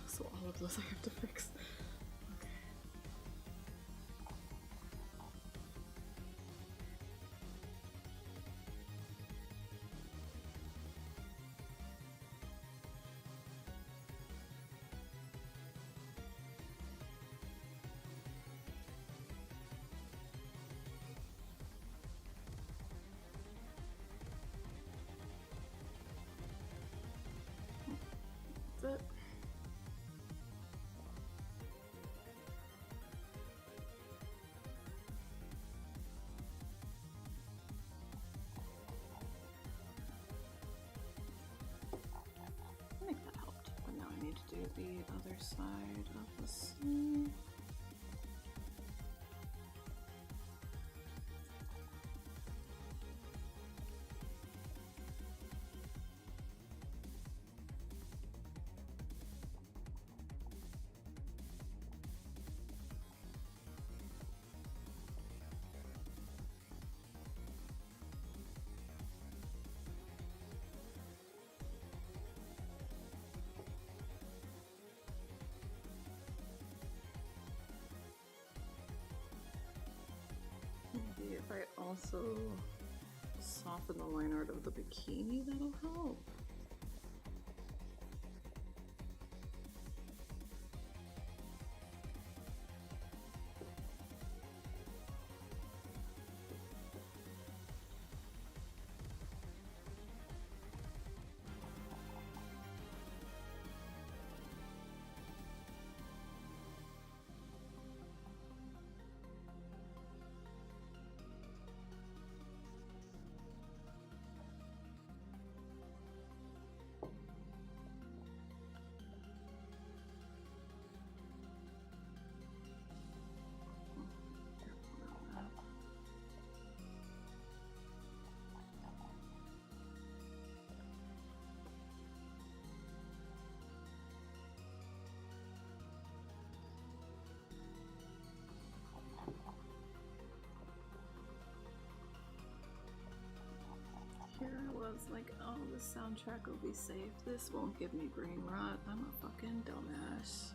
So all of those I have to fix. Okay. That's it. I think that helped, but now I need to do the other side of the sleeve. Maybe if I also soften the line art of the bikini, that'll help. was like, oh, the soundtrack will be safe. This won't give me brain rot. I'm a fucking dumbass.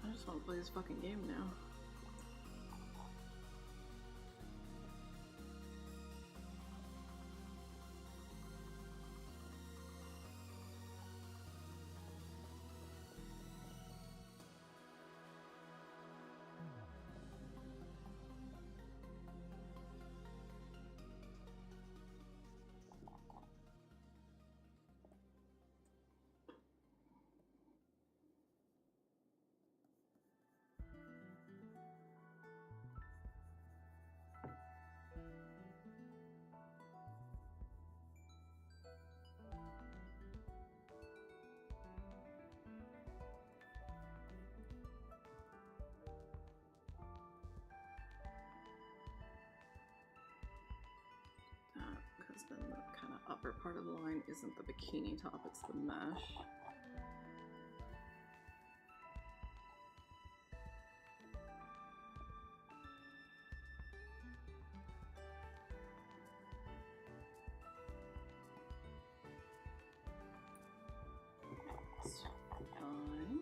I just want to play this fucking game now. Because then the kind of upper part of the line isn't the bikini top, it's the mesh. It's fine.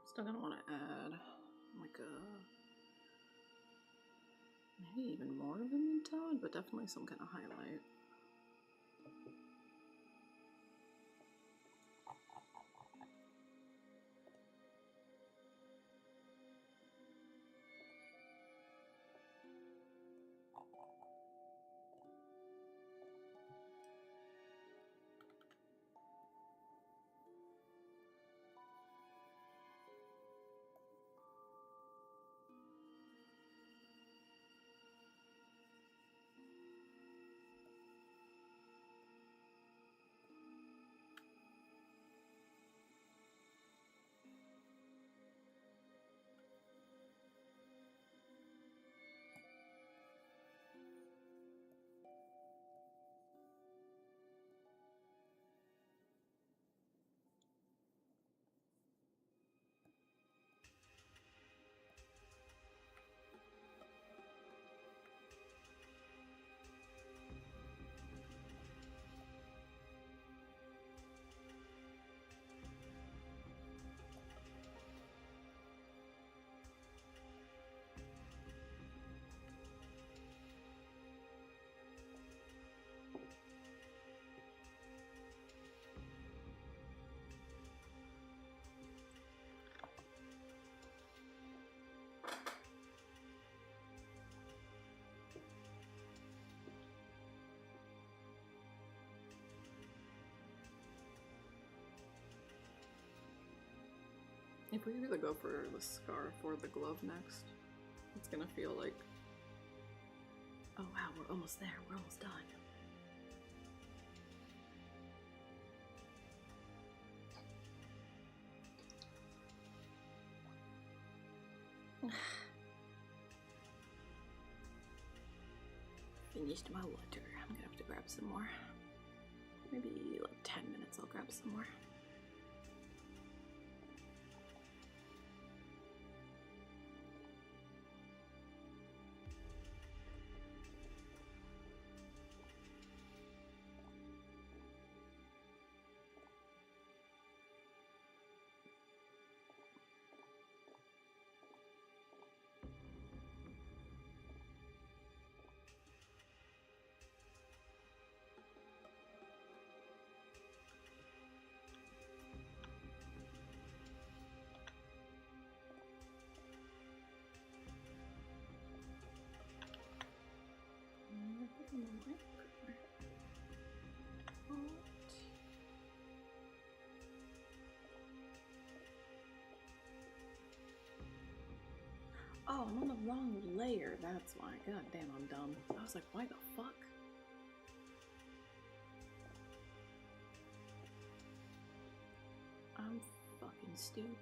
Still gonna want to add like maybe even more of a mid-tone, but definitely some kind of highlight. If we either go for the scarf or the glove next, it's gonna feel like, oh wow, we're almost there, we're almost done. Finished my water. I'm gonna have to grab some more. Maybe like 10 minutes I'll grab some more. Oh, I'm on the wrong layer, that's why. God damn, I'm dumb. I was like, why the fuck? I'm fucking stupid.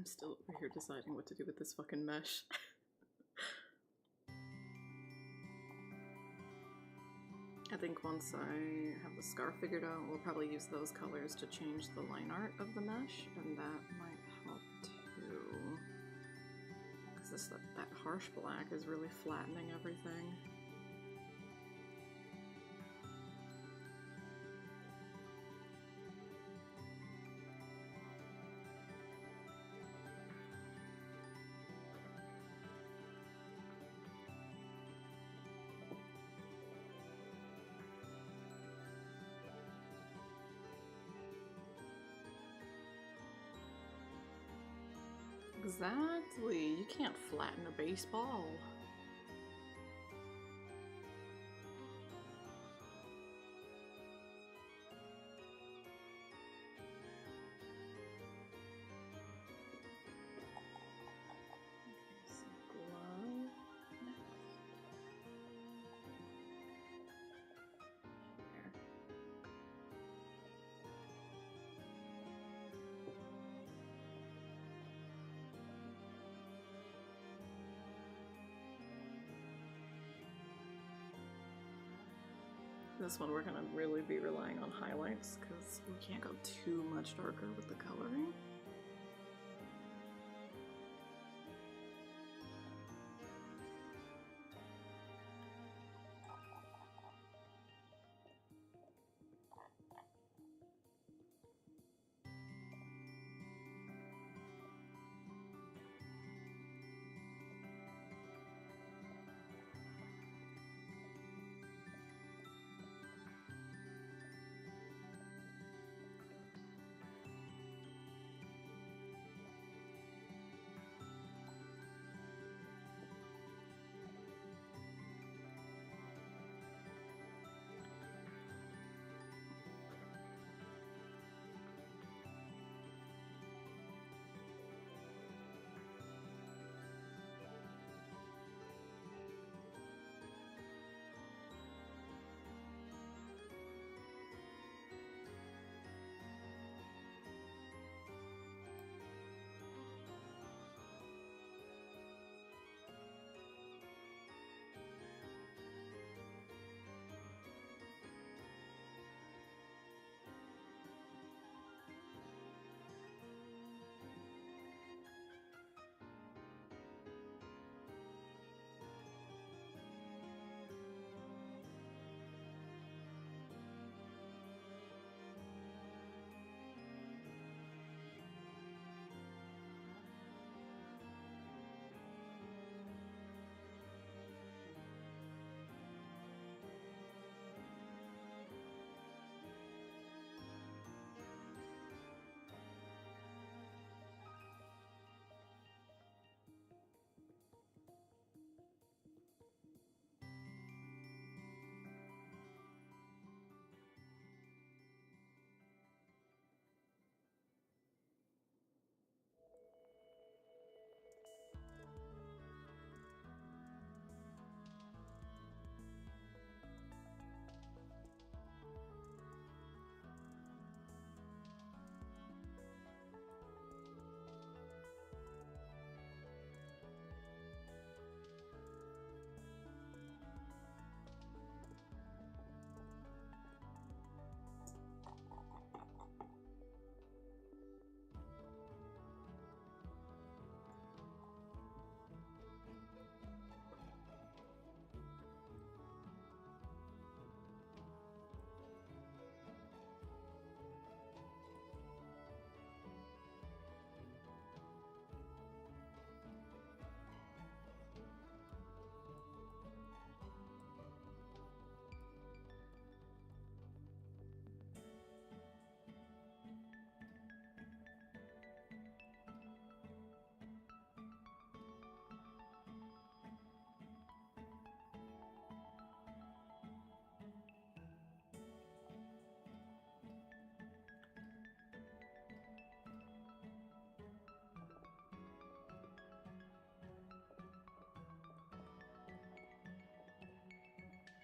I'm still over here deciding what to do with this fucking mesh. I think once I have the scarf figured out, we'll probably use those colors to change the line art of the mesh, and that might help too. Because that harsh black is really flattening everything. Exactly, you can't flatten a baseball. This one we're gonna really be relying on highlights because we can't go too much darker with the coloring.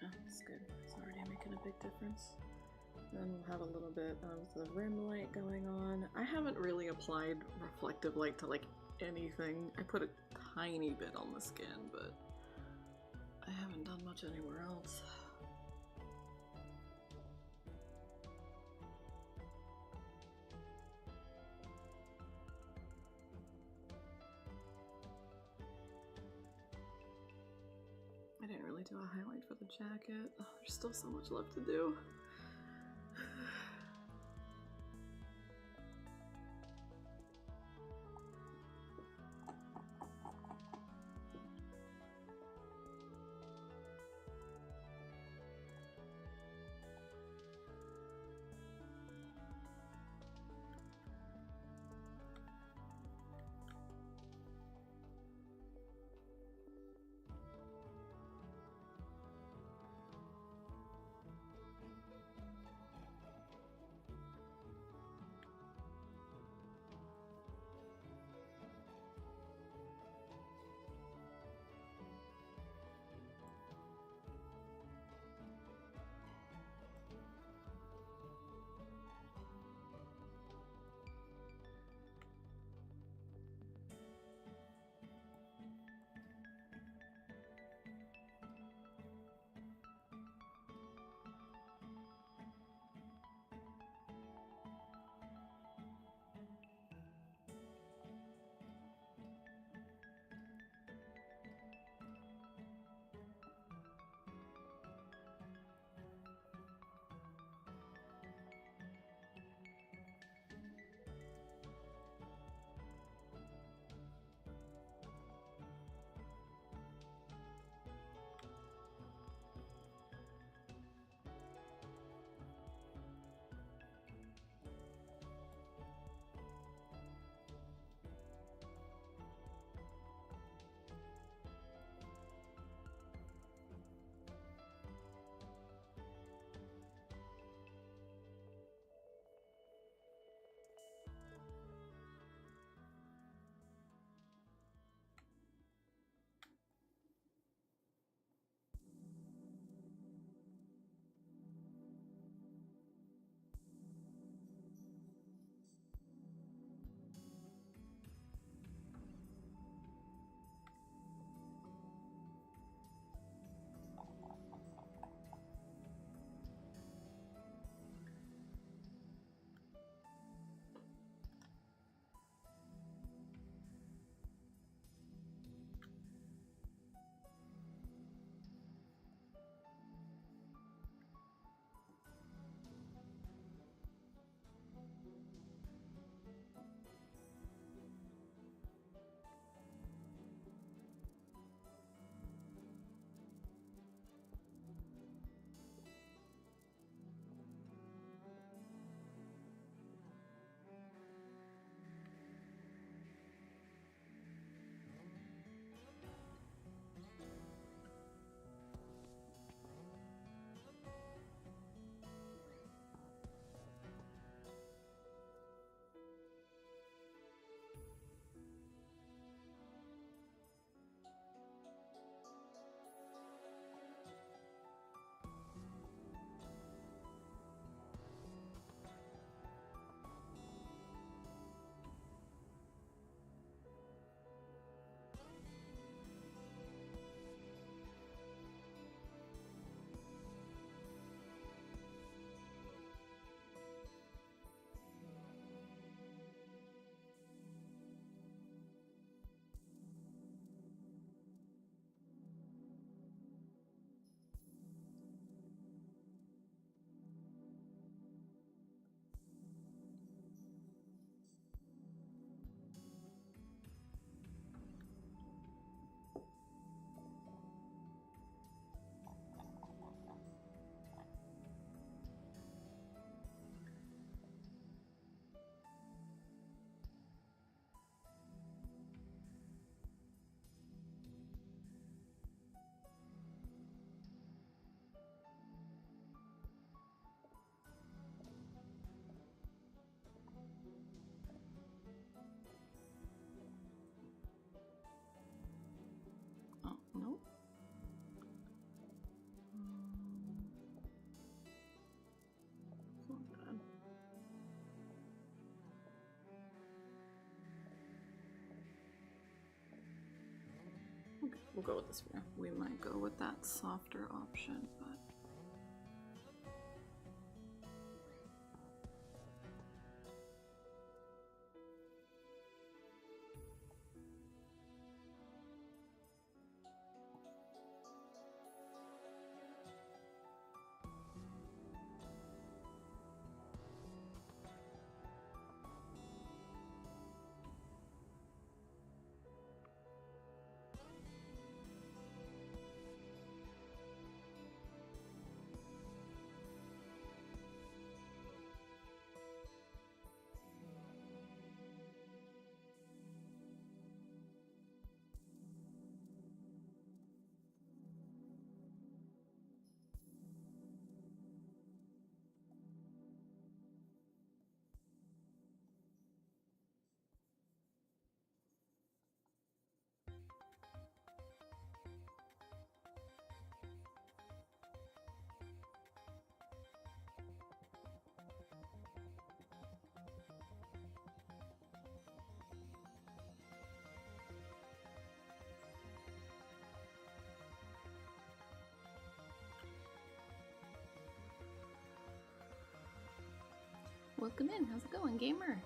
Oh, that's good. It's already making a big difference. Then we'll have a little bit of the rim light going on. I haven't really applied reflective light to like anything. I put a tiny bit on the skin, but I haven't done much anywhere else. I didn't really do a highlight for the jacket. Oh, there's still so much left to do. think we'll go with this one. We might go with that softer option, but welcome in. How's it going, gamer?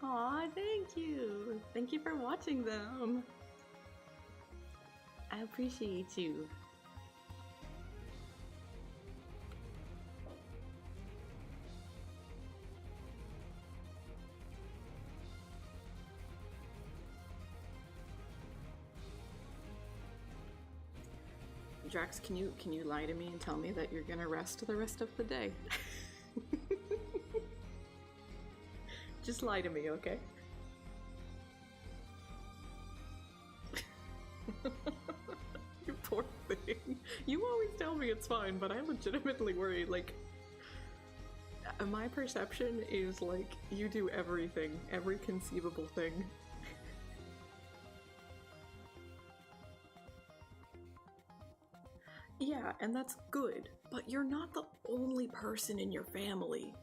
Aw, thank you! Thank you for watching them! I appreciate you. Drax, can you lie to me and tell me that you're gonna rest the rest of the day? Just lie to me, okay? You poor thing. You always tell me it's fine, but I legitimately worry, like... My perception is, like, you do everything. Every conceivable thing. Yeah, and that's good, but you're not the only person in your family.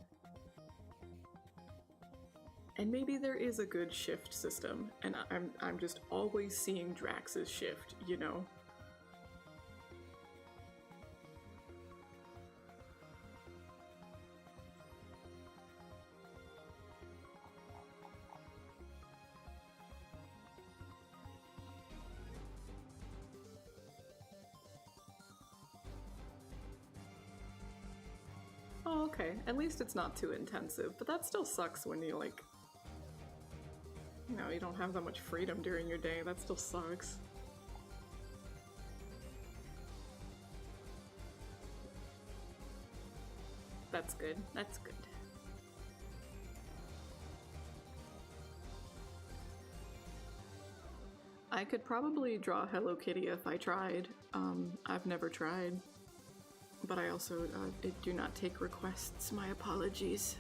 And maybe there is a good shift system, and I'm just always seeing Drax's shift, you know? Oh, okay. At least it's not too intensive, but that still sucks when you, like... You know, you don't have that much freedom during your day. That still sucks. That's good. That's good. I could probably draw Hello Kitty if I tried. I've never tried. But I also do not take requests. My apologies.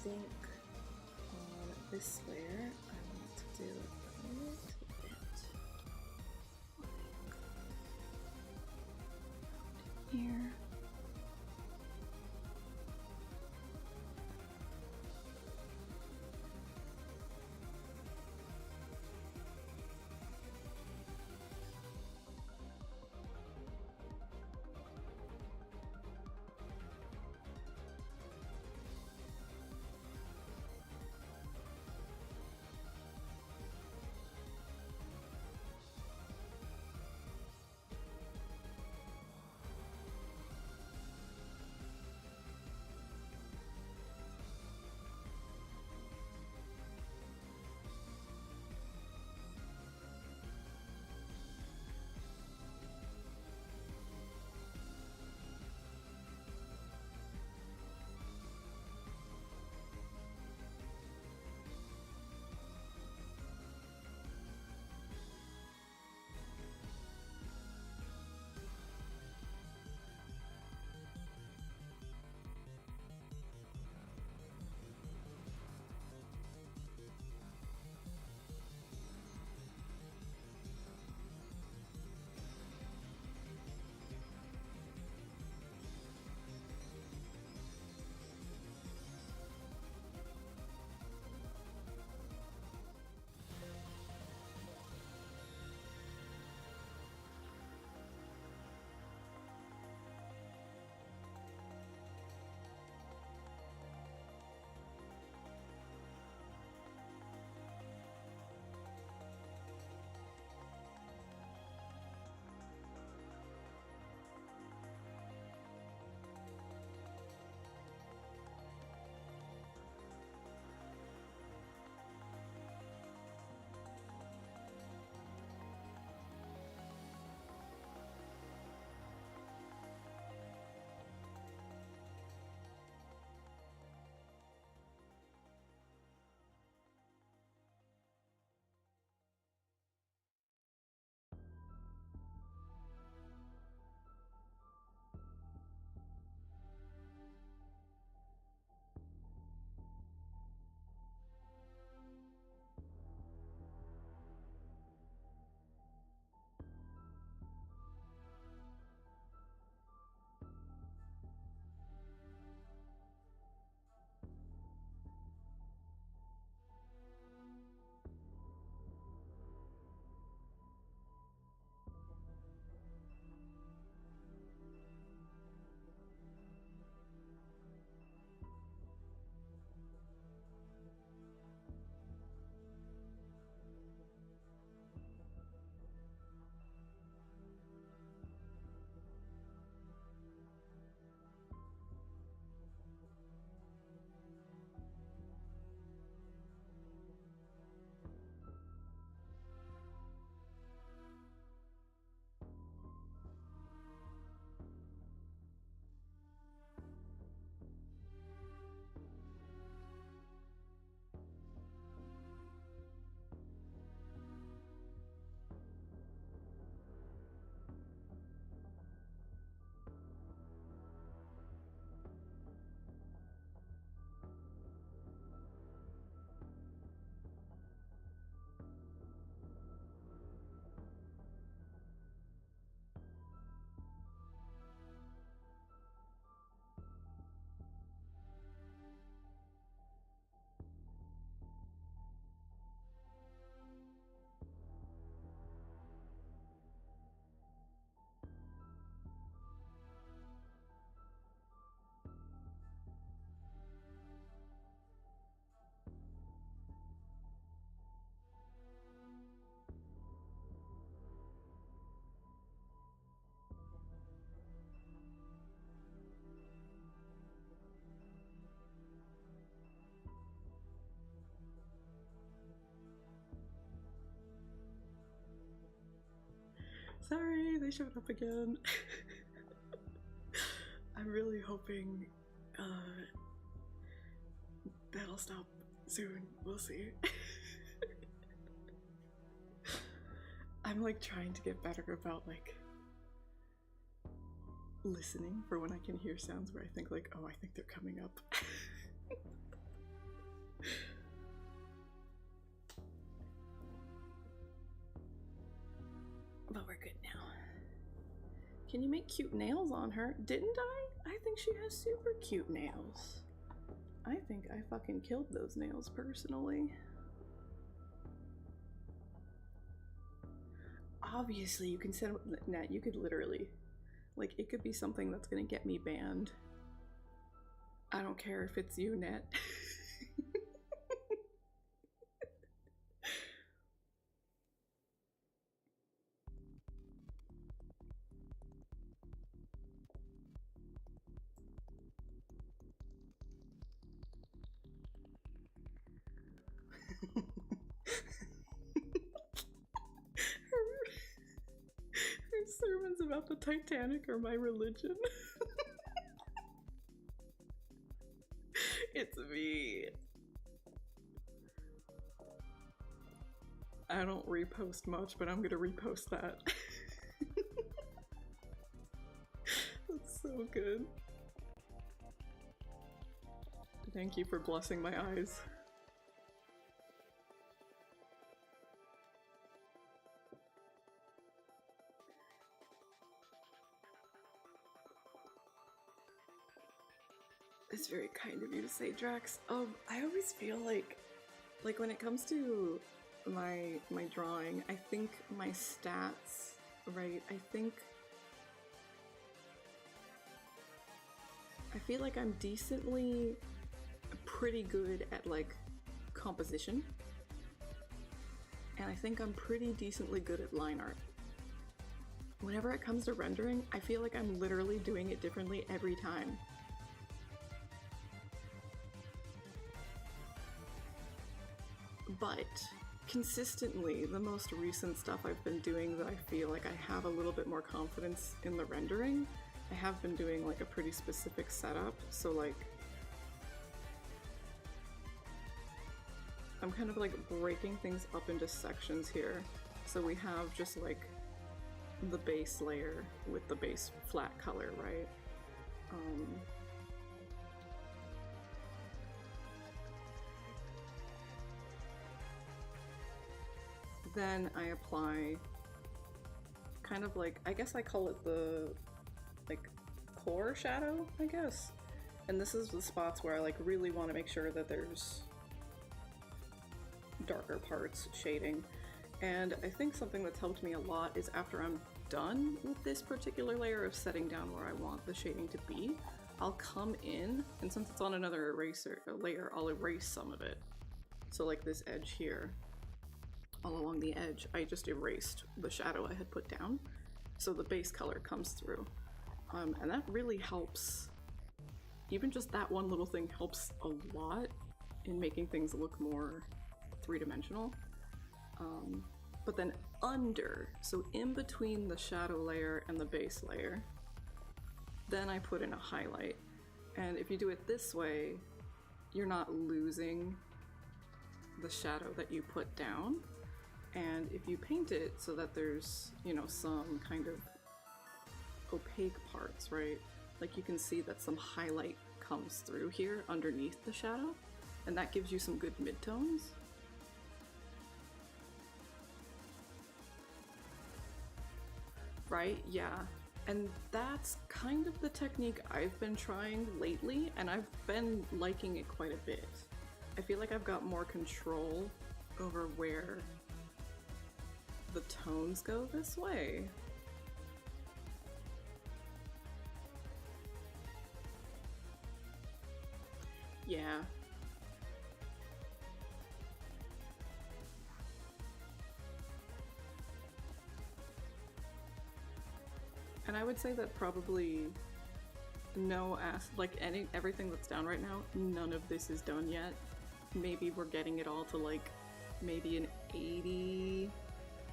Think on this layer I want to do a little bit here. Sorry, they showed up again. I'm really hoping that'll stop soon. We'll see. I'm like trying to get better about like listening for when I can hear sounds where I think like, oh, I think they're coming up. But we're good now. Can you make cute nails on her? Didn't I? I think she has super cute nails. I think I fucking killed those nails personally. Obviously, you can set up Nat, you could literally, like, it could be something that's gonna get me banned. I don't care if it's you, Nat. Her sermons about the Titanic are my religion. It's me. I don't repost much, but I'm gonna repost that. That's so good. Thank you for blessing my eyes. It's very kind of you to say, Drax. I always feel like when it comes to my drawing, I think my stats, right? I feel like I'm decently pretty good at like composition, and I think I'm pretty decently good at line art. Whenever it comes to rendering, I feel like I'm literally doing it differently every time. But consistently, the most recent stuff I've been doing that I feel like I have a little bit more confidence in the rendering, I have been doing like a pretty specific setup. So like, I'm kind of like breaking things up into sections here. So we have just like the base layer with the base flat color, right? Then I apply kind of like, I guess I call it the like core shadow, I guess. And this is the spots where I like really want to make sure that there's darker parts shading. And I think something that's helped me a lot is after I'm done with this particular layer of setting down where I want the shading to be, I'll come in, and since it's on another layer, I'll erase some of it. So like this edge here, all along the edge, I just erased the shadow I had put down, so the base color comes through. And that really helps. Even just that one little thing helps a lot in making things look more three-dimensional. But then under, so in between the shadow layer and the base layer, then I put in a highlight. And if you do it this way, you're not losing the shadow that you put down. And if you paint it so that there's, you know, some kind of opaque parts, right? Like you can see that some highlight comes through here underneath the shadow, and that gives you some good midtones. Right? Yeah. And that's kind of the technique I've been trying lately, and I've been liking it quite a bit. I feel like I've got more control over where the tones go this way. Yeah. And I would say that probably everything that's down right now, none of this is done yet. Maybe we're getting it all to like maybe an 80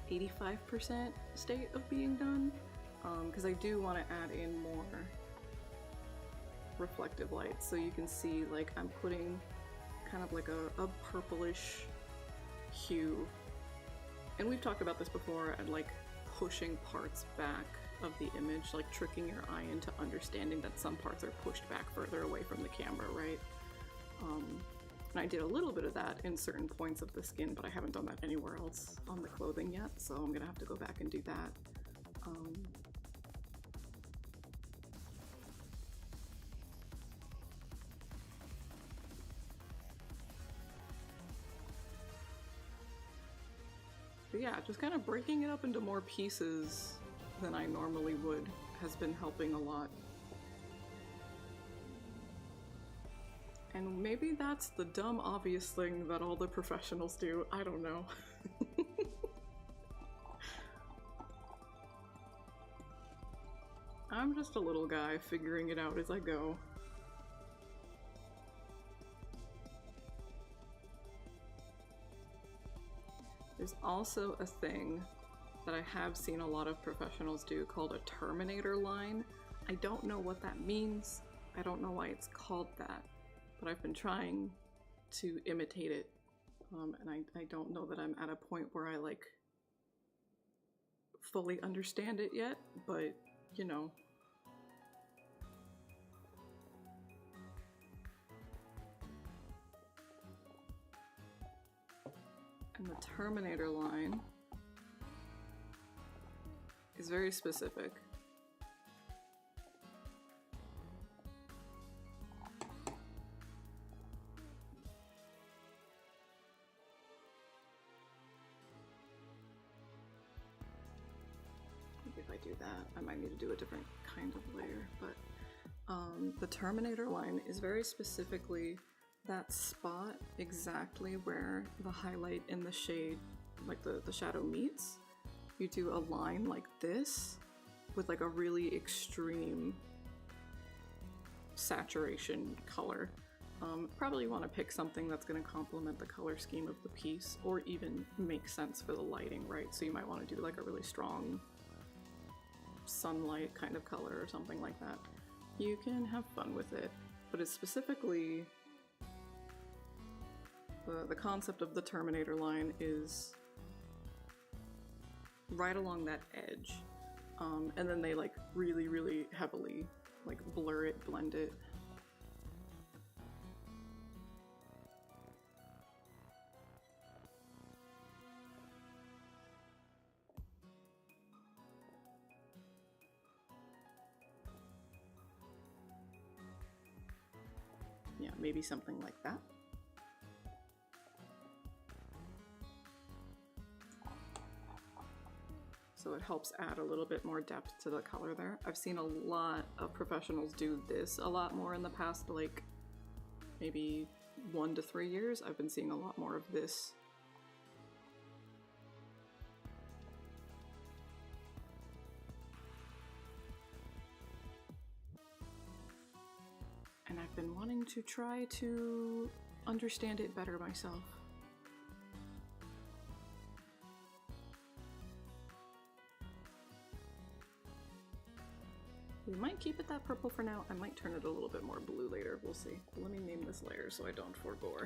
85% state of being done, because I do want to add in more reflective light, so you can see like I'm putting kind of like a purplish hue, and we've talked about this before, and like pushing parts back of the image, like tricking your eye into understanding that some parts are pushed back further away from the camera, right? And I did a little bit of that in certain points of the skin, but I haven't done that anywhere else on the clothing yet, so I'm gonna have to go back and do that. But yeah, just kind of breaking it up into more pieces than I normally would has been helping a lot. And maybe that's the dumb, obvious thing that all the professionals do. I don't know. I'm just a little guy figuring it out as I go. There's also a thing that I have seen a lot of professionals do called a Terminator line. I don't know what that means. I don't know why it's called that, but I've been trying to imitate it, and I don't know that I'm at a point where I like fully understand it yet, but you know. And the Terminator line is very specific. Maybe if I do that, I might need to do a different kind of layer, but the Terminator line is very specifically that spot exactly where the highlight and the shade, like the shadow meets. You do a line like this with like a really extreme saturation color. Probably want to pick something that's going to complement the color scheme of the piece or even make sense for the lighting, right? So you might want to do like a really strong sunlight kind of color or something like that. You can have fun with it, but it's specifically the concept of the Terminator line is right along that edge, and then they like really, really heavily like blur it, blend it. Yeah, maybe something like that. So it helps add a little bit more depth to the color there. I've seen a lot of professionals do this a lot more in the past, like maybe 1 to 3 years. I've been seeing a lot more of this. And I've been wanting to try to understand it better myself. We might keep it that purple for now. I might turn it a little bit more blue later. We'll see. Let me name this layer so I don't forgore.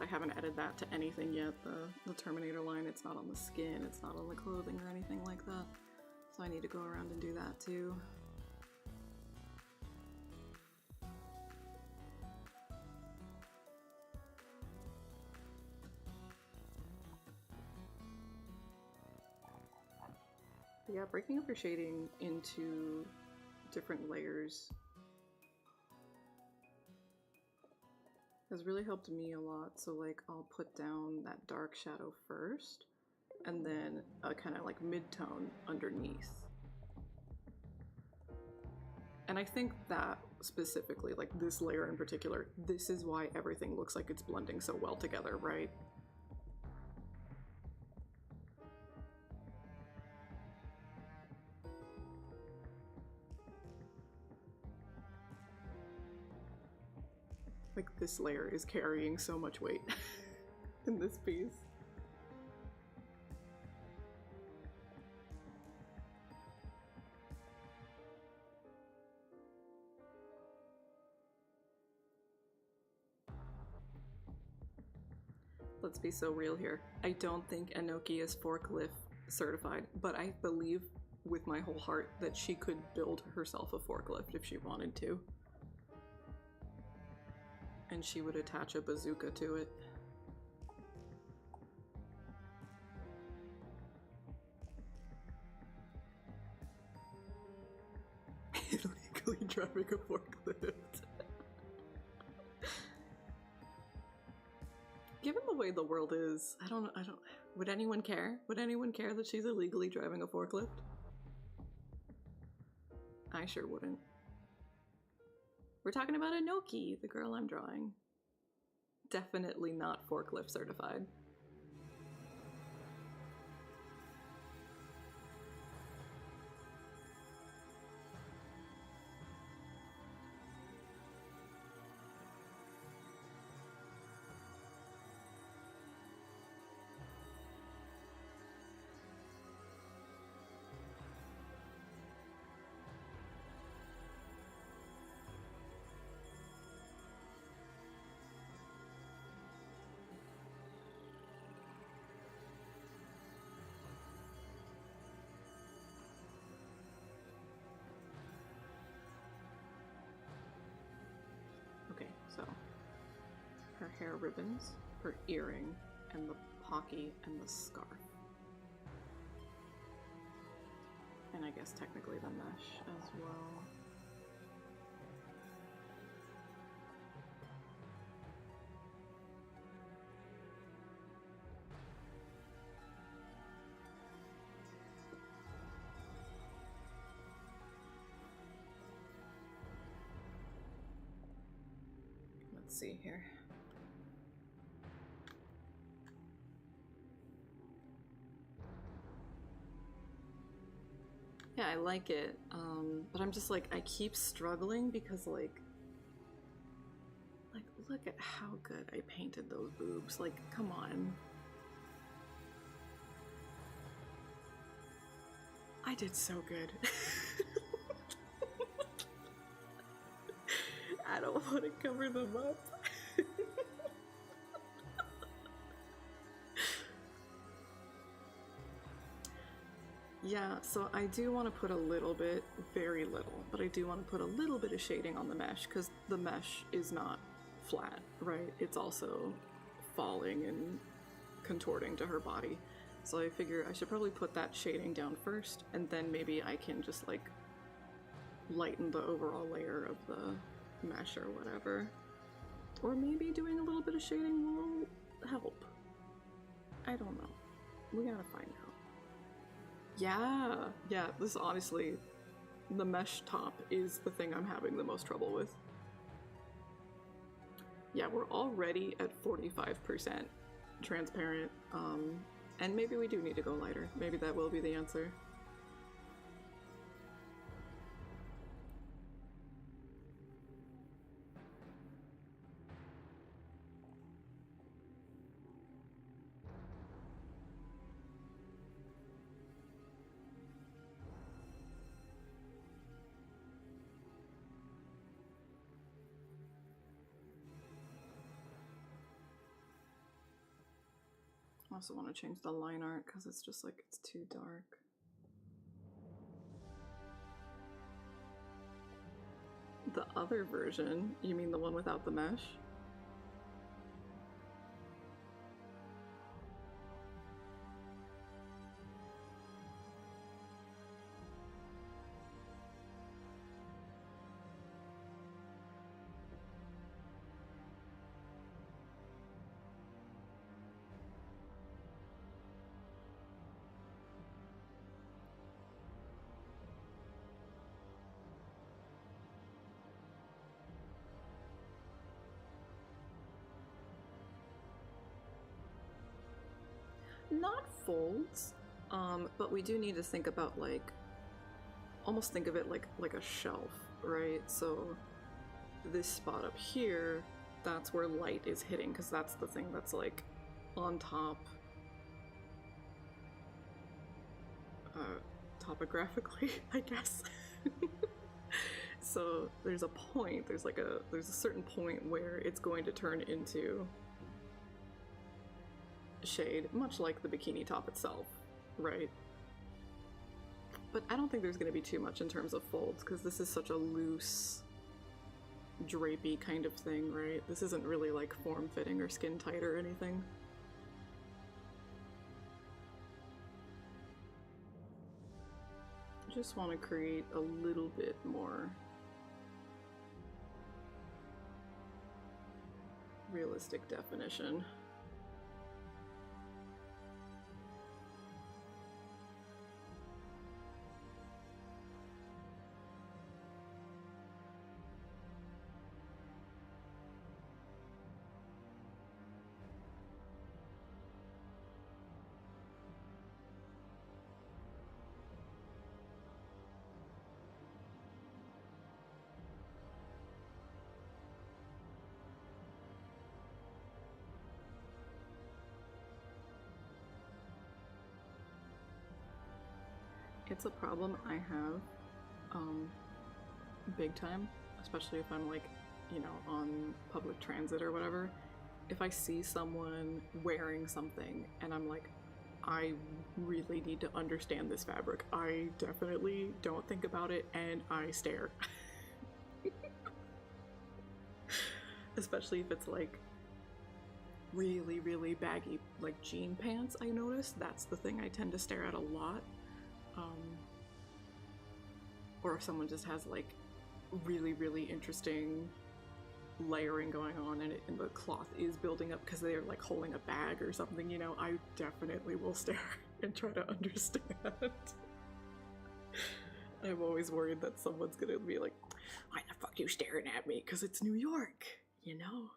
I haven't added that to anything yet, the Terminator line. It's not on the skin, it's not on the clothing or anything like that. So I need to go around and do that too. But yeah, breaking up your shading into different layers has really helped me a lot. So like I'll put down that dark shadow first and then a kind of like mid-tone underneath. And I think that specifically, like this layer in particular, this is why everything looks like it's blending so well together, right? Like, this layer is carrying so much weight in this piece. Let's be so real here. I don't think Enoki is forklift certified, but I believe with my whole heart that she could build herself a forklift if she wanted to. And she would attach a bazooka to it. Illegally driving a forklift. Given the way the world is, I don't, would anyone care? Would anyone care that she's illegally driving a forklift? I sure wouldn't. We're talking about Enoki, the girl I'm drawing. Definitely not forklift certified. Okay, so her hair ribbons, her earring, and the pocky and the scarf. And I guess technically the mesh as well. Let's see here. Yeah, I like it, but I'm just like, I keep struggling because like, look at how good I painted those boobs. Like, come on. I did so good. I don't want to cover them up. Yeah, so I do want to put a little bit, very little, but I do want to put a little bit of shading on the mesh because the mesh is not flat, right? It's also falling and contorting to her body. So I figure I should probably put that shading down first, and then maybe I can just like lighten the overall layer of the mesh or whatever. Or maybe doing a little bit of shading will help. I don't know. We gotta find out. Yeah, this honestly, the mesh top is the thing I'm having the most trouble with. Yeah, we're already at 45% transparent, and maybe we do need to go lighter. Maybe that will be the answer. I also want to change the line art because it's just like, it's too dark. The other version? You mean the one without the mesh? Not folds, but we do need to think about like, almost think of it like a shelf, right? So this spot up here that's where light is hitting, because that's the thing that's like on top topographically, I guess. So there's a point, there's a certain point where it's going to turn into shade, much like the bikini top itself, right? But I don't think there's going to be too much in terms of folds, because this is such a loose, drapey kind of thing, right? This isn't really like form-fitting or skin-tight or anything. I just want to create a little bit more realistic definition. It's a problem I have, big time, especially if I'm like, you know, on public transit or whatever. If I see someone wearing something and I'm like, I really need to understand this fabric, I definitely don't think about it and I stare. Especially if it's like really, really baggy, like jean pants, I notice. That's the thing I tend to stare at a lot. Or if someone just has like really, really interesting layering going on and the cloth is building up because they're like holding a bag or something, you know, I definitely will stare and try to understand. I'm always worried that someone's gonna be like, why the fuck are you staring at me? Because it's New York, you know?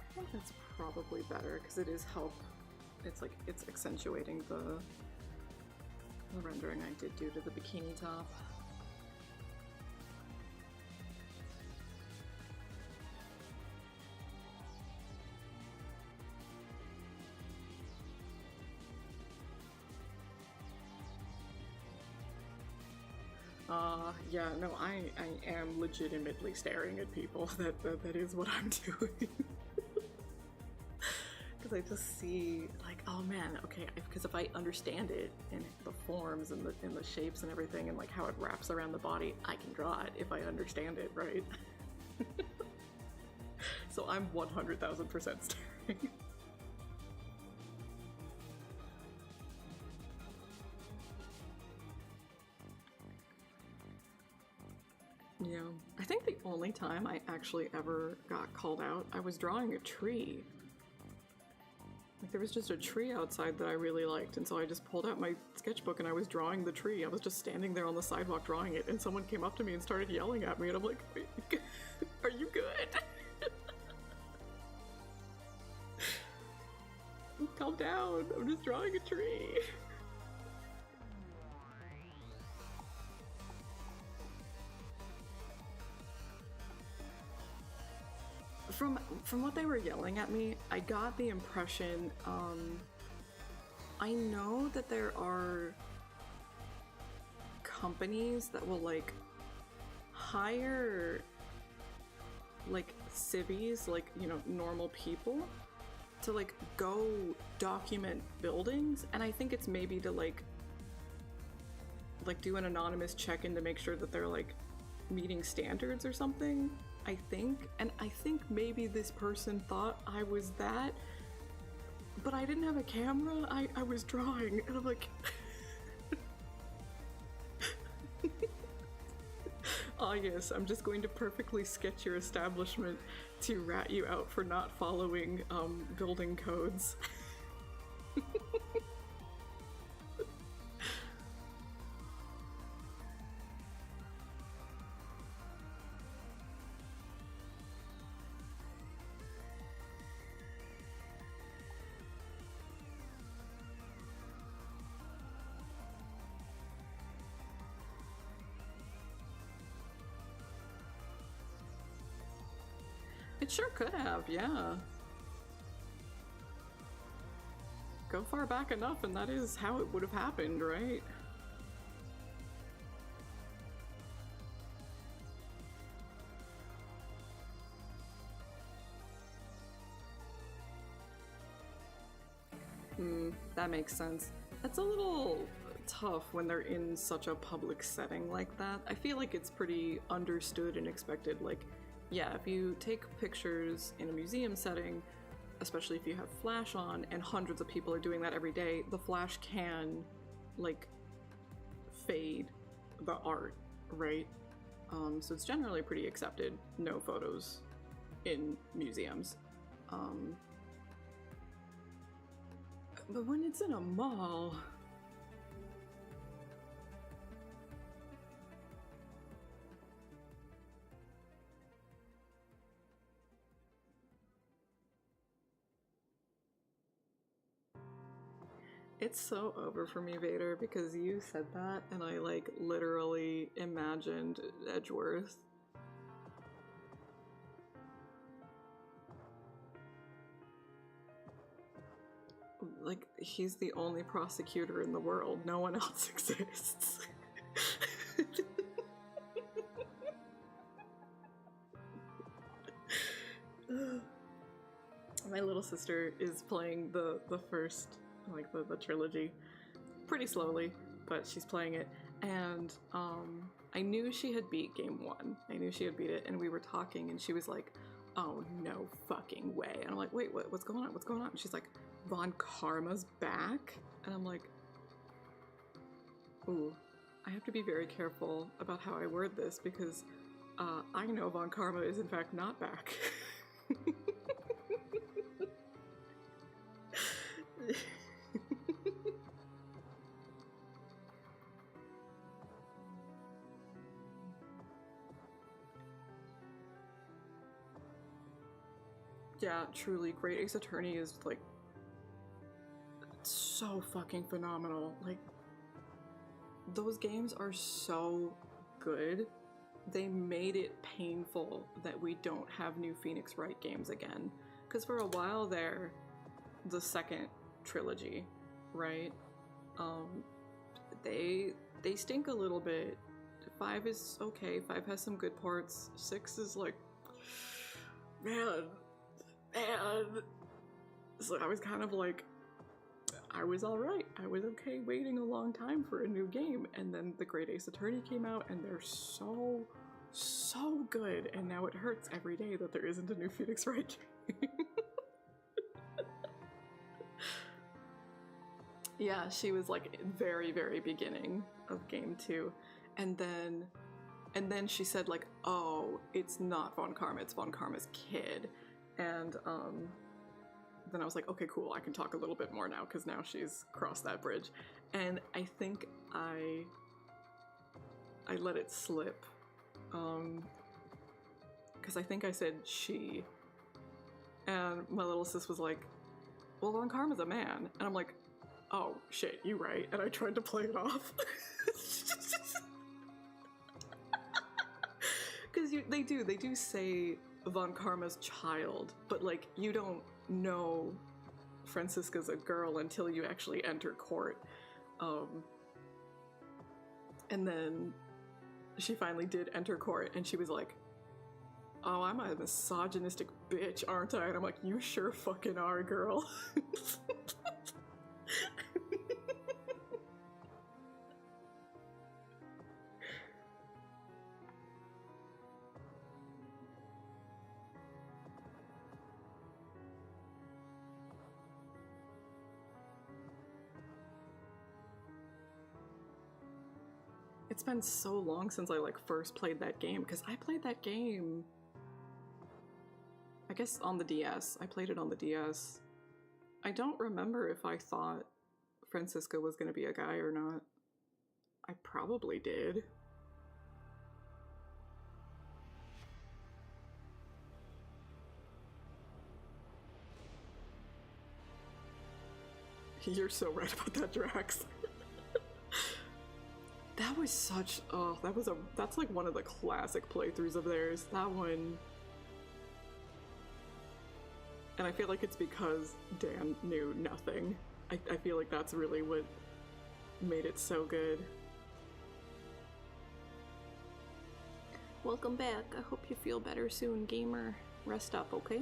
I think that's probably better because it is it's like it's accentuating the rendering I did do to the bikini top. Yeah, no, I am legitimately staring at people. That is what I'm doing. Because I just see, like, oh man, okay, because if I understand it in the forms and the shapes and everything and like how it wraps around the body, I can draw it if I understand it, right? So I'm 100,000% staring. Yeah. I think the only time I actually ever got called out, I was drawing a tree. Like, there was just a tree outside that I really liked, and so I just pulled out my sketchbook and I was drawing the tree. I was just standing there on the sidewalk drawing it, and someone came up to me and started yelling at me, and I'm like, are you good? Calm down, I'm just drawing a tree. From what they were yelling at me, I got the impression, I know that there are companies that will, like, hire, like, civvies, like, you know, normal people, to, like, go document buildings, and I think it's maybe to, like do an anonymous check-in to make sure that they're, like, meeting standards or something. I think, and I think maybe this person thought I was that, but I didn't have a camera, I was drawing, and I'm like, oh yes, I'm just going to perfectly sketch your establishment to rat you out for not following, building codes. It sure could have, yeah. Go far back enough and that is how it would have happened, right? That makes sense. That's a little tough when they're in such a public setting like that. I feel like it's pretty understood and expected, like, yeah, if you take pictures in a museum setting, especially if you have flash on and hundreds of people are doing that every day, the flash can, like, fade the art, right? So it's generally pretty accepted, no photos in museums. But when it's in a mall... It's so over for me, Vader, because you said that and I, like, literally imagined Edgeworth. Like, he's the only prosecutor in the world. No one else exists. My little sister is playing the first, like, the trilogy pretty slowly, but she's playing it, and I knew she had beat game 1. I knew she had beat it, and we were talking, and she was like, oh, no fucking way. And I'm like, wait, what's going on? What's going on? And she's like, Von Karma's back? And I'm like, ooh, I have to be very careful about how I word this, because I know Von Karma is in fact not back. Yeah, truly, Great Ace Attorney is, like, so fucking phenomenal. Like, those games are so good. They made it painful that we don't have new Phoenix Wright games again. Because for a while there, the second trilogy, right? They stink a little bit. 5 is okay. 5 has some good parts. 6 is like, man. So I was kind of like, I was alright. I was okay waiting a long time for a new game. And then the Great Ace Attorney came out and they're so good. And now it hurts every day that there isn't a new Phoenix Wright game. Yeah, she was like very, very beginning of game 2. And then And then she said, like, oh, it's not Von Karma, it's Von Karma's kid. And then I was like, okay, cool, I can talk a little bit more now, because now she's crossed that bridge. And I think I let it slip. Because I think I said she. And my little sis was like, well, Von Karma's a man. And I'm like, oh, shit, you right. And I tried to play it off. Because they do say Von Karma's child, but, like, you don't know Franziska's a girl until you actually enter court. And then she finally did enter court, and she was like, oh, I'm a misogynistic bitch, aren't I? And I'm like, you sure fucking are, girl. It's been so long since I, like, first played that game, because I played that game, I guess, on the DS. I played it on the DS. I don't remember if I thought Franziska was gonna be a guy or not. I probably did. You're so right about that, Drax. That was such, oh, that's like one of the classic playthroughs of theirs. That one. And I feel like it's because Dan knew nothing. I feel like that's really what made it so good. Welcome back. I hope you feel better soon, gamer. Rest up, okay?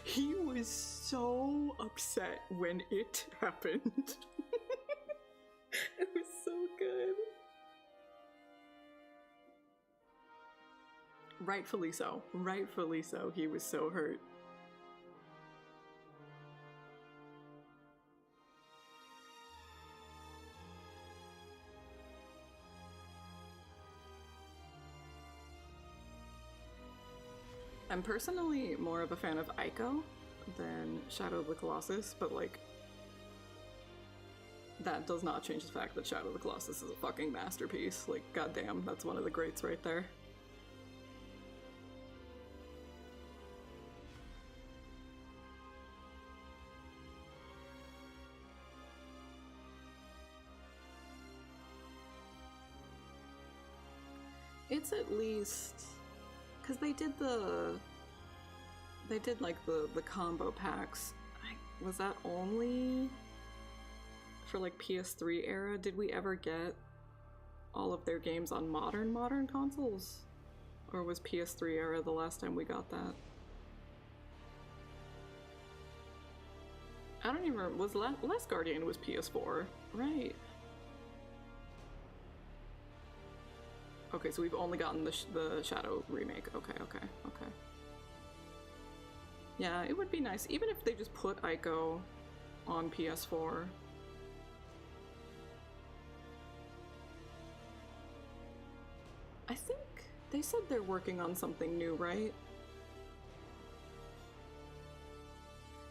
He was so upset when it happened. It was so good. Rightfully so. Rightfully so. He was so hurt. I'm personally more of a fan of Ico than Shadow of the Colossus, but, like, that does not change the fact that Shadow of the Colossus is a fucking masterpiece. Like, goddamn, that's one of the greats right there. It's at least... because they did like the combo packs. Was that only for, like, PS3 era? Did we ever get all of their games on modern consoles? Or was PS3 era the last time we got that? I don't even remember. Was Last Guardian was PS4, right? Okay, so we've only gotten the Shadow remake. Okay. Yeah, it would be nice, even if they just put Ico on PS4. I think they said they're working on something new, right?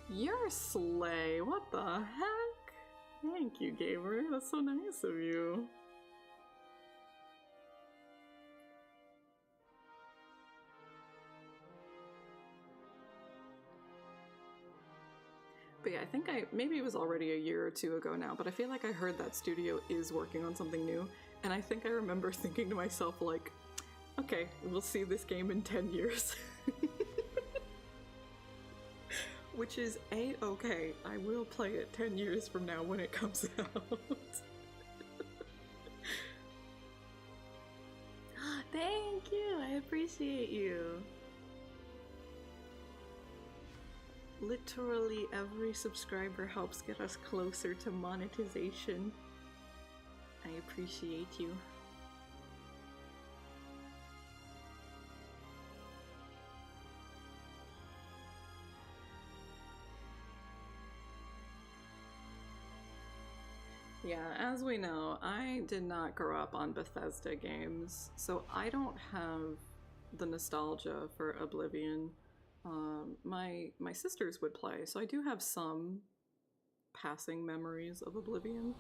You're a slay. What the heck? Thank you, gamer. That's so nice of you. But yeah, I think maybe it was already a year or two ago now, but I feel like I heard that studio is working on something new, and I think I remember thinking to myself, like, okay, we'll see this game in 10 years. Which is A-okay. I will play it 10 years from now when it comes out. Thank you, I appreciate you. Literally every subscriber helps get us closer to monetization. I appreciate you. Yeah, as we know, I did not grow up on Bethesda games, so I don't have the nostalgia for Oblivion. My sisters would play, so I do have some passing memories of Oblivion.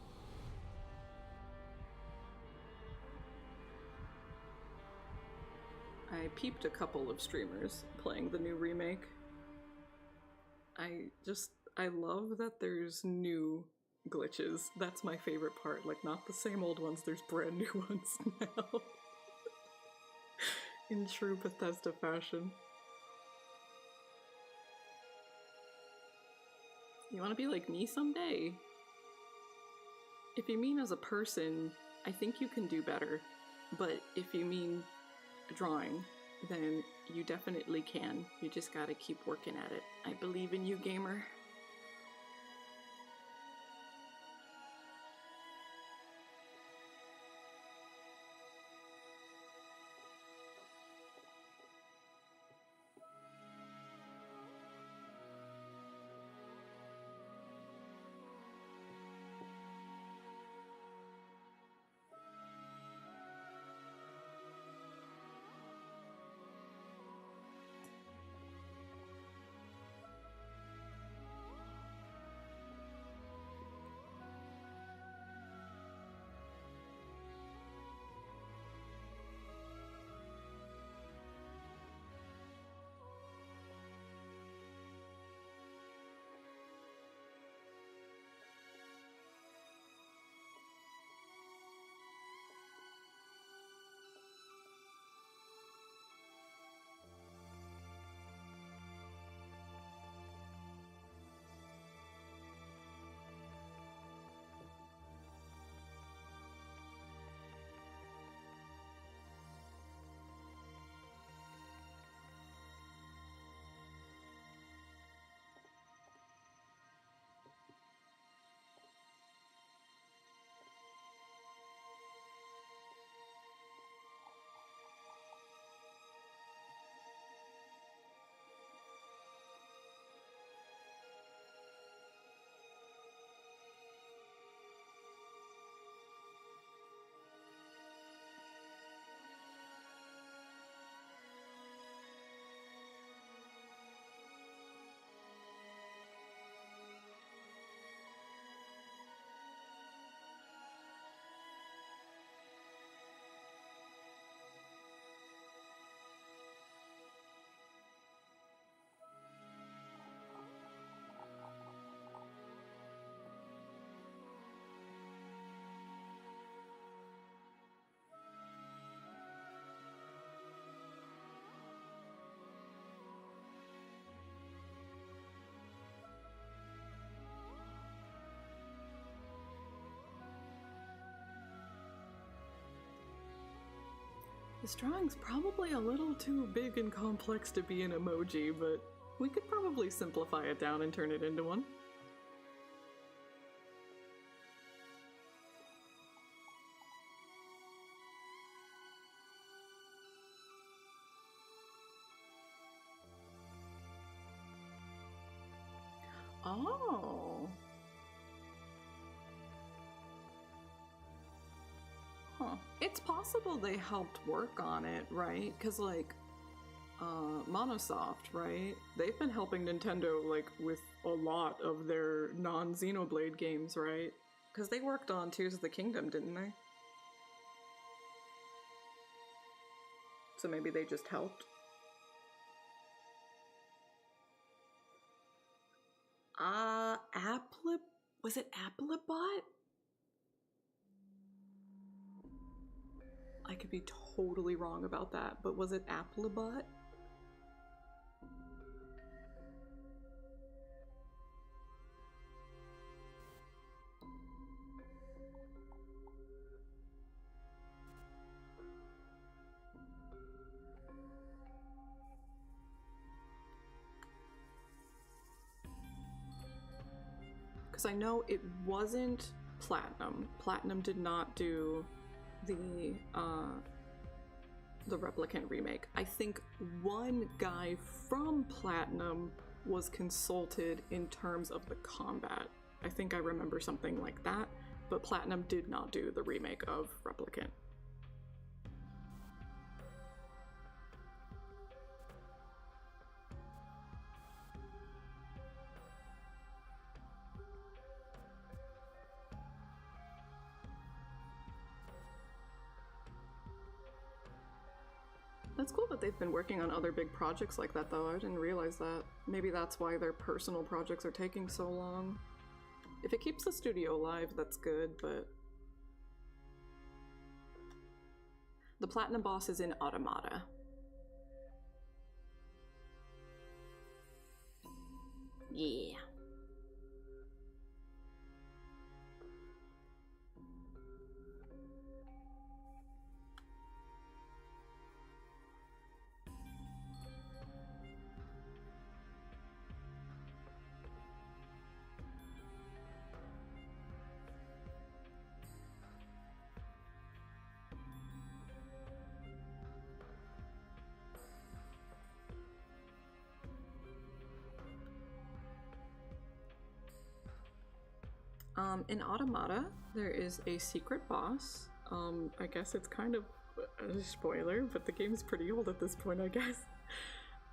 I peeped a couple of streamers playing the new remake. I love that there's new glitches. That's my favorite part. Like, not the same old ones, there's brand new ones now. In true Bethesda fashion. You want to be like me someday? If you mean as a person, I think you can do better. But if you mean drawing, then you definitely can. You just gotta keep working at it. I believe in you, gamer. This drawing's probably a little too big and complex to be an emoji, but we could probably simplify it down and turn it into one. Oh. Huh. It's possible they helped work on it, right? Because, like, Monosoft, right? They've been helping Nintendo, like, with a lot of their non-Xenoblade games, right? Because they worked on Tears of the Kingdom, didn't they? So maybe they just helped. Was it Applebot? I could be totally wrong about that, but was it Applebot? Because I know it wasn't Platinum. Platinum did not do the Replicant remake. I think one guy from Platinum was consulted in terms of the combat. I think I remember something like that, but Platinum did not do the remake of Replicant. That's cool that they've been working on other big projects like that, though. I didn't realize that. Maybe that's why their personal projects are taking so long. If it keeps the studio alive, that's good, but... The Platinum boss is in Automata. Yeah. In Automata, there is a secret boss. I guess it's kind of a spoiler, but the game's pretty old at this point, I guess.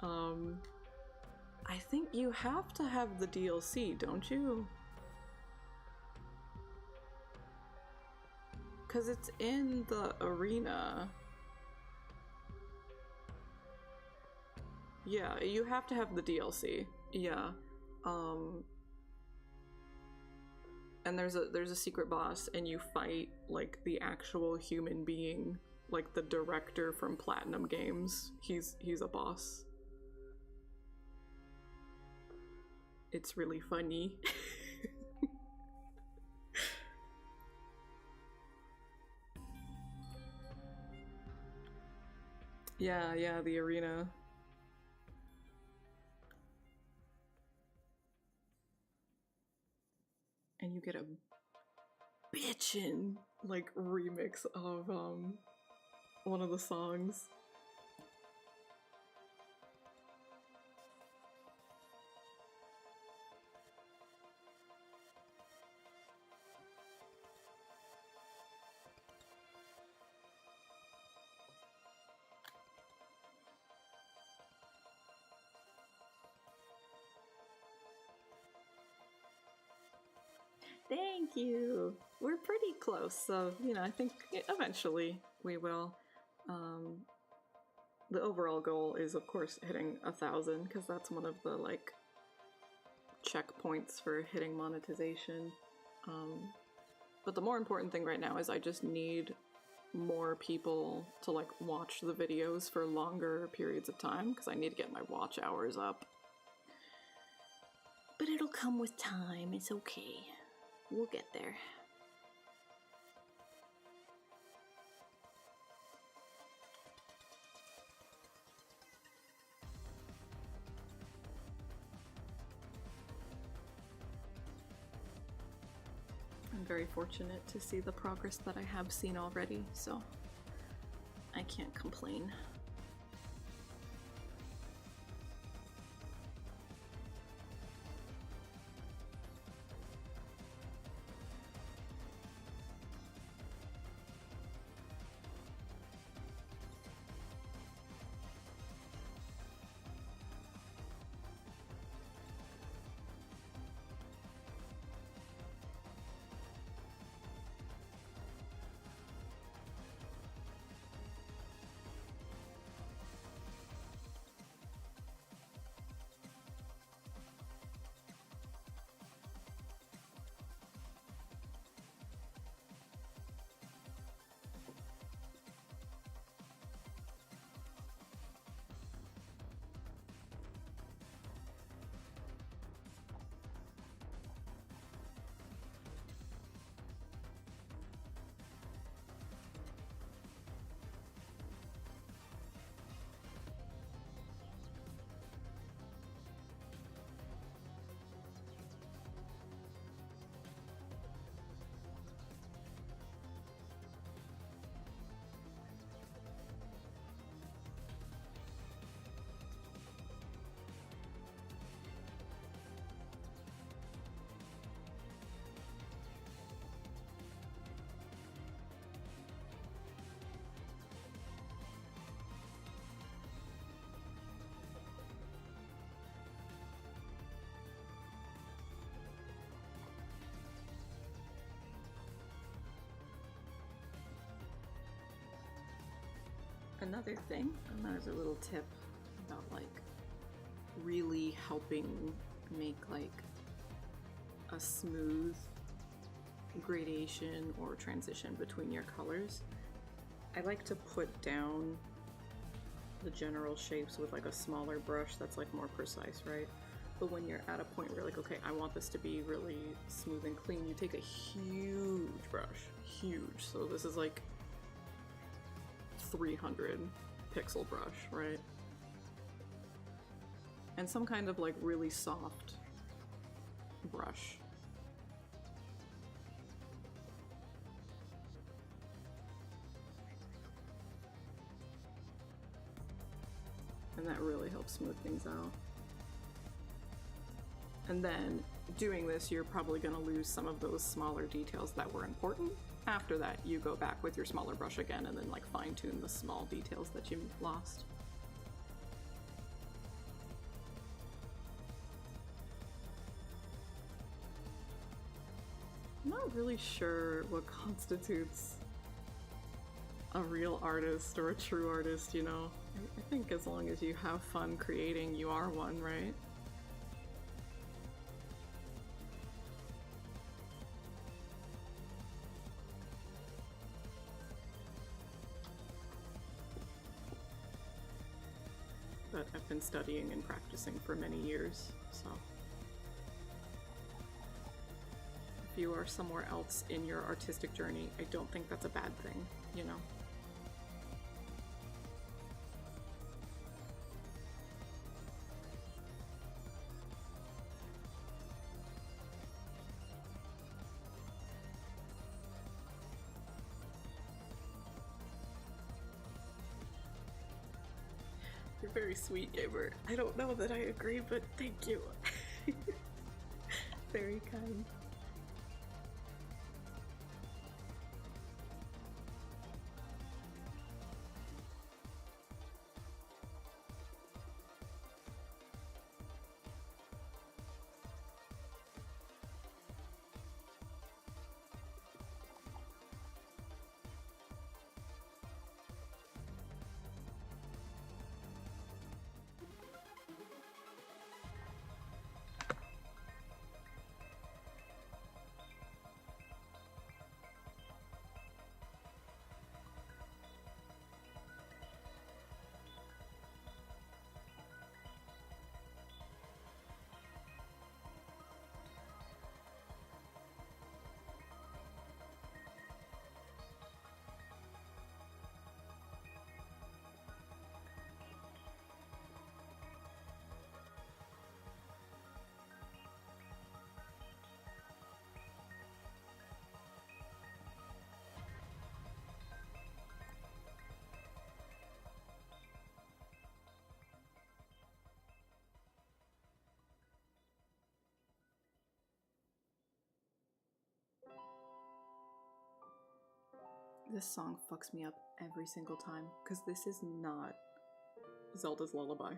I think you have to have the DLC, don't you? Because it's in the arena. Yeah, you have to have the DLC. Yeah. And there's a secret boss, and you fight like the actual human being, like the director from Platinum Games. He's a boss. It's really funny. Yeah, the arena. And you get a bitchin' like remix of one of the songs. Thank you! We're pretty close, so, you know, I think eventually we will. The overall goal is, of course, hitting 1,000, because that's one of the, like, checkpoints for hitting monetization. But the more important thing right now is I just need more people to, like, watch the videos for longer periods of time, because I need to get my watch hours up. But it'll come with time, it's okay. We'll get there. I'm very fortunate to see the progress that I have seen already, so I can't complain. Another thing, another little tip about like really helping make like a smooth gradation or transition between your colors, I like to put down the general shapes with like a smaller brush that's like more precise, right? But when you're at a point where you're like, okay, I want this to be really smooth and clean, you take a huge brush, huge. So this is like 300 pixel brush, right? And some kind of like really soft brush. And that really helps smooth things out. And then doing this, you're probably going to lose some of those smaller details that were important. After that, you go back with your smaller brush again and then like fine tune the small details that you lost. I'm not really sure what constitutes a real artist or a true artist, you know? I think as long as you have fun creating, you are one, right? But I've been studying and practicing for many years, so if you are somewhere else in your artistic journey, I don't think that's a bad thing, you know? You're very sweet, Gamer. I don't know that I agree, but thank you. Very kind. This song fucks me up every single time, because this is not Zelda's Lullaby.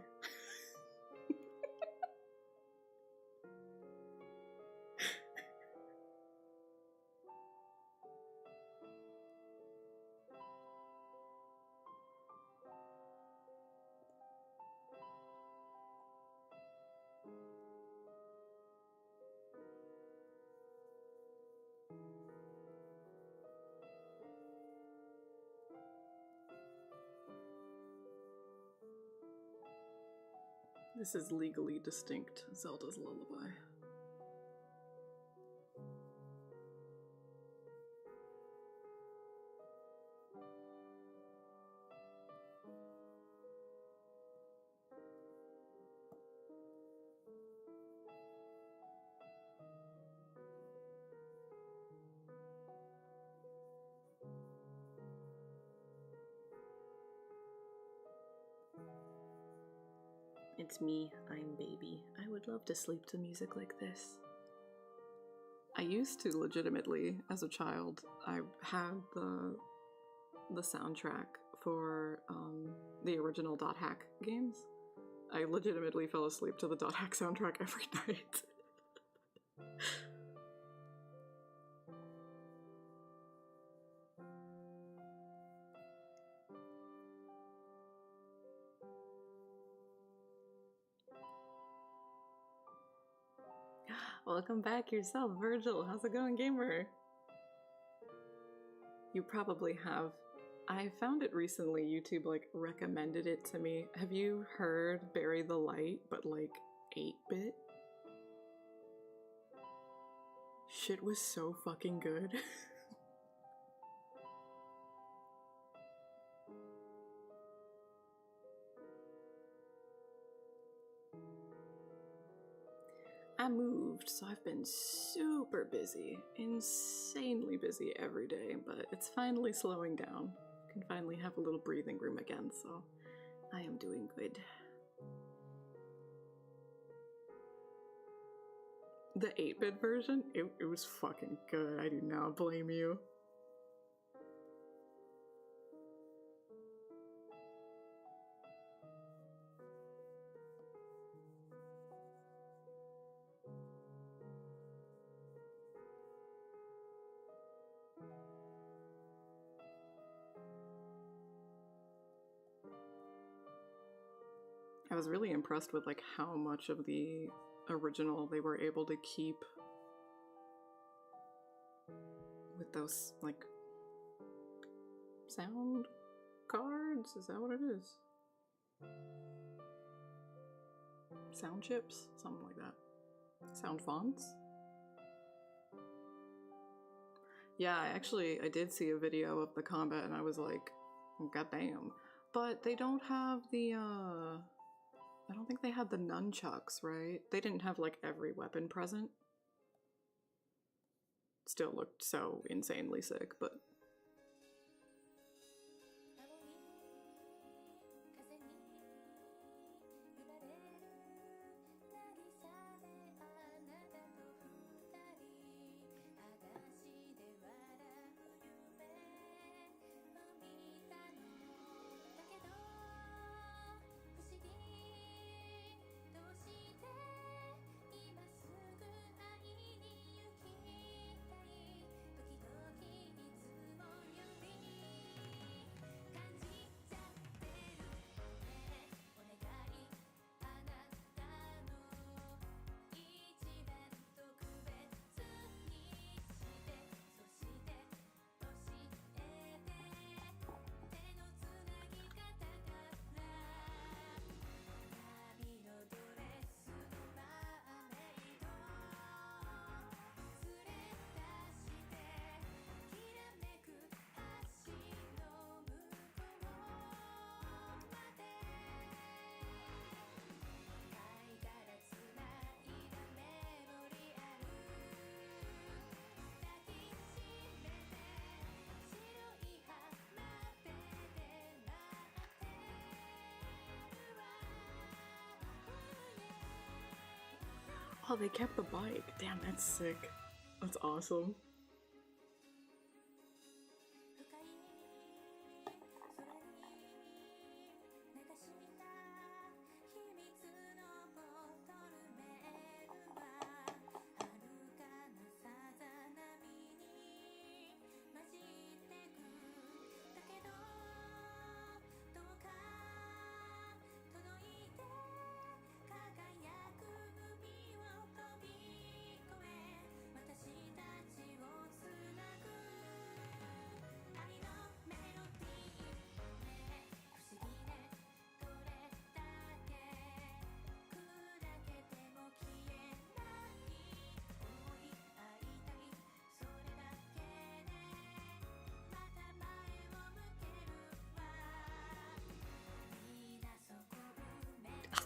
This is legally distinct Zelda's Lullaby. It's me, I'm Baby. I would love to sleep to music like this. I used to legitimately, as a child, I had the soundtrack for the original Dot Hack games. I legitimately fell asleep to the Dot Hack soundtrack every night. Welcome back yourself, Virgil. How's it going, gamer? You probably have. I found it recently. YouTube like recommended it to me. Have you heard Bury the Light, but like 8-bit? Shit was so fucking good. I moved, so I've been super busy, insanely busy every day, but it's finally slowing down. I can finally have a little breathing room again, so I am doing good. The 8-bit version, it was fucking good. I do not blame you. I was really impressed with like how much of the original they were able to keep with those like sound cards. Is that what it is? Sound chips? Something like that. Sound fonts? Yeah, I did see a video of the combat and I was like, god damn. But they don't have the I don't think they had the nunchucks, right? They didn't have like every weapon present. Still looked so insanely sick, but oh, they kept the bike. Damn, that's sick. That's awesome.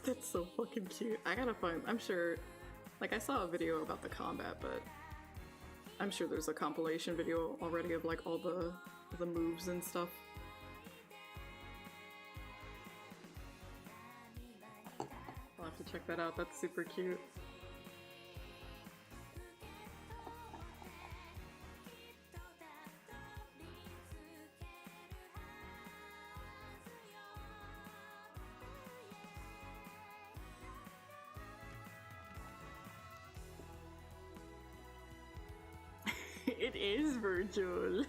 That's so fucking cute. I gotta find, I'm sure, like I saw a video about the combat, but I'm sure there's a compilation video already of like all the moves and stuff. I'll have to check that out. That's super cute. It is Virgil.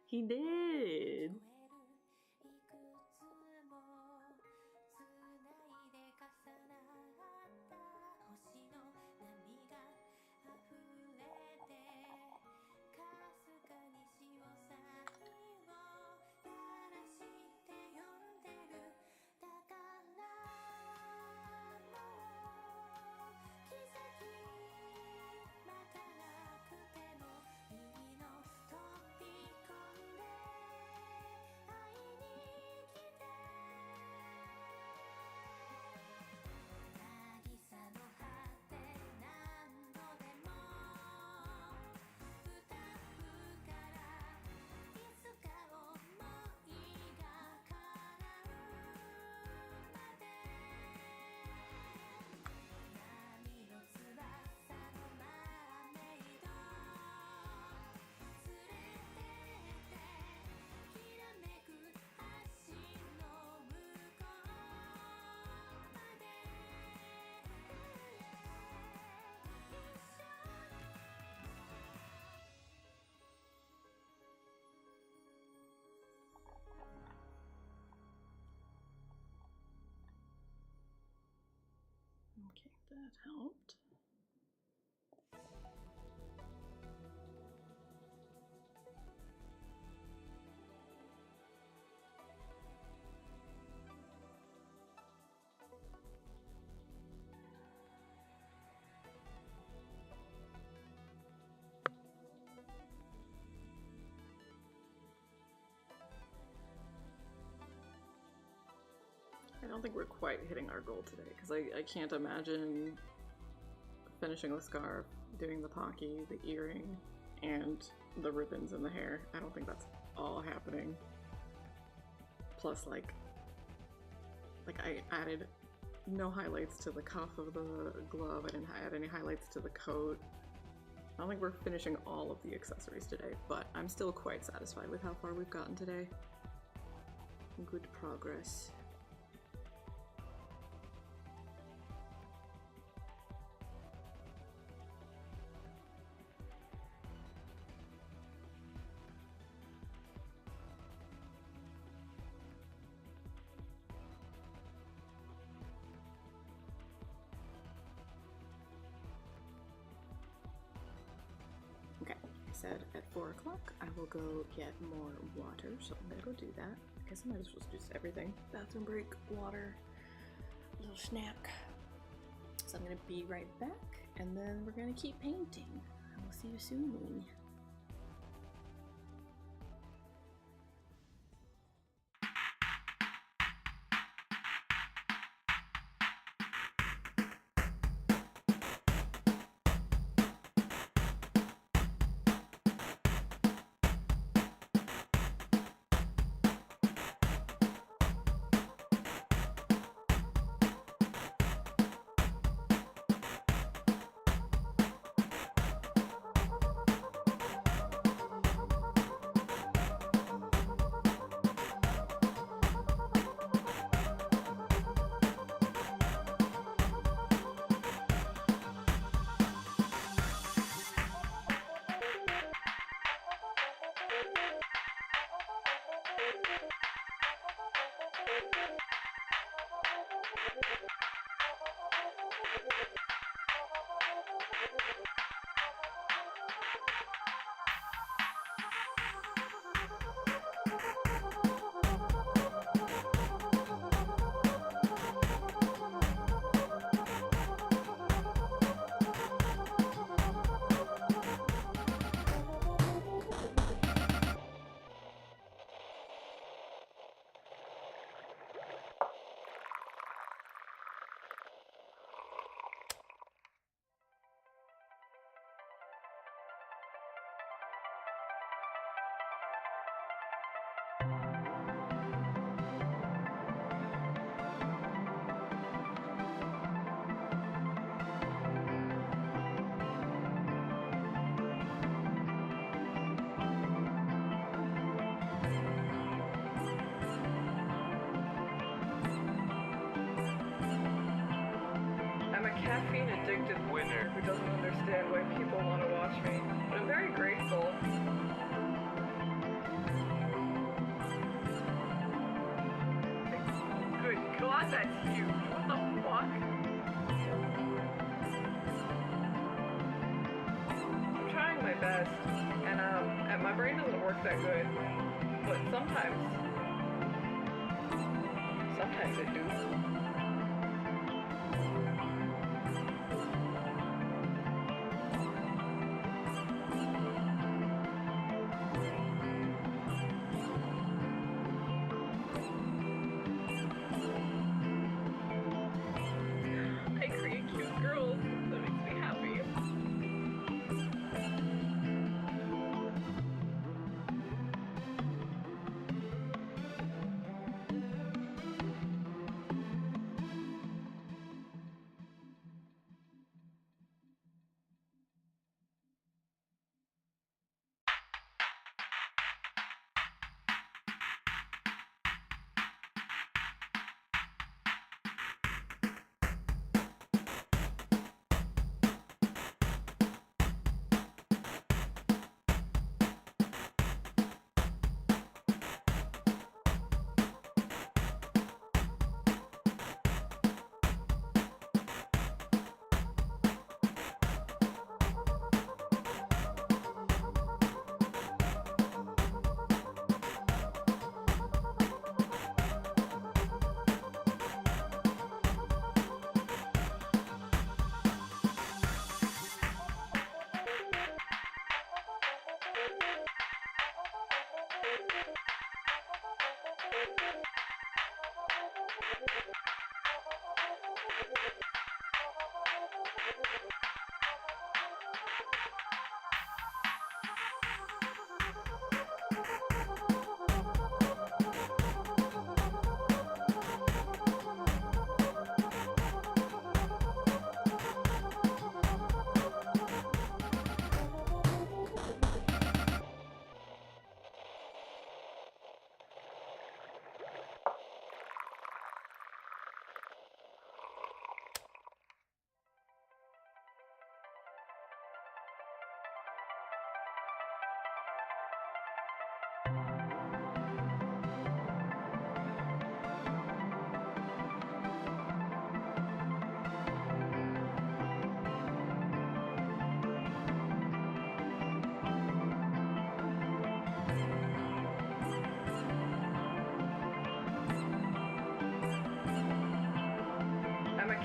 He did. Okay, that helped. I don't think we're quite hitting our goal today, because I can't imagine finishing the scarf, doing the pocky, the earring, and the ribbons in the hair. I don't think that's all happening. Plus, like I added no highlights to the cuff of the glove, I didn't add any highlights to the coat. I don't think we're finishing all of the accessories today, but I'm still quite satisfied with how far we've gotten today. Good progress. Okay, I said at 4 o'clock I will go get more water, so I'm gonna go do that. I guess I might as well just everything. Bathroom break, water, little snack. So I'm gonna be right back, and then we're gonna keep painting. I will see you soon. I'm a caffeine-addicted winner who doesn't understand why people want to watch me, but I'm very grateful. God, that's huge. What the fuck? I'm trying my best, and my brain doesn't work that good, but sometimes it do. I create cute girls. That makes me happy.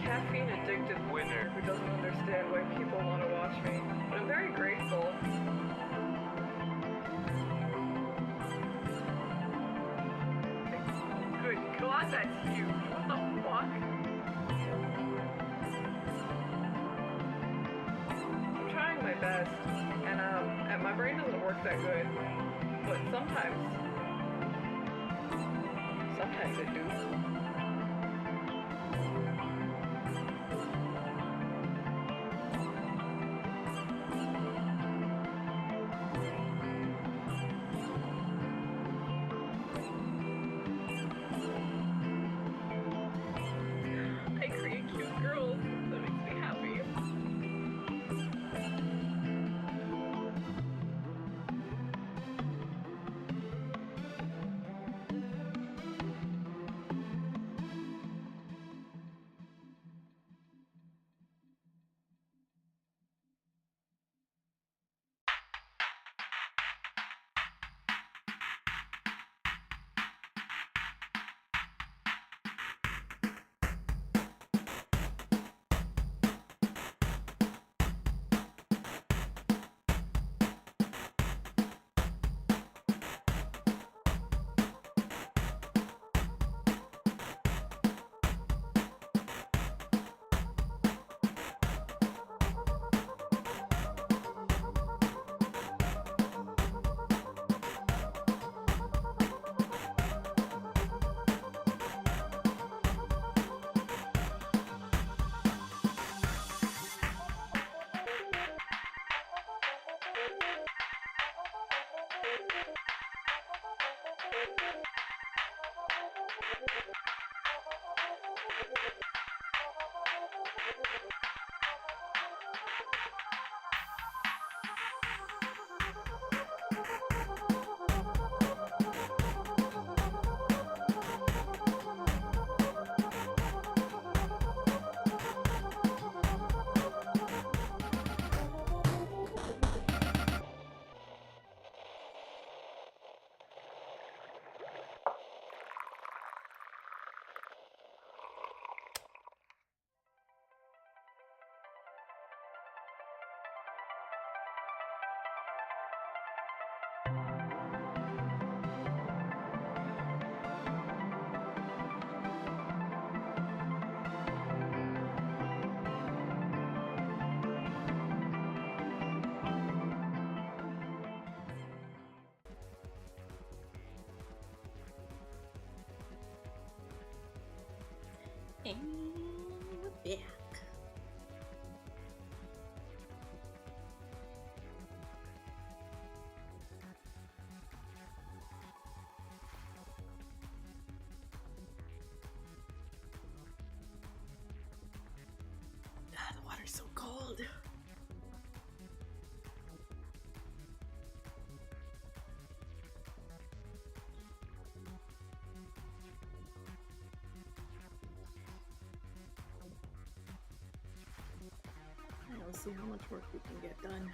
Caffeine addicted winner who doesn't understand why people want to watch me, but I'm very grateful. Good God, that's huge. What the fuck? I'm trying my best, and my brain doesn't work that good, but sometimes it do. I create cute girls. That makes me happy. And we're back. Ah, the water's so cold. Let's see how much work we can get done.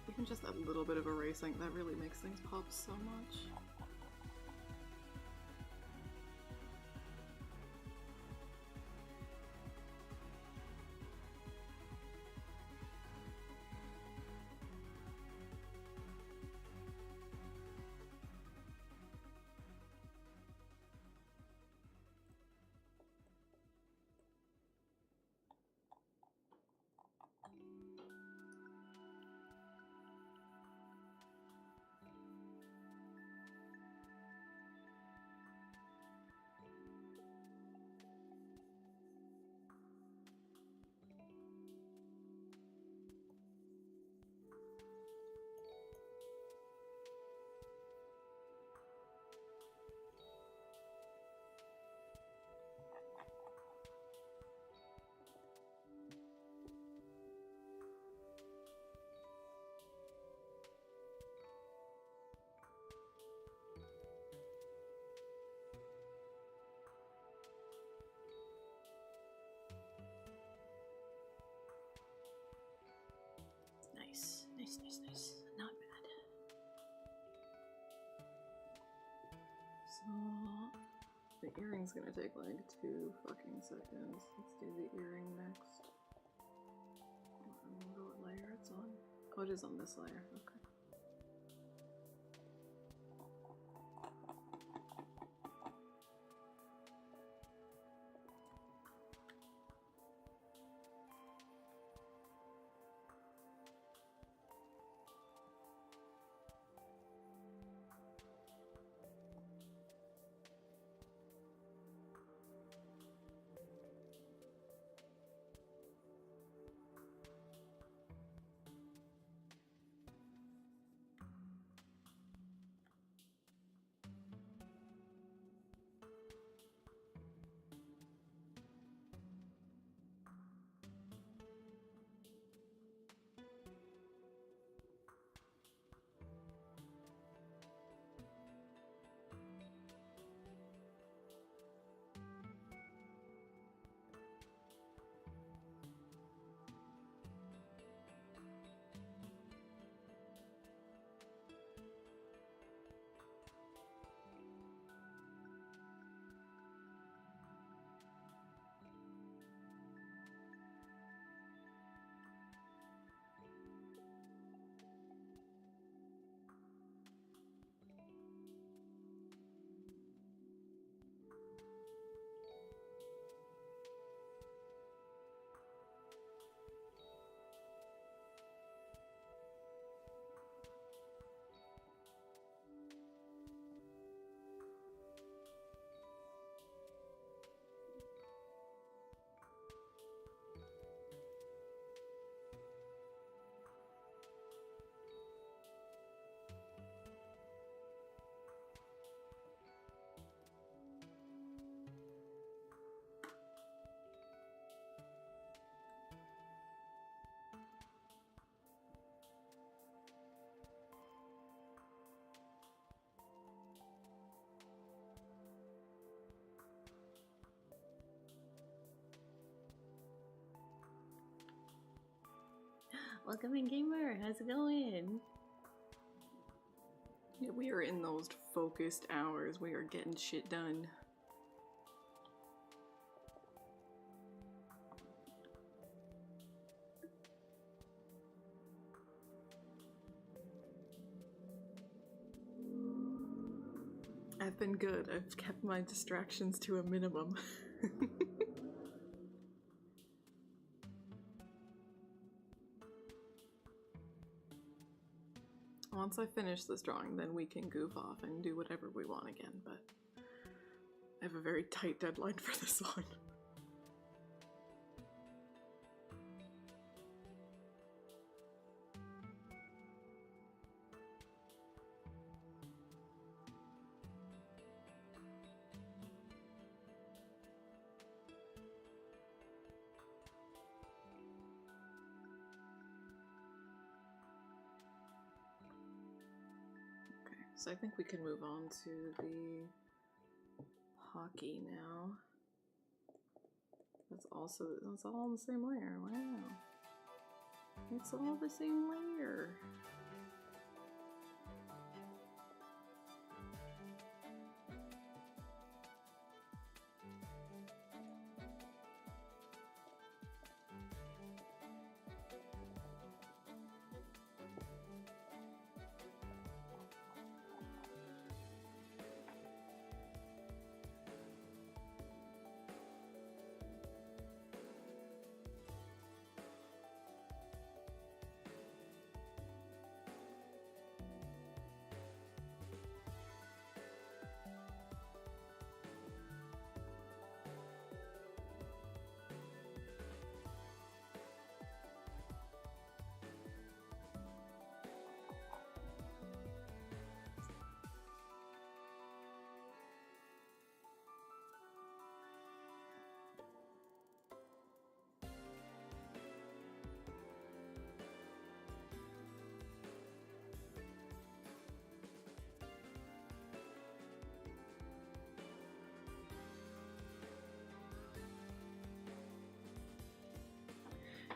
Even just that little bit of erasing, that really makes things pop so much. Nice, nice, nice, nice. Not bad. So The earring's gonna take like 2 fucking seconds. Let's do the earring next. I remember what layer it's on. Oh, it is on this layer. Okay. Welcome in, gamer. How's it going? Yeah, we are in those focused hours. We are getting shit done. I've been good. I've kept my distractions to a minimum. Once I finish this drawing, then we can goof off and do whatever we want again, but I have a very tight deadline for this one. So I think we can move on to the hockey now. That's all on the same layer. Wow. It's all the same layer.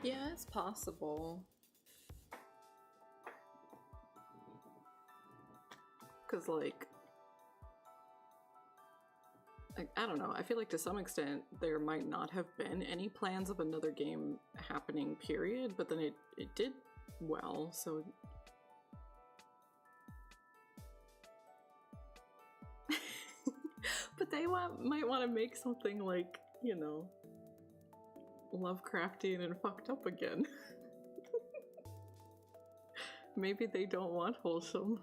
Yeah, it's possible. Cause like, like, I don't know, I feel like to some extent there might not have been any plans of another game happening, period, but then it did well, so... But they might want to make something like, you know, Lovecraftian and fucked up again. Maybe they don't want wholesome.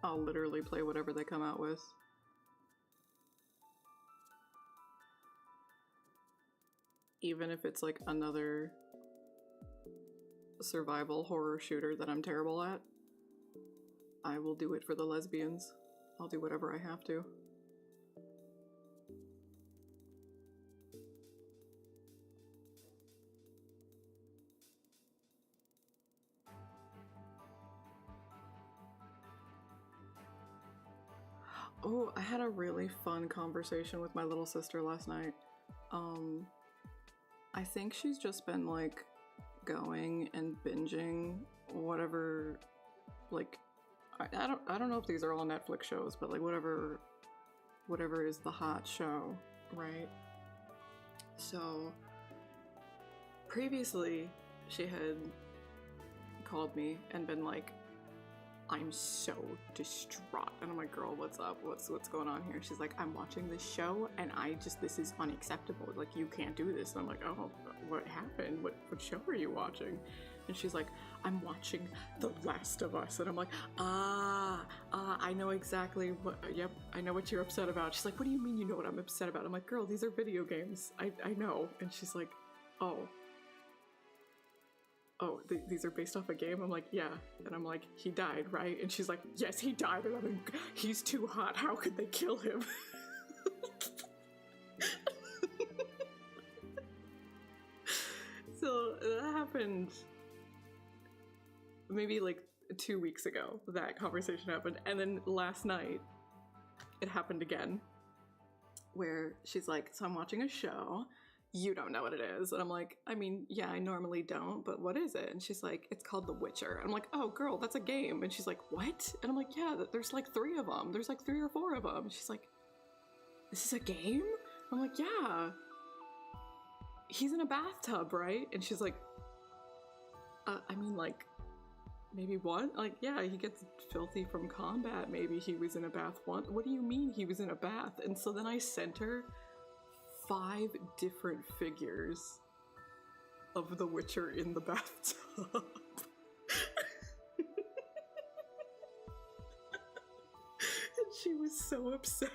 I'll literally play whatever they come out with. Even if it's like another survival horror shooter that I'm terrible at, I will do it for the lesbians. I'll do whatever I have to. Oh, I had a really fun conversation with my little sister last night. I think she's just been like going and binging whatever, like, I don't know if these are all Netflix shows, but like whatever is the hot show, right? So previously she had called me and been like, I'm so distraught. And I'm like, girl, what's up? What's going on here? She's like, I'm watching this show and this is unacceptable. Like, you can't do this. And I'm like, oh, what happened? What show are you watching? And she's like, I'm watching The Last of Us. And I'm like, I know exactly what, yep, I know what you're upset about. She's like, what do you mean you know what I'm upset about? I'm like, girl, these are video games. I know. And she's like, oh, these are based off a game? I'm like, yeah. And I'm like, he died, right? And she's like, yes, he died. And I'm like, he's too hot. How could they kill him? So that happened maybe like 2 weeks ago. That conversation happened. And then last night, it happened again. Where she's like, so I'm watching a show. You don't know what it is. And I'm like, I mean, yeah, I normally don't, but what is it? And she's like, it's called The Witcher. And I'm like, oh, girl, that's a game. And she's like, what? And I'm like, yeah, there's like 3 of them. There's like 3 or 4 of them. And she's like, this is a game? I'm like, yeah. He's in a bathtub, right? And she's like, I mean, like, maybe one? Like, yeah, he gets filthy from combat. Maybe he was in a bath once. What do you mean he was in a bath? And so then I sent her 5 different figures of the Witcher in the bathtub. And she was so upset.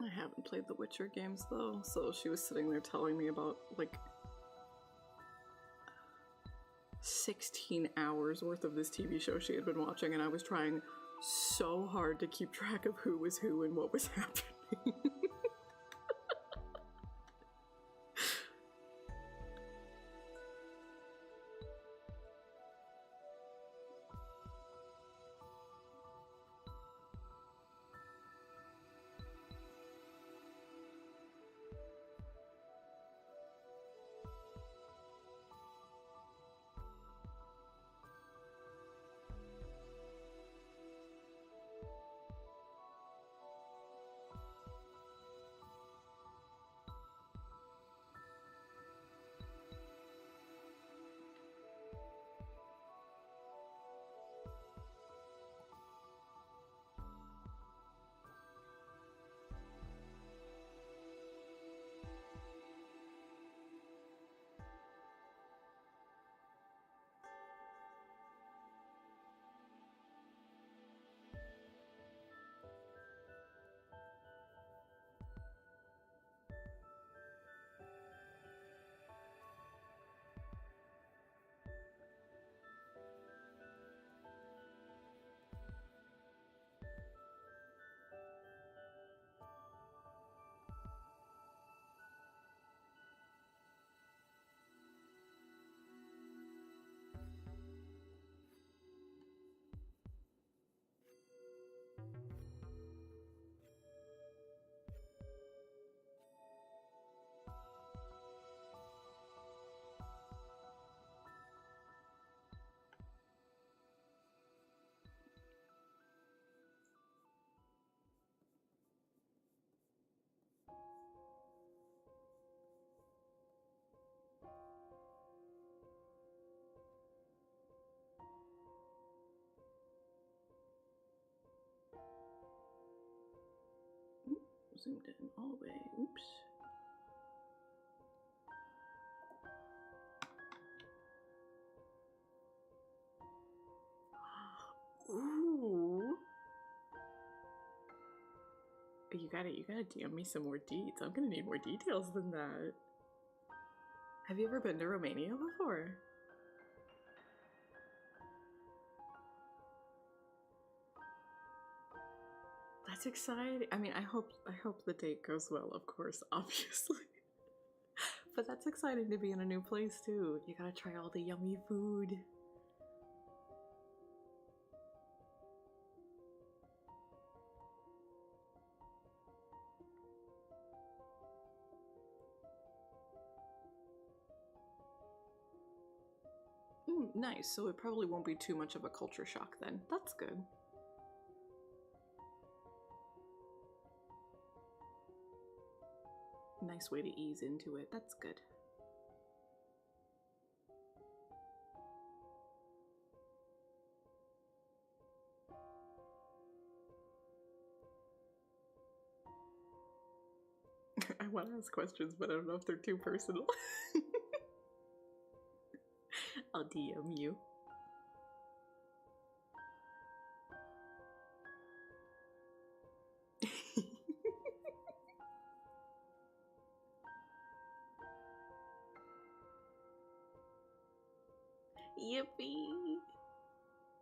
I haven't played the Witcher games though, so she was sitting there telling me about like 16 hours worth of this TV show she had been watching, and I was trying so hard to keep track of who was who and what was happening. zoomed in all the way. Oops. Ooh. You gotta DM me some more deets. I'm gonna need more details than that. Have you ever been to Romania before? That's exciting. I mean, I hope the date goes well, of course, obviously. But that's exciting to be in a new place too. You gotta try all the yummy food. Nice, so it probably won't be too much of a culture shock then. That's good. Nice way to ease into it. That's good. I want to ask questions, but I don't know if they're too personal. I'll DM you. Yippee!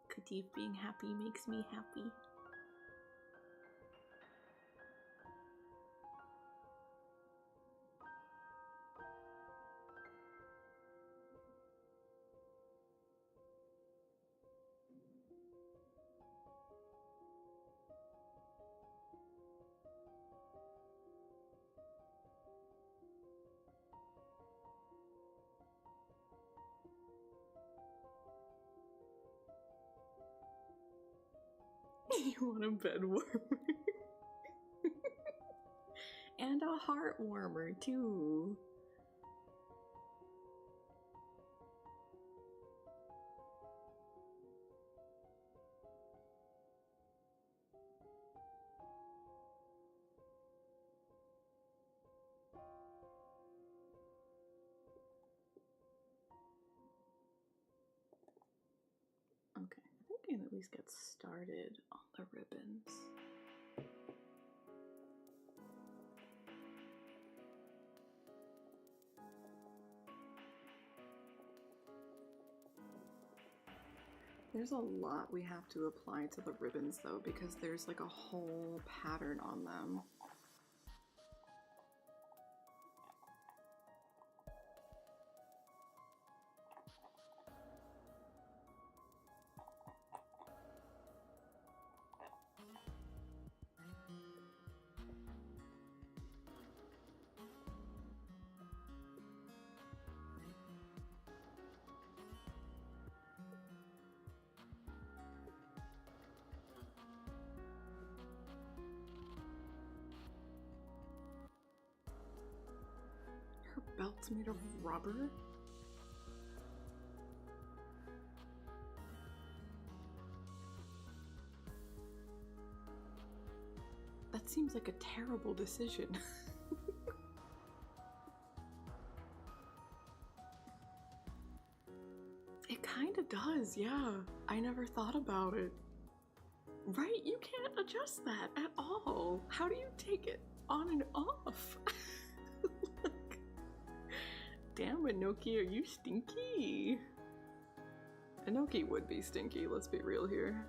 Katif being happy makes me happy. You want a bed warmer. And a heart warmer too. Okay, I think I can at least get started on the ribbons. There's a lot we have to apply to the ribbons though, because there's like a whole pattern on them. Her belt's made of rubber? That seems like a terrible decision. It kinda does, yeah. I never thought about it. Right? You can't adjust that at all. How do you take it on and off? Like, damn, Enoki, are you stinky? Enoki would be stinky, let's be real here.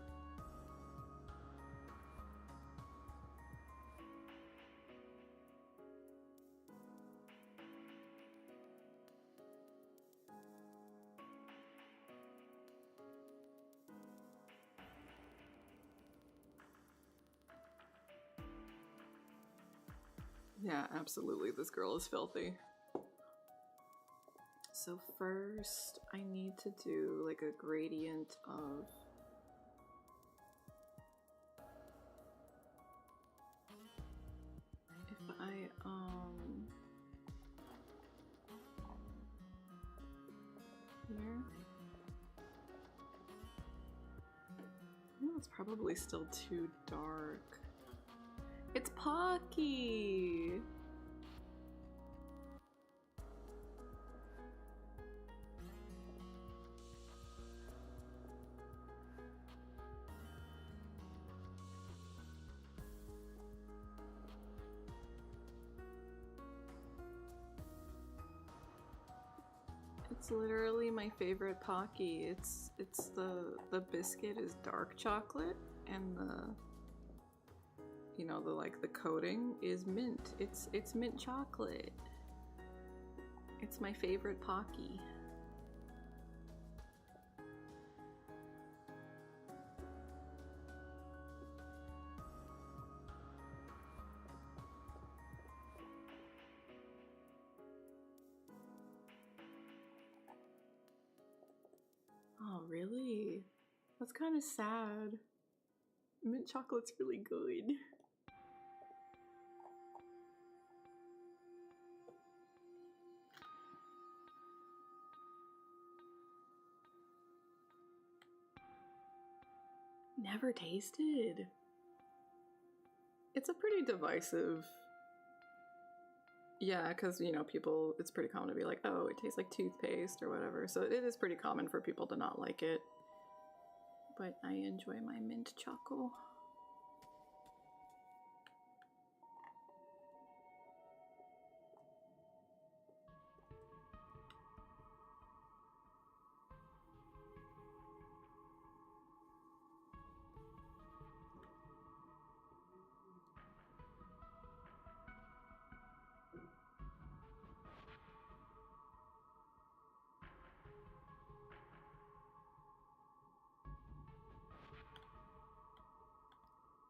Yeah, absolutely, this girl is filthy. So first, I need to do like a gradient of... If I, here? No, it's probably still too dark. It's Pocky! It's literally my favorite Pocky. It's the biscuit is dark chocolate and the the coating is mint. It's mint chocolate. It's my favorite Pocky. Oh, really? That's kind of sad. Mint chocolate's really good. Never tasted. It's a pretty divisive. Yeah, because, people, it's pretty common to be like, oh, it tastes like toothpaste or whatever. So it is pretty common for people to not like it. But I enjoy my mint choco.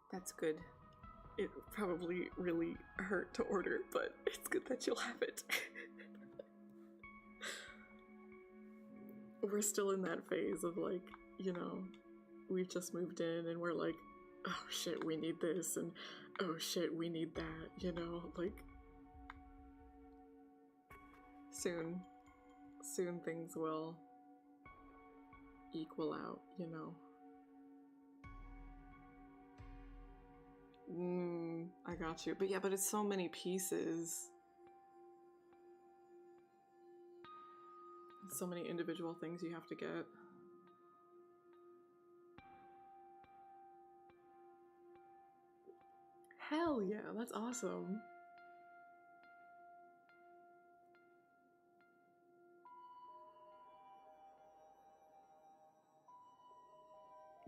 That's good. It probably really hurt to order, but it's good that you'll have it. We're still in that phase of like, we've just moved in and we're like, oh shit, we need this, and oh shit, we need that, like soon things will equal out, I got you. But yeah, but it's so many pieces. So many individual things you have to get. Hell yeah, that's awesome.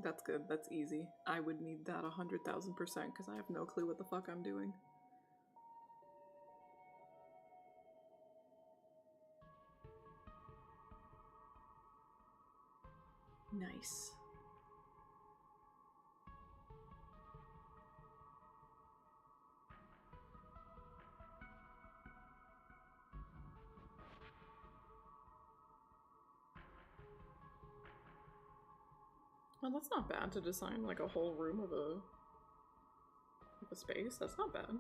That's good, that's easy. I would need that 100,000% because I have no clue what the fuck I'm doing. Nice. Well, that's not bad to design like a whole room of a space. That's not bad.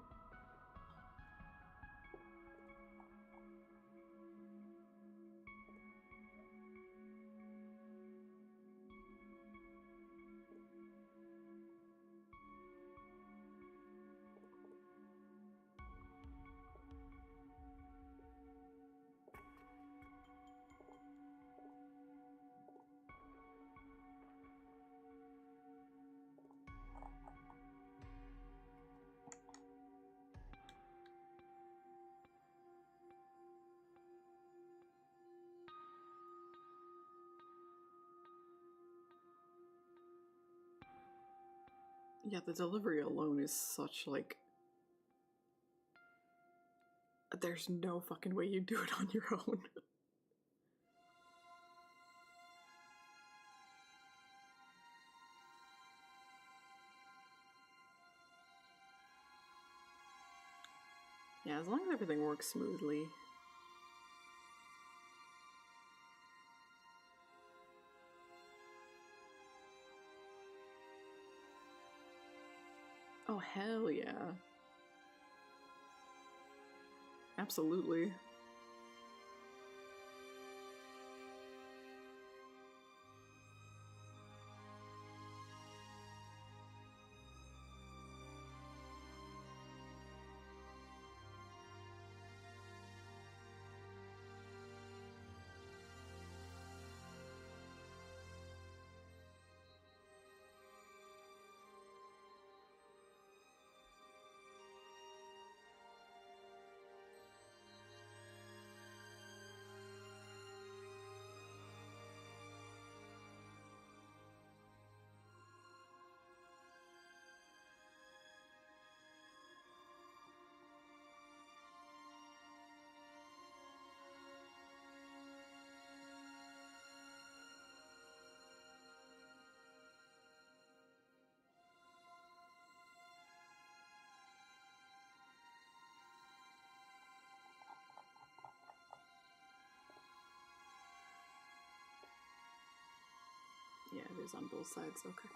Yeah, the delivery alone is such like... There's no fucking way you do it on your own. Yeah, as long as everything works smoothly. Oh, hell yeah. Absolutely. layers on both sides, okay.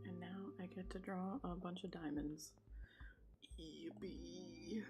And now I get to draw a bunch of diamonds. Yippee!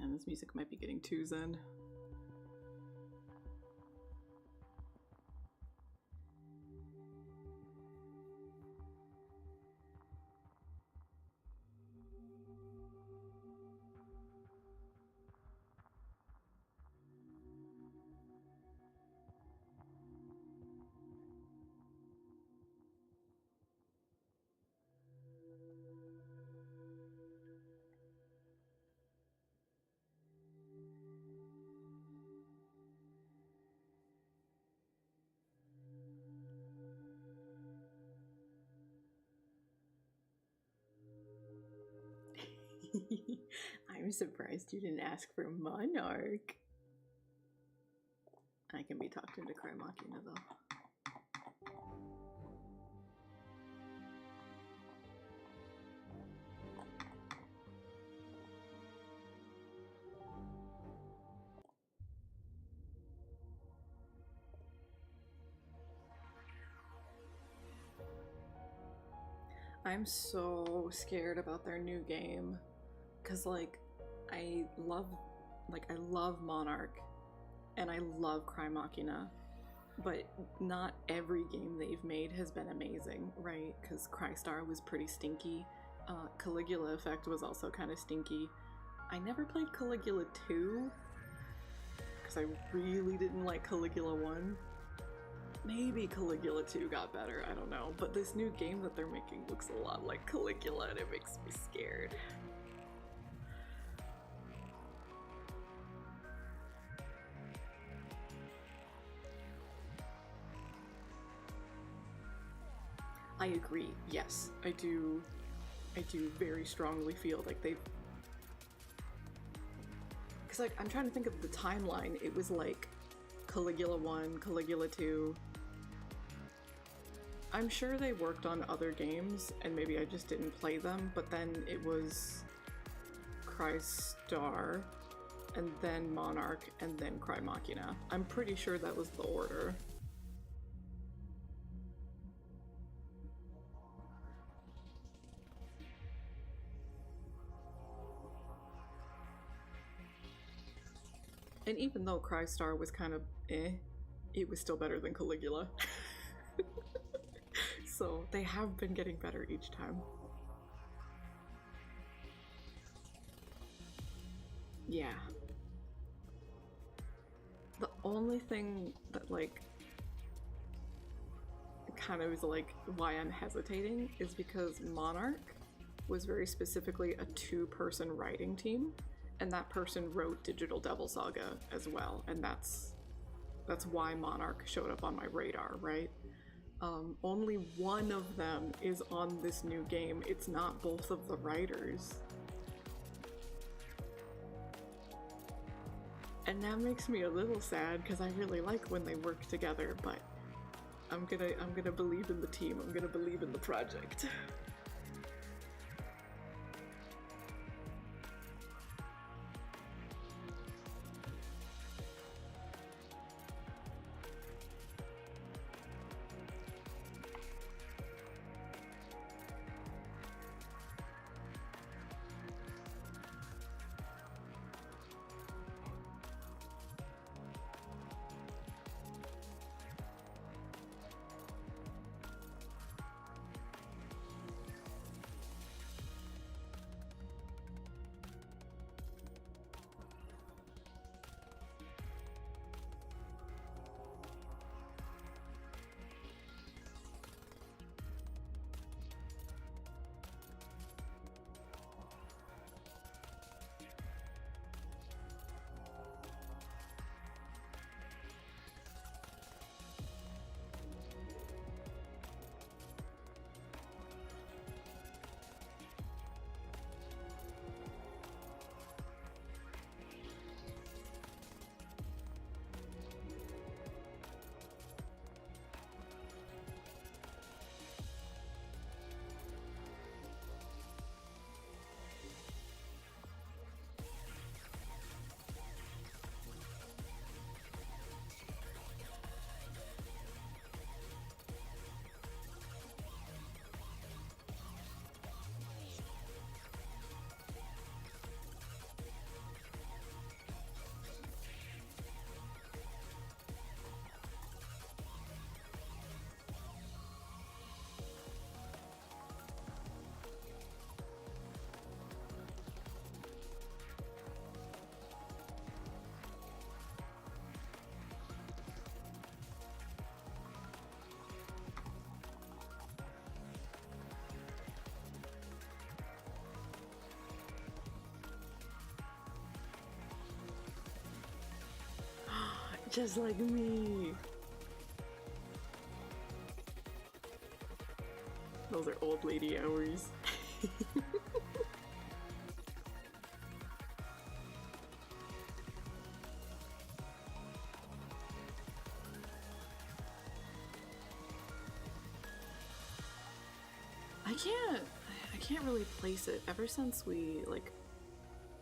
And this music might be getting too zen. I'm surprised you didn't ask for Monarch. I can be talked into Cry Machina though. I'm so scared about their new game, cause like I love Monarch, and I love Cry Machina, but not every game they've made has been amazing, right? Because Crystar was pretty stinky. Caligula Effect was also kind of stinky. I never played Caligula 2 because I really didn't like Caligula 1. Maybe Caligula 2 got better, I don't know. But this new game that they're making looks a lot like Caligula and it makes me scared. I agree, yes. I do very strongly feel like they've... Because like, I'm trying to think of the timeline. It was like Caligula 1, Caligula 2. I'm sure they worked on other games, and maybe I just didn't play them, but then it was Crystar, and then Monarch, and then Cry Machina. I'm pretty sure that was the order. And even though Crystar was kind of eh, it was still better than Caligula. So they have been getting better each time. Yeah. The only thing that like kind of is like why I'm hesitating is because Monarch was very specifically a two-person writing team, and that person wrote Digital Devil Saga as well, and that's why Monarch showed up on my radar, right? Only one of them is on this new game. It's not both of the writers. And that makes me a little sad because I really like when they work together, but I'm gonna believe in the team. I'm gonna believe in the project. Just like me. Those are old lady hours. I can't really place it. Ever since we, like,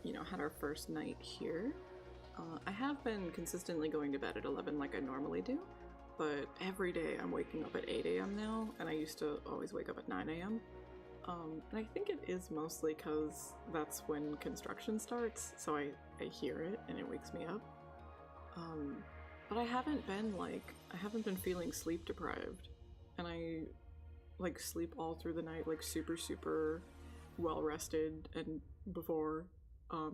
you know, had our first night here, I have been consistently going to bed at 11 like I normally do, but every day I'm waking up at 8 a.m. now, and I used to always wake up at 9 a.m. And I think it is mostly because that's when construction starts, so I hear it and it wakes me up. But I haven't been feeling sleep deprived, and I like sleep all through the night, like super well rested, and before,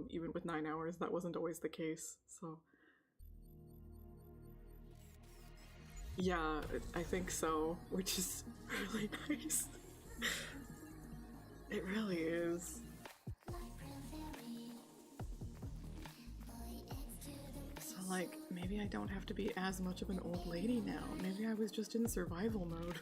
even with 9 hours, that wasn't always the case, so. Yeah, I think so, which is really nice. It really is. So, like, maybe I don't have to be as much of an old lady now. Maybe I was just in survival mode.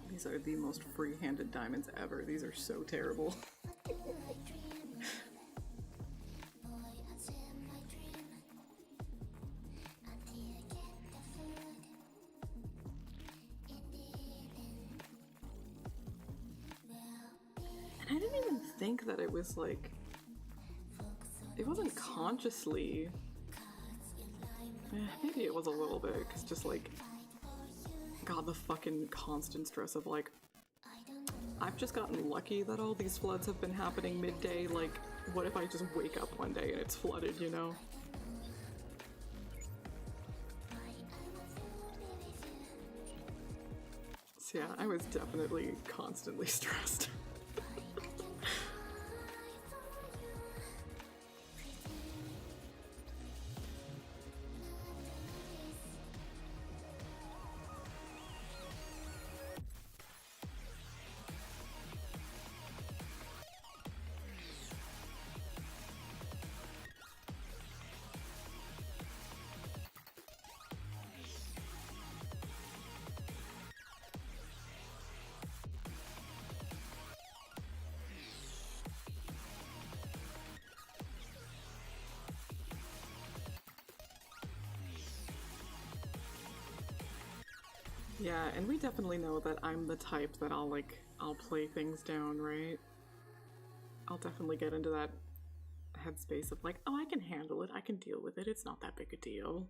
These are the most free-handed diamonds ever. These are so terrible. And I didn't even think that it was like... It wasn't consciously... Maybe it was a little bit, because just like... God, the fucking constant stress of like, I've just gotten lucky that all these floods have been happening midday. Like, what if I just wake up one day and it's flooded, you know? So yeah, I was definitely constantly stressed. Yeah, and we definitely know that I'm the type that I'll play things down, right? I'll definitely get into that headspace of like, oh, I can handle it, I can deal with it, it's not that big a deal.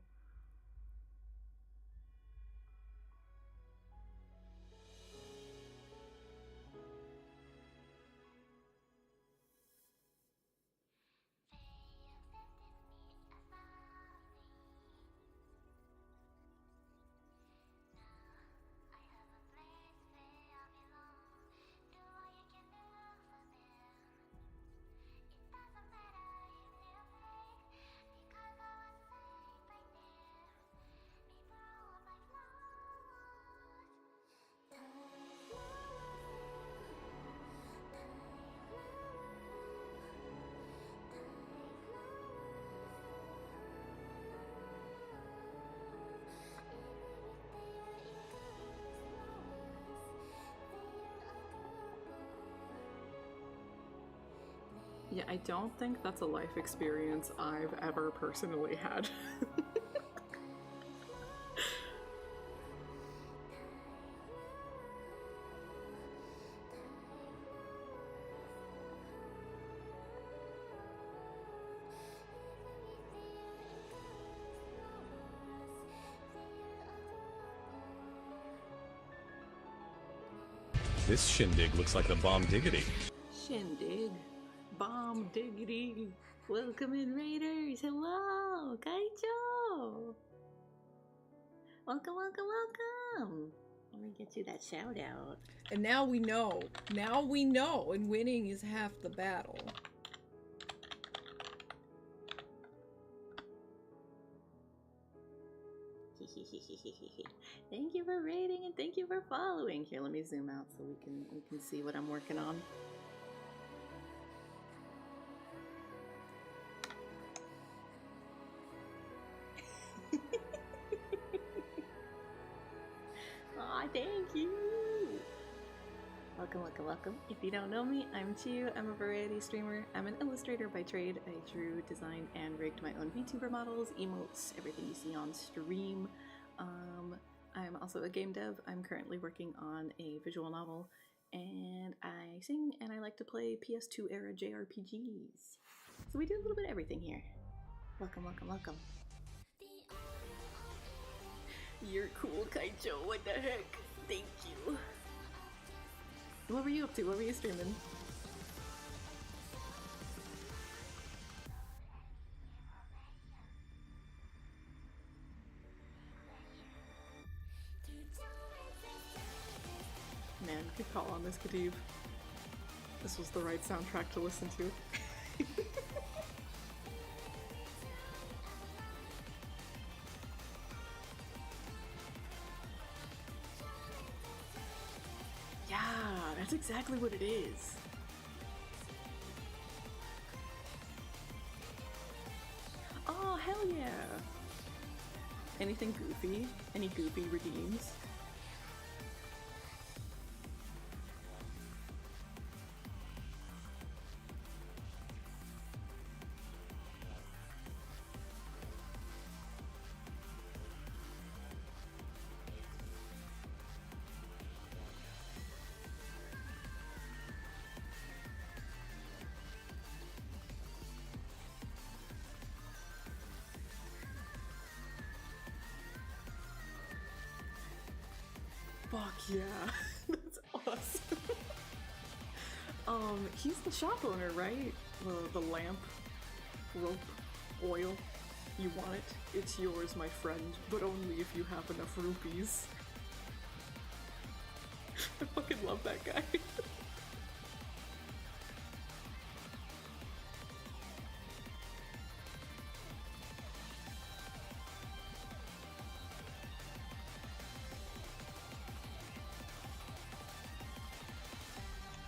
Yeah, I don't think that's a life experience I've ever personally had. This shindig looks like a bomb diggity. Shindig. Bomb diggity. Welcome in, Raiders. Hello. Kaicho. Welcome, welcome, welcome. Let me get you that shout out. And now we know. Now we know. And winning is half the battle. Thank you for rating and thank you for following. Here, let me zoom out so we can see what I'm working on. Aw, thank you! Welcome, welcome, welcome. If you don't know me, I'm Chiu. I'm a variety streamer. I'm an illustrator by trade. I drew, designed, and rigged my own VTuber models, emotes, everything you see on stream. I'm also a game dev. I'm currently working on a visual novel, and I sing, and I like to play PS2 era JRPGs. So we do a little bit of everything here. Welcome, welcome, welcome. You're cool, Kaicho. What the heck? Thank you. What were you up to? What were you streaming? Man, good call on this, Khadib. This was the right soundtrack to listen to. Yeah, that's exactly what it is. Oh, hell yeah! Anything goofy? Any goofy redeems? Fuck yeah, that's awesome. He's the shop owner, right? The lamp, rope, oil. You want it? It's yours, my friend, but only if you have enough rupees. I fucking love that guy.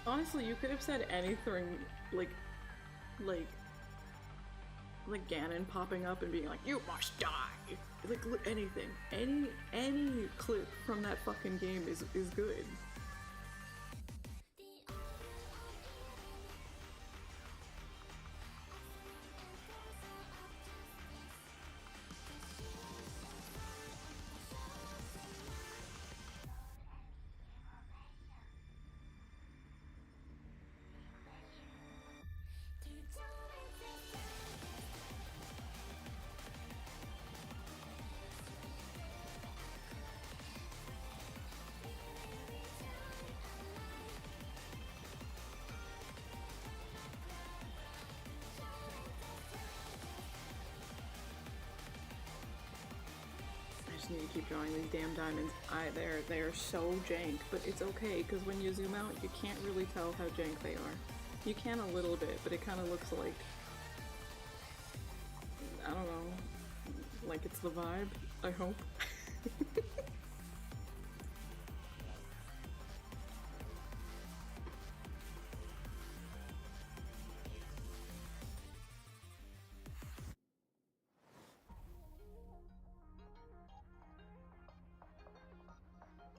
Honestly, you could have said anything, like Ganon popping up and being like, "You must die!" Like, anything. Any clip from that fucking game is good. Need to keep drawing these damn diamonds. They're so jank, but it's okay because when you zoom out, you can't really tell how jank they are. You can a little bit, but it kind of looks like, I don't know, like it's the vibe. I hope.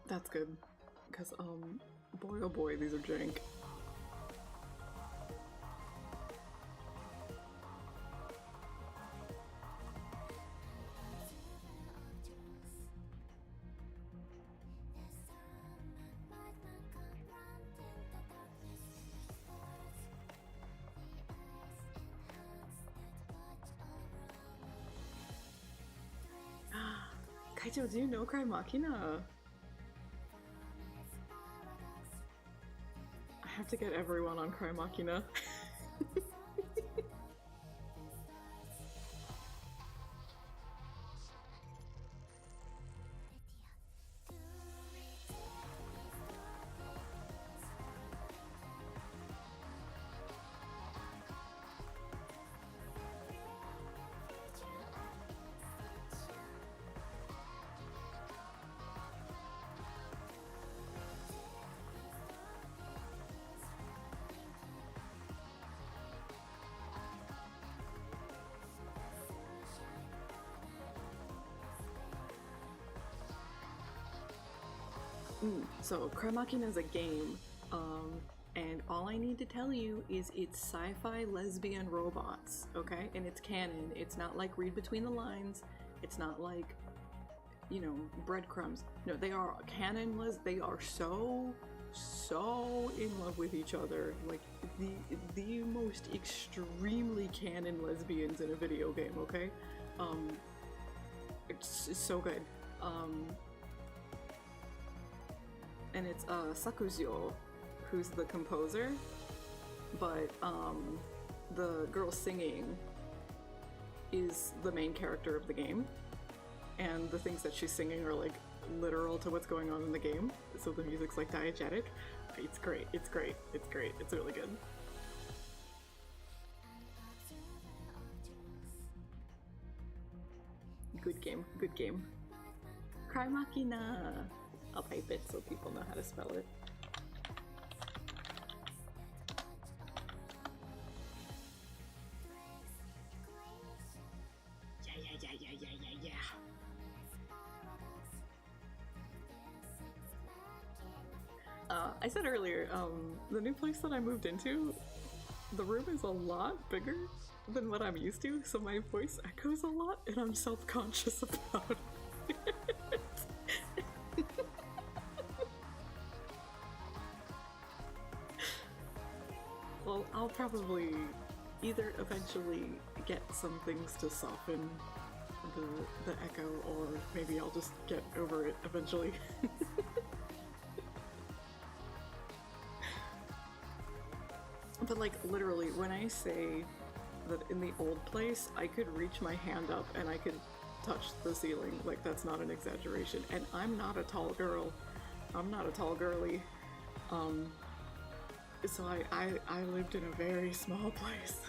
That's good, because, boy oh boy, these are jank. Kaicho, do you know Cry Machina? I have to get everyone on Cry Machina. So Cry Machina is a game, and all I need to tell you is it's sci-fi lesbian robots, okay? And it's canon. It's not like read between the lines. It's not like, you know, breadcrumbs. No, they are canon. They are so in love with each other. Like the most extremely canon lesbians in a video game. Okay, it's so good. And it's Sakuzyo, who's the composer, but the girl singing is the main character of the game, and the things that she's singing are like literal to what's going on in the game, so the music's like diegetic. It's great, it's great, it's great, it's really good. Good game, good game. Cry Machina! I'll type it so people know how to spell it. Yeah. I said earlier, the new place that I moved into, the room is a lot bigger than what I'm used to, so my voice echoes a lot, and I'm self-conscious about it. Well, I'll probably either eventually get some things to soften the echo, or maybe I'll just get over it eventually. But like literally, when I say that in the old place I could reach my hand up and I could touch the ceiling, like that's not an exaggeration. And I'm not a tall girl. I'm not a tall girly. So I lived in a very small place.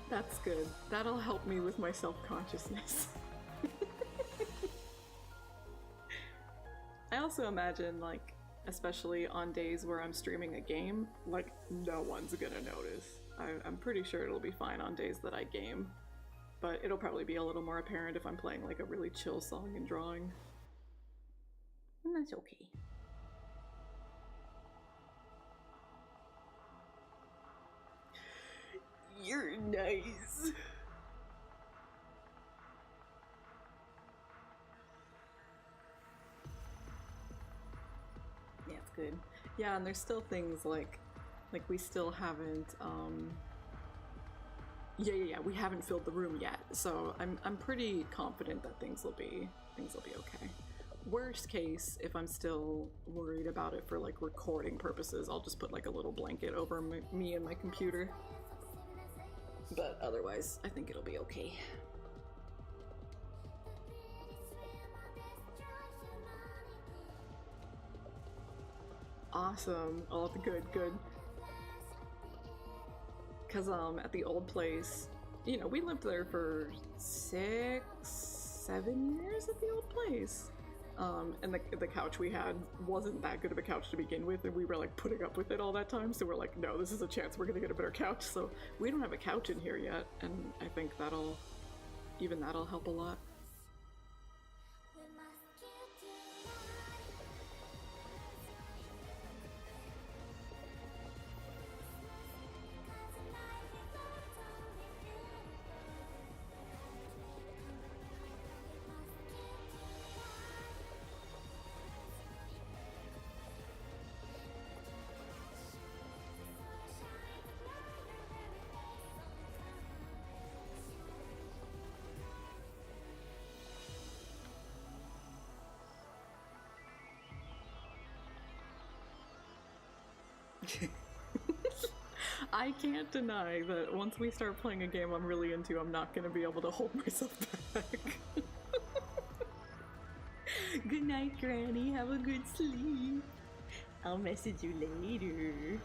That's good. That'll help me with my self-consciousness. I also imagine, like, especially on days where I'm streaming a game, like, no one's gonna notice. I'm pretty sure it'll be fine on days that I game, but it'll probably be a little more apparent if I'm playing, like, a really chill song and drawing. And that's okay. You're nice. Yeah, it's good. Yeah, and there's still things like we still haven't yeah, we haven't filled the room yet. So I'm pretty confident that things will be okay. Worst case, if I'm still worried about it for like recording purposes, I'll just put like a little blanket over me and my computer. But otherwise, I think it'll be okay. Awesome. Oh, good. Cause at the old place, you know, we lived there for 6-7 years at the old place. And the couch we had wasn't that good of a couch to begin with, and we were like putting up with it all that time, so we're like, no, this is a chance we're gonna get a better couch. So we don't have a couch in here yet, and I think that'll help a lot. I can't deny that once we start playing a game I'm really into, I'm not gonna be able to hold myself back. Good night, Granny. Have a good sleep. I'll message you later.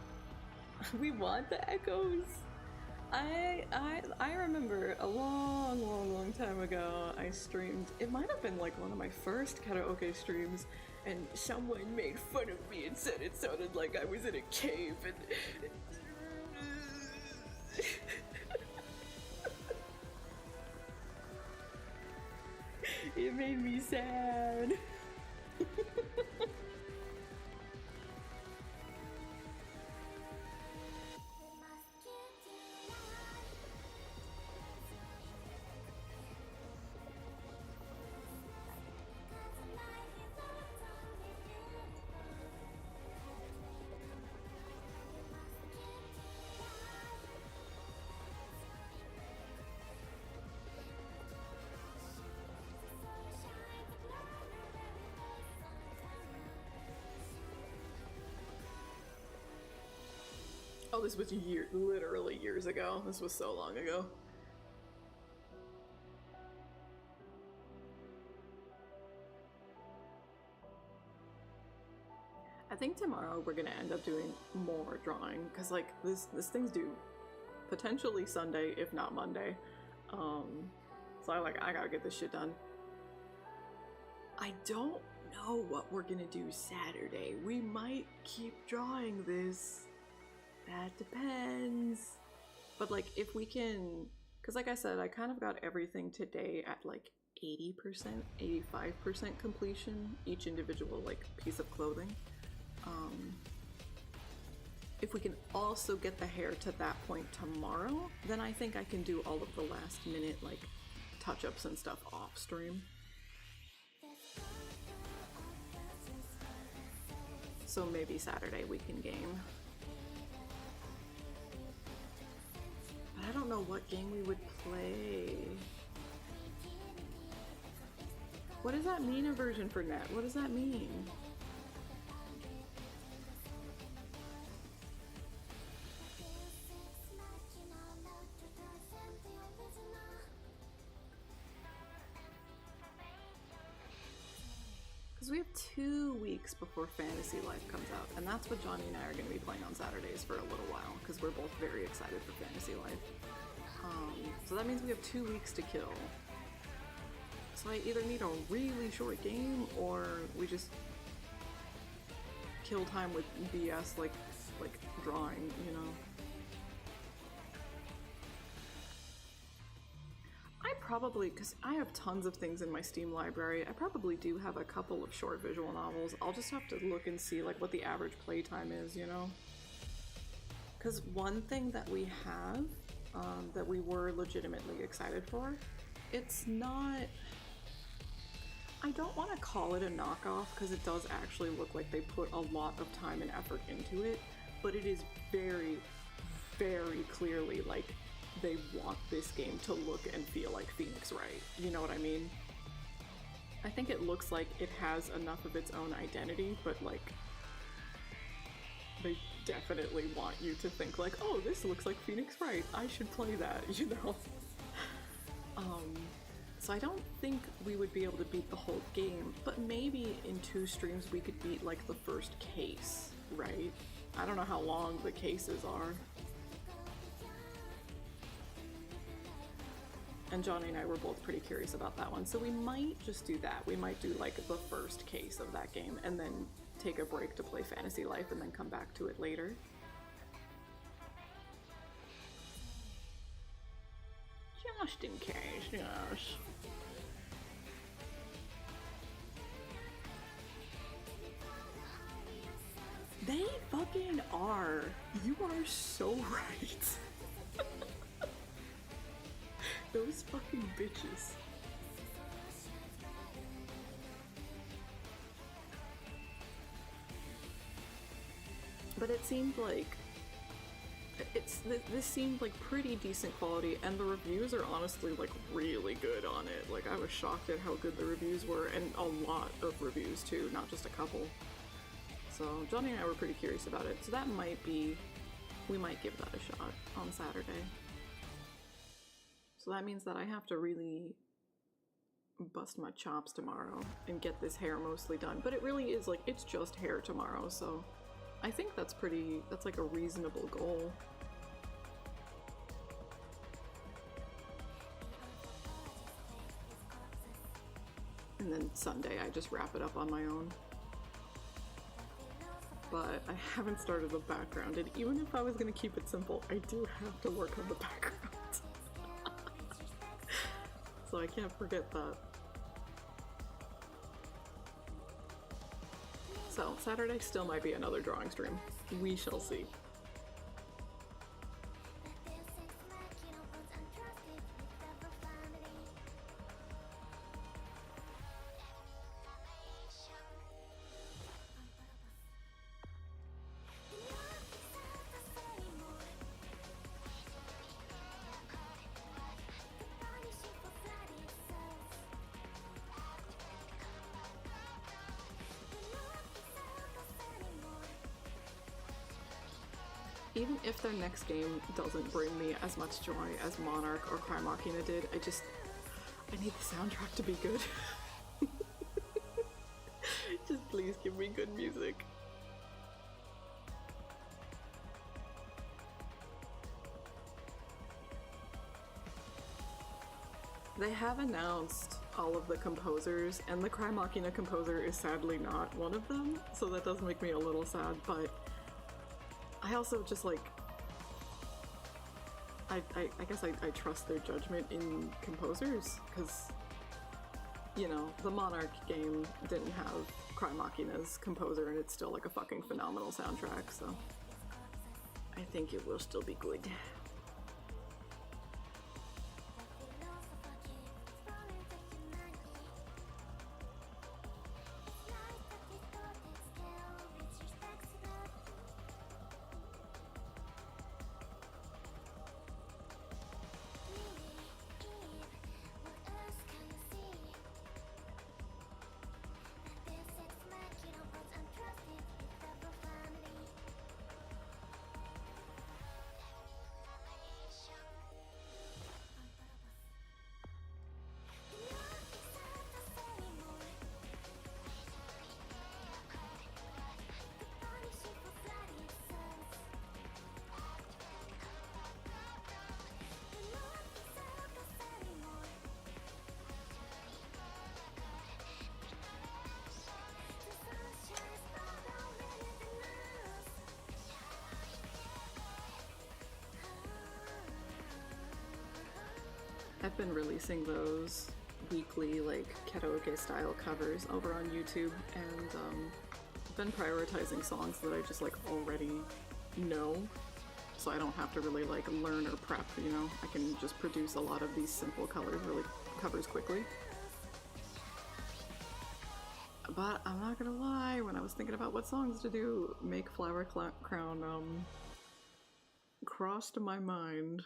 We want the echoes. I remember a long time ago I streamed. It might have been like one of my first karaoke streams, and someone made fun of me and said it sounded like I was in a cave, and it made me sad. Oh, this was literally years ago. This was so long ago. I think tomorrow we're gonna end up doing more drawing, because like this thing's due potentially Sunday, if not Monday. So I gotta get this shit done. I don't know what we're gonna do Saturday. We might keep drawing this. That depends. But like if we can, because like I said, I kind of got everything today at like 80%, 85% completion, each individual like piece of clothing. If we can also get the hair to that point tomorrow, then I think I can do all of the last minute like touch-ups and stuff off stream. So maybe Saturday we can game. But I don't know what game we would play. What does that mean, aversion for net? What does that mean? Because we have 2 weeks before Fantasy Life comes out, and that's what Johnny and I are going to be playing on Saturdays for a little while, because we're both very excited for Fantasy Life. So that means we have 2 weeks to kill. So I either need a really short game, or we just kill time with BS like drawing, you know? I probably, because I have tons of things in my Steam library, I probably do have a couple of short visual novels. I'll just have to look and see like what the average playtime is, you know? Because one thing that we have, that we were legitimately excited for, it's not... I don't want to call it a knockoff because it does actually look like they put a lot of time and effort into it, but it is very, very clearly like they want this game to look and feel like Phoenix Wright. You know what I mean? I think it looks like it has enough of its own identity, but like they definitely want you to think like, oh, this looks like Phoenix Wright, I should play that, you know? So I don't think we would be able to beat the whole game, but maybe in 2 streams we could beat like the first case, right? I don't know how long the cases are. And Johnny and I were both pretty curious about that one, so we might just do that. We might do like the first case of that game and then take a break to play Fantasy Life and then come back to it later. Just in case, yes. They fucking are. You are so right. Those fucking bitches. But it seemed like this seemed like pretty decent quality, and the reviews are honestly like really good on it. Like I was shocked at how good the reviews were, and a lot of reviews too, not just a couple. So Johnny and I were pretty curious about it, so that might be, we might give that a shot on Saturday. So that means that I have to really bust my chops tomorrow and get this hair mostly done. But it really is like, it's just hair tomorrow, so I think that's like a reasonable goal. And then Sunday I just wrap it up on my own. But I haven't started the background, and even if I was gonna keep it simple, I do have to work on the background. So I can't forget that. So Saturday still might be another drawing stream. We shall see. Even if their next game doesn't bring me as much joy as Monarch or Cry Machina did, I need the soundtrack to be good. Just please give me good music. They have announced all of the composers, and the Cry Machina composer is sadly not one of them, so that does make me a little sad, but I also just like, I guess I trust their judgment in composers, because, you know, the Monarch game didn't have Cry Machina's composer, and it's still like a fucking phenomenal soundtrack, so I think it will still be good. I've been releasing those weekly, like, karaoke style covers over on YouTube, and I've been prioritizing songs that I just, like, already know, so I don't have to really, like, learn or prep, you know? I can just produce a lot of these simple covers quickly. But I'm not gonna lie, when I was thinking about what songs to do, Make Flower Crown, crossed my mind.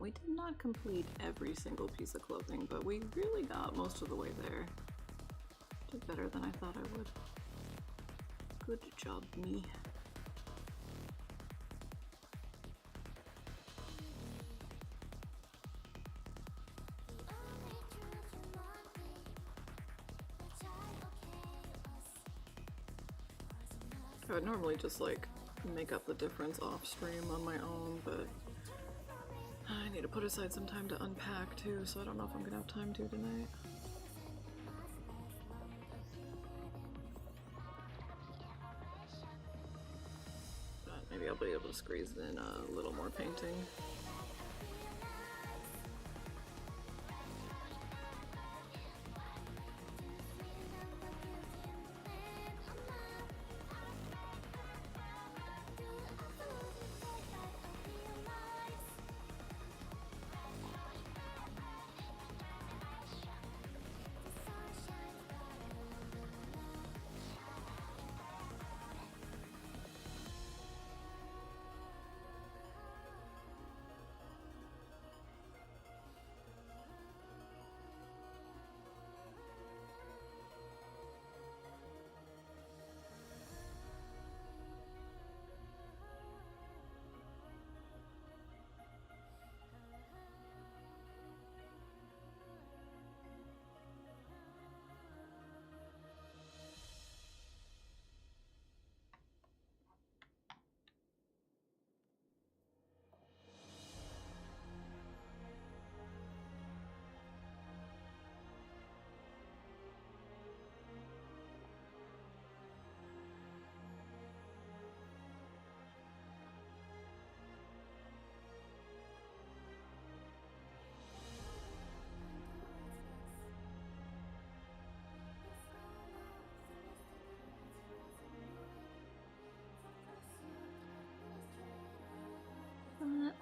We did not complete every single piece of clothing, but we really got most of the way there. Did better than I thought I would. Good job, me. I would normally just like make up the difference off stream on my own, but I need to put aside some time to unpack too, so I don't know if I'm gonna have time to tonight. But maybe I'll be able to squeeze in a little more painting.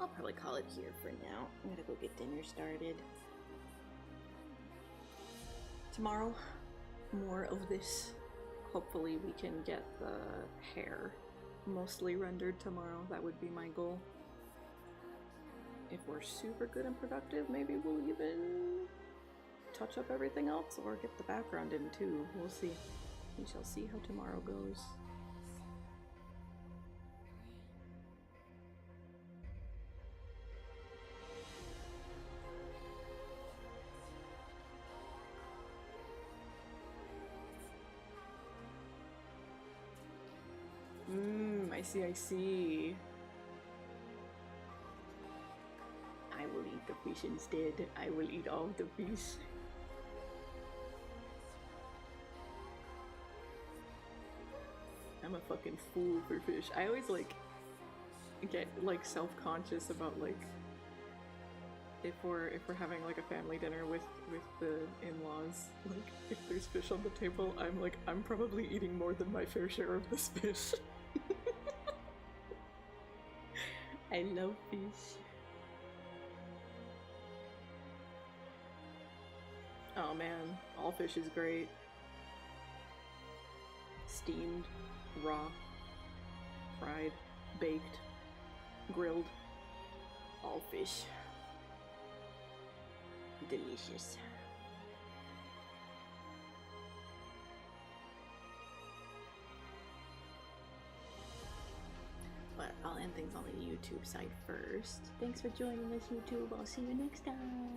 I'll probably call it here for now. I'm gonna go get dinner started. Tomorrow, more of this. Hopefully we can get the hair mostly rendered tomorrow. That would be my goal. If we're super good and productive, maybe we'll even touch up everything else or get the background in too. We'll see. We shall see how tomorrow goes. I see. I will eat the fish instead. I will eat all the fish. I'm a fucking fool for fish. I always like get like self-conscious about like if we're having like a family dinner with the in-laws, like if there's fish on the table, I'm probably eating more than my fair share of this fish. I love fish. Oh man, all fish is great. Steamed, raw, fried, baked, grilled, all fish. Delicious. But I'll end things on the YouTube side first. Thanks for joining us, YouTube. I'll see you next time.